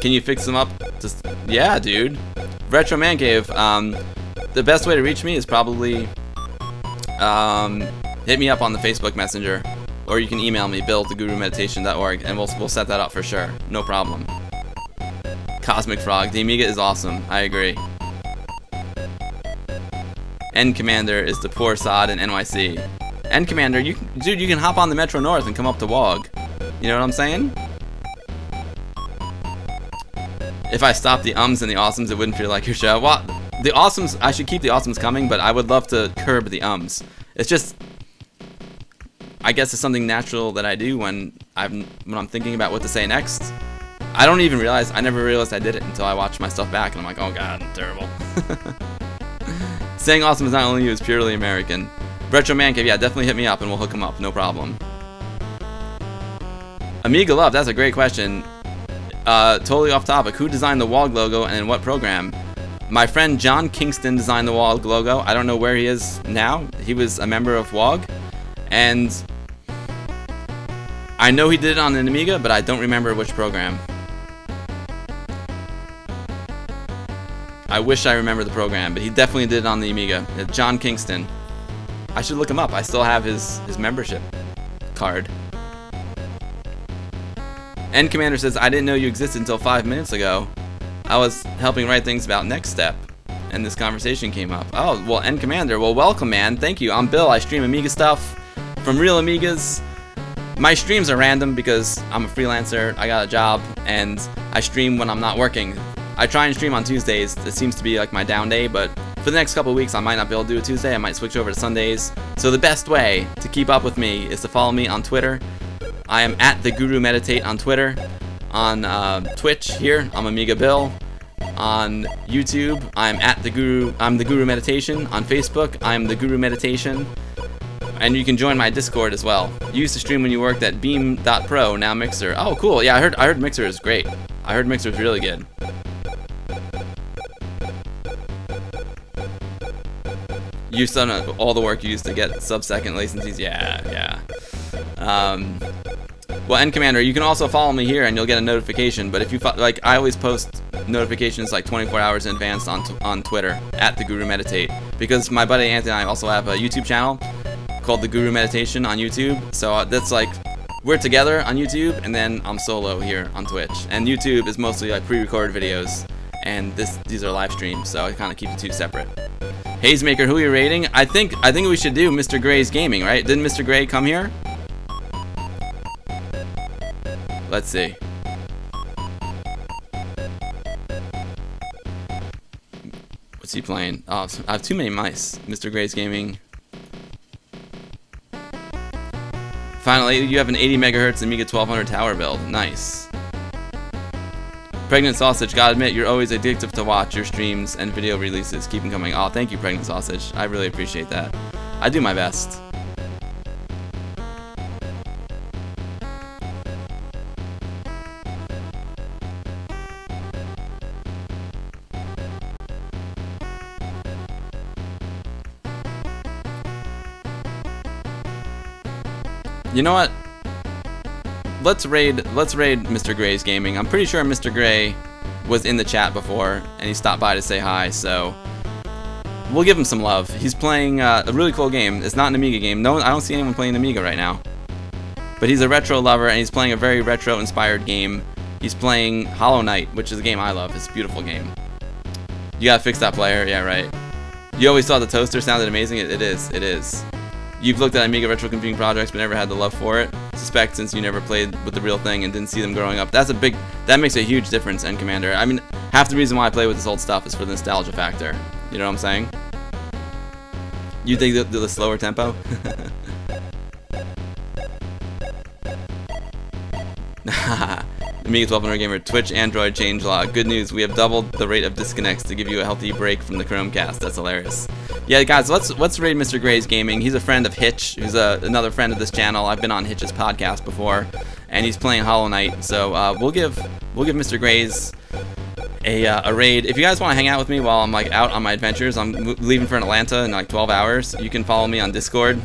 Can you fix him up? Yeah, dude. Retro Man Cave. The best way to reach me is probably hit me up on the Facebook Messenger, or you can email me, bill@thegurumeditation.org, and we'll set that up for sure. No problem. Cosmic Frog. The Amiga is awesome. I agree. End Commander is the poor sod in NYC. End Commander, dude, you can hop on the Metro North and come up to WOG. You know what I'm saying? If I stopped the ums and the awesomes, it wouldn't feel like your show. Well, the awesomes, I should keep the awesomes coming, but I would love to curb the ums. It's just, I guess it's something natural that I do when I'm thinking about what to say next. I never realized I did it until I watched my stuff back, and I'm like, oh god, I'm terrible. Saying awesome is not only you, it's purely American. Retro Man Cave, yeah, definitely hit me up and we'll hook him up, no problem. Amiga Love, that's a great question. Totally off topic. Who designed the WOG logo and in what program? My friend John Kingston designed the WOG logo. I don't know where he is now. He was a member of WOG, and I know he did it on an Amiga, but I don't remember which program. I wish I remember the program, but he definitely did it on the Amiga. John Kingston. I should look him up. I still have his membership card. End Commander says, I didn't know you existed until 5 minutes ago. I was helping write things about Next Step, and this conversation came up. Oh, well, End Commander, well, welcome, man. Thank you. I'm Bill. I stream Amiga stuff from real Amigas. My streams are random because I'm a freelancer, I got a job, and I stream when I'm not working. I try and stream on Tuesdays. It seems to be like my down day, but for the next couple of weeks I might not be able to do a Tuesday. I might switch over to Sundays. So the best way to keep up with me is to follow me on Twitter. I am @TheGuruMeditate on Twitter. On Twitch here, I'm Amiga Bill. On YouTube, I'm the Guru Meditation. On Facebook, I'm the Guru Meditation. And you can join my Discord as well. You used to stream when you worked at Beam.pro, now Mixer. Oh, cool. Yeah, I heard Mixer is great. I heard Mixer is really good. You've done all the work you used to get sub-second licensees. Yeah. Well, N Commander, you can also follow me here and you'll get a notification. But if you like, I always post notifications like 24 hours in advance on Twitter at The Guru Meditate, because my buddy Anthony and I also have a YouTube channel called The Guru Meditation on YouTube. So that's like, we're together on YouTube, and then I'm solo here on Twitch. And YouTube is mostly like pre-recorded videos, and these are live streams, so I kind of keep the two separate. Hazemaker, who are you rating? I think we should do Mr. Gray's Gaming, right? Didn't Mr. Gray come here? Let's see. What's he playing? Oh, I have too many mice. Mr. Gray's Gaming. Finally, you have an 80 megahertz Amiga 1200 tower build. Nice. Pregnant Sausage, gotta admit, you're always addictive to watch your streams and video releases. Keep them coming. Oh, thank you, Pregnant Sausage. I really appreciate that. I do my best. You know what? Let's raid Mr. Gray's Gaming. I'm pretty sure Mr. Gray was in the chat before and he stopped by to say hi, so we'll give him some love. He's playing a really cool game. It's not an Amiga game. I don't see anyone playing Amiga right now. But he's a retro lover and he's playing a very retro inspired game. He's playing Hollow Knight, which is a game I love. It's a beautiful game. You gotta fix that player, yeah, right. You always thought the toaster sounded amazing. It is. You've looked at Amiga retro computing projects but never had the love for it. Suspect since you never played with the real thing and didn't see them growing up. That makes a huge difference, N Commander. I mean, half the reason why I play with this old stuff is for the nostalgia factor. You know what I'm saying? You think the slower tempo? Amiga 1200 Gamer, Twitch, Android, changelog. Good news, we have doubled the rate of disconnects to give you a healthy break from the Chromecast. That's hilarious. Yeah, guys, let's raid Mr. Gray's Gaming. He's a friend of Hitch, who's another friend of this channel. I've been on Hitch's podcast before, and he's playing Hollow Knight. So we'll give Mr. Gray's a raid. If you guys want to hang out with me while I'm like out on my adventures, I'm leaving for Atlanta in like 12 hours. You can follow me on Discord.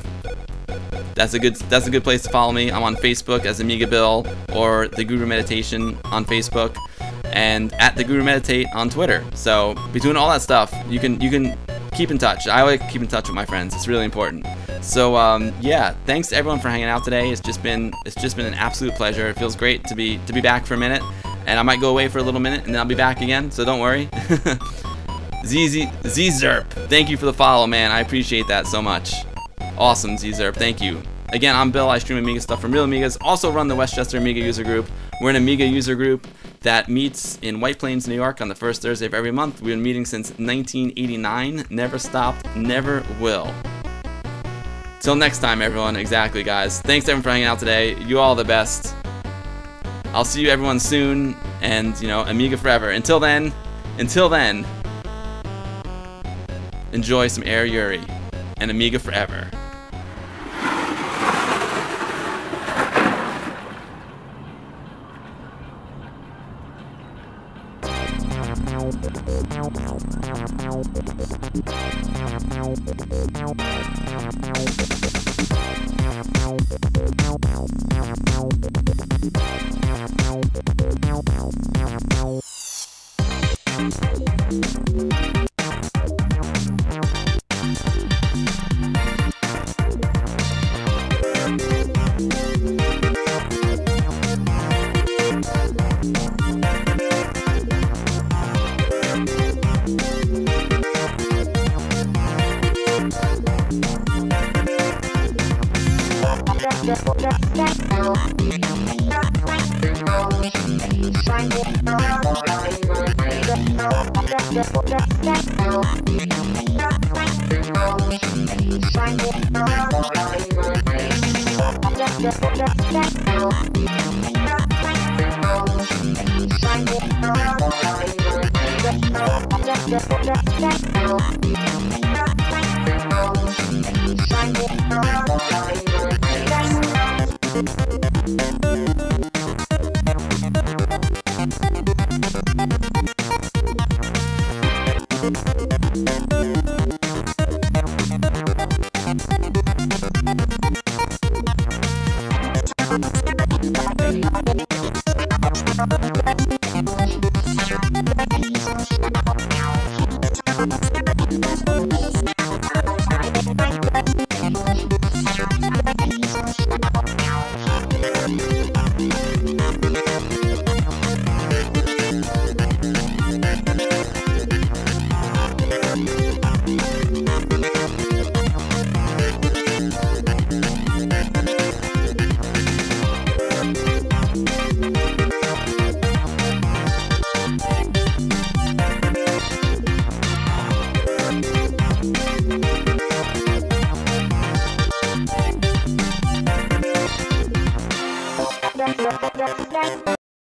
That's a good place to follow me. I'm on Facebook as Amiga Bill or The Guru Meditation on Facebook, and at The Guru Meditate on Twitter. So between all that stuff, you can keep in touch. I like to keep in touch with my friends. It's really important. So yeah, thanks to everyone for hanging out today. It's just been an absolute pleasure. It feels great to be back for a minute, and I might go away for a little minute and then I'll be back again. So don't worry. ZZerp, thank you for the follow, man. I appreciate that so much. Awesome, ZZerp, thank you. Again, I'm Bill. I stream Amiga stuff from Real Amigas. Also run the Westchester Amiga user group. We're an Amiga user group that meets in White Plains, New York on the first Thursday of every month. We've been meeting since 1989. Never stopped, never will. Till next time, everyone. Exactly, guys. Thanks everyone for hanging out today. You all the best. I'll see you everyone soon, and you know, Amiga forever. Until then, enjoy some Air Yuri and Amiga forever. Bye.